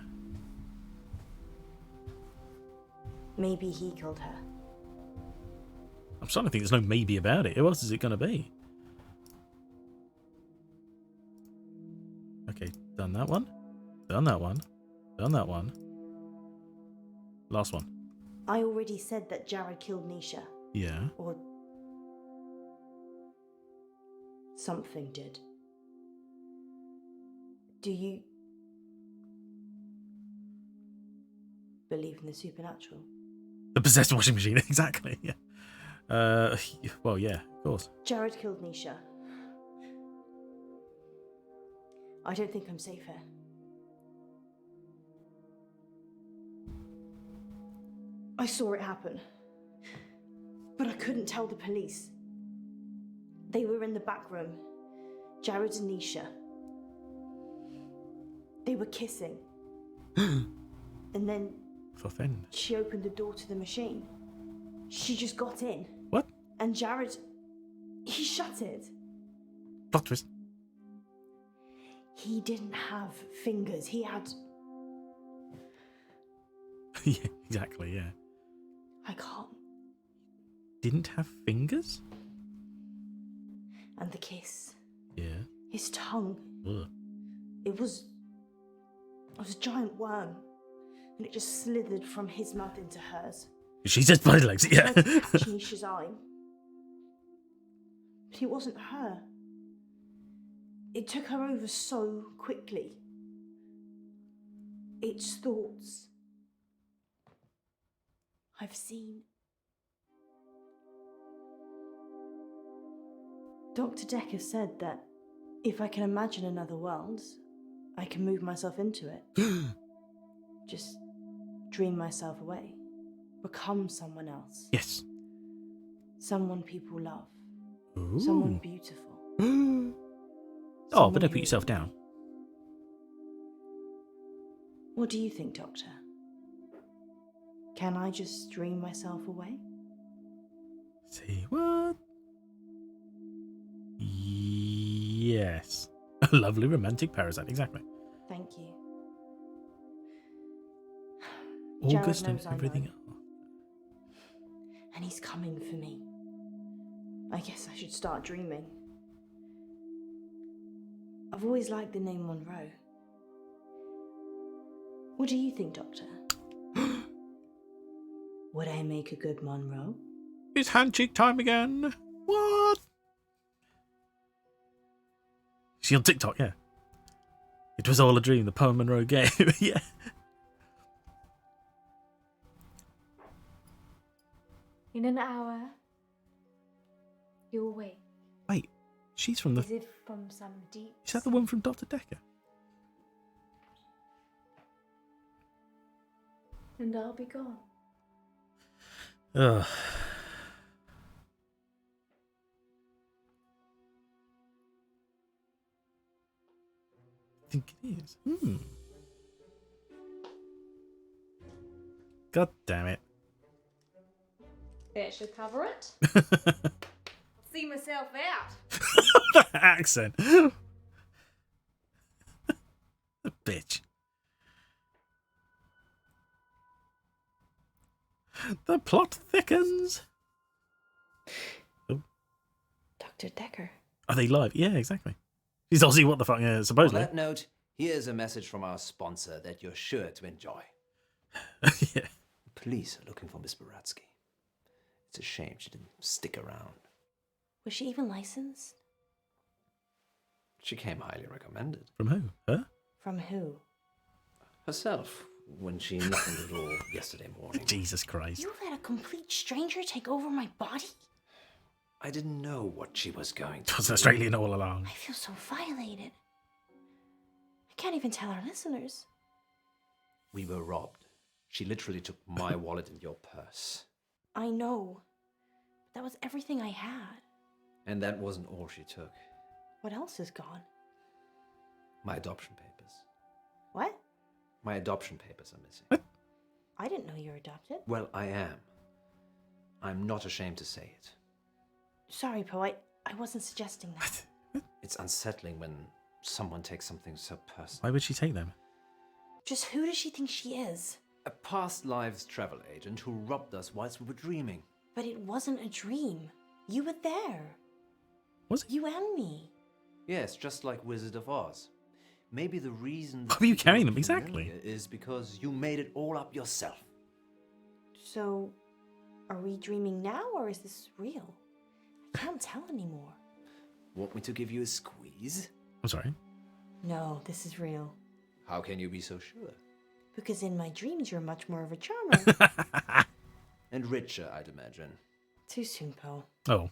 B: Maybe he killed her.
A: I'm starting to think there's no maybe about it. Who else is it going to be? Okay, done that one. Done that one. Done that one. Last one.
B: I already said that Jared killed Nisha.
A: Yeah.
B: Or something did. Do you believe in the supernatural?
A: The possessed washing machine, exactly. Yeah. Well, yeah, of course.
B: Jared killed Nisha. I don't think I'm safe here. I saw it happen, but I couldn't tell the police. They were in the back room, Jared and Nisha. They were kissing. And then she opened the door to the machine. She just got in.
A: What?
B: And Jared, he shut it.
A: Plot twist.
B: He didn't have fingers. He had...
A: Yeah, exactly, yeah.
B: I can't.
A: Didn't have fingers?
B: And the kiss.
A: Yeah.
B: His tongue.
A: Ugh.
B: It was a giant worm. And it just slithered from his mouth into hers.
A: She said bloody legs, yeah.
B: Tried to catch Nisha's eye. But it wasn't her. It took her over so quickly. Its thoughts. I've seen. Dr. Decker said that if I can imagine another world, I can move myself into it. Just dream myself away. Become someone else.
A: Yes.
B: Someone people love.
A: Ooh.
B: Someone beautiful.
A: Oh, but don't put yourself down.
B: What do you think, Doctor? Can I just dream myself away?
A: See what? Yes. A lovely romantic parasite, exactly.
B: Thank you.
A: August
B: Jared
A: and
B: knows I
A: everything
B: know.
A: else.
B: And he's coming for me. I guess I should start dreaming. I've always liked the name Munro. What do you think, Doctor? Would I make a good Munro?
A: It's handshake time again. What? Is she on TikTok? Yeah. It was all a dream, the Poe and Munro game. Yeah.
M: In an hour, you'll wake.
A: Wait, she's from the...
M: Is it from some deep...
A: Is that the one from Dr. Decker?
M: And I'll be gone.
A: Ugh. I think it is. God damn it.
H: That should cover it. See myself out.
A: That accent. Bitch. The plot thickens. Oh.
B: Dr. Decker.
A: Are they live? Yeah, exactly. She's Aussie, what the fuck, yeah,
E: On
A: supposedly.
E: that note, here's a message from our sponsor that you're sure to enjoy.
A: Yeah.
E: Police are looking for Miss Baratsky. It's a shame she didn't stick around.
B: Was she even licensed?
E: She came highly recommended.
A: From who? Her?
B: From who?
E: Herself, when she knocked on the door yesterday morning.
A: Jesus Christ.
B: You let a complete stranger take over my body?
E: I didn't know what she was going to
A: It was
E: do.
A: Australian all along.
B: I feel so violated. I can't even tell our listeners.
E: We were robbed. She literally took my wallet and your purse.
B: I know. That was everything I had.
E: And that wasn't all she took.
B: What else is gone?
E: My adoption papers.
B: What?
E: My adoption papers are missing.
B: I didn't know you were adopted.
E: Well, I am. I'm not ashamed to say it.
B: Sorry, Poe, I wasn't suggesting that.
E: It's unsettling when someone takes something so personal.
A: Why would she take them?
B: Just who does she think she is?
E: A past lives travel agent who robbed us whilst we were dreaming.
B: But it wasn't a dream. You were there.
A: Was it?
B: You and me.
E: Yes, just like Wizard of Oz. Maybe the reason
A: Why were you
E: people
A: carrying
E: look
A: them? Exactly.
E: familiar is because you made it all up yourself.
B: So, are we dreaming now or is this real? I can't tell anymore.
E: Want me to give you a squeeze?
A: I'm sorry.
B: No, this is real.
E: How can you be so sure?
B: Because in my dreams, you're much more of a charmer.
E: And richer, I'd imagine.
B: Too soon, Poe.
A: Oh.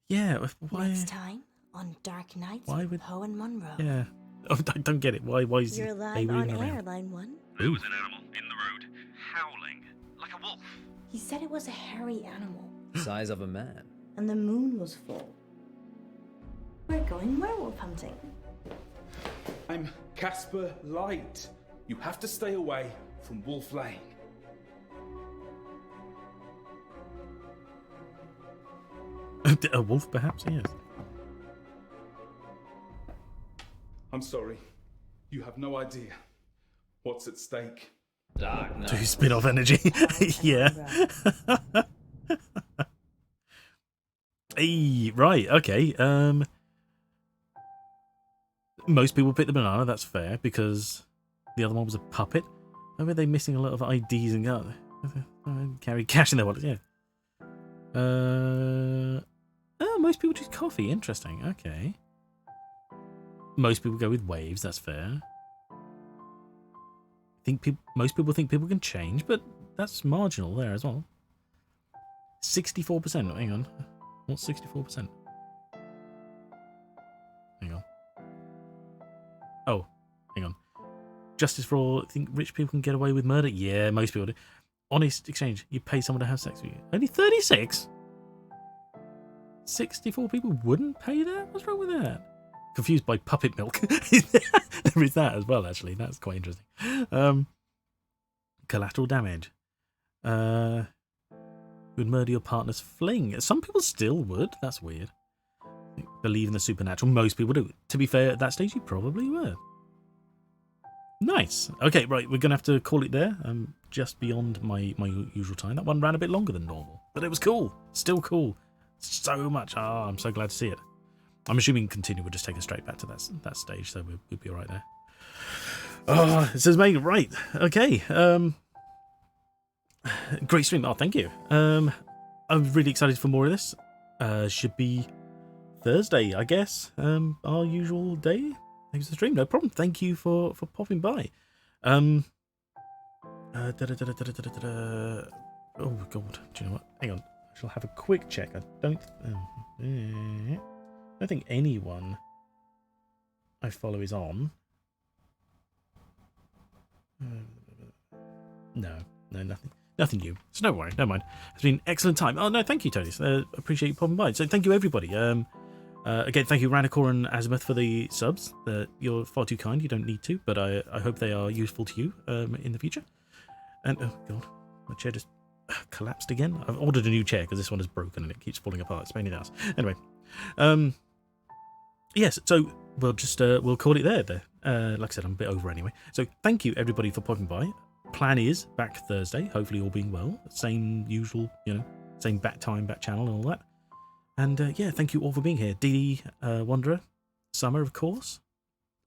A: Yeah, why?
B: Next time on Dark Nights
A: Why
B: with
A: would-
B: Poe and Munro.
A: Yeah. Oh, I don't get it. Why is
B: You're
A: they
B: live
A: were
B: on
A: even
B: air,
A: around?
B: line 1.
N: There was an animal in the road, howling like a wolf.
B: He said it was a hairy animal,
E: Size of a man.
B: and the moon was full. We're going werewolf hunting.
O: I'm Casper Light. You have to stay away from Wolf Lane.
A: A wolf, perhaps? Yes.
O: I'm sorry. You have no idea what's at stake.
L: Dark Knight.
A: To spin off energy. Yeah. Hey, right, okay. Most people pick the banana, that's fair, because the other one was a puppet. Why were they missing a lot of IDs and carry cash in their wallet? Yeah. Most people choose coffee. Interesting. Okay. Most people go with waves. That's fair. Most people think people can change, but that's marginal there as well. 64%. Hang on. What's 64%? Hang on. Oh, hang on. Justice for all. Think rich people can get away with murder? Yeah, most people do. Honest exchange. You pay someone to have sex with you. Only 36? 64 people wouldn't pay that? What's wrong with that? Confused by puppet milk. There is that as well, actually. That's quite interesting. Collateral damage. Would murder your partner's fling. Some people still would. That's weird. Believe in the supernatural. Most people do. To be fair, at that stage, you probably were. Nice. Okay, right. We're going to have to call it there. Just beyond my usual time. That one ran a bit longer than normal. But it was cool. Still cool. So much. I'm so glad to see it. I'm assuming continue. We'll just take us straight back to that stage. So we'll be all right there. Oh, it says mate. Right. Okay. Great stream. Oh, thank you. I'm really excited for more of this. Should be Thursday, I guess. Our usual day. Thanks for the stream. No problem. Thank you for popping by. Oh god. Do you know what? Hang on. I shall have a quick check. I don't think anyone I follow is on. No, nothing new. So don't worry, never mind. It's been an excellent time. Oh no, thank you, Tony. Appreciate you popping by. So thank you, everybody. Again, thank you, Ranacor and Azimuth, for the subs. You're far too kind. You don't need to, but I hope they are useful to you in the future. And oh god, my chair just collapsed again. I've ordered a new chair because this one is broken and it keeps falling apart. It's pain in the ass. Anyway, yes. So we'll just we'll call it there. Like I said, I'm a bit over anyway. So thank you, everybody, for popping by. Plan is back Thursday. Hopefully, all being well. Same usual, same bat time, bat channel, and all that. And yeah, thank you all for being here. D Wanderer, Summer, of course,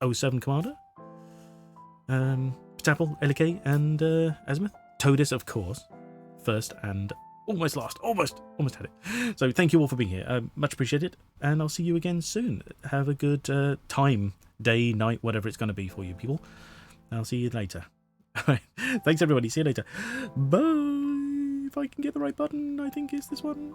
A: 07 Commander, Tapple, Elike, and Azimuth. Todis, of course, first and almost last. Almost had it. So thank you all for being here. Much appreciated. And I'll see you again soon. Have a good time, day, night, whatever it's going to be for you people. I'll see you later. All right. Thanks, everybody. See you later. Bye. If I can get the right button, I think it's this one.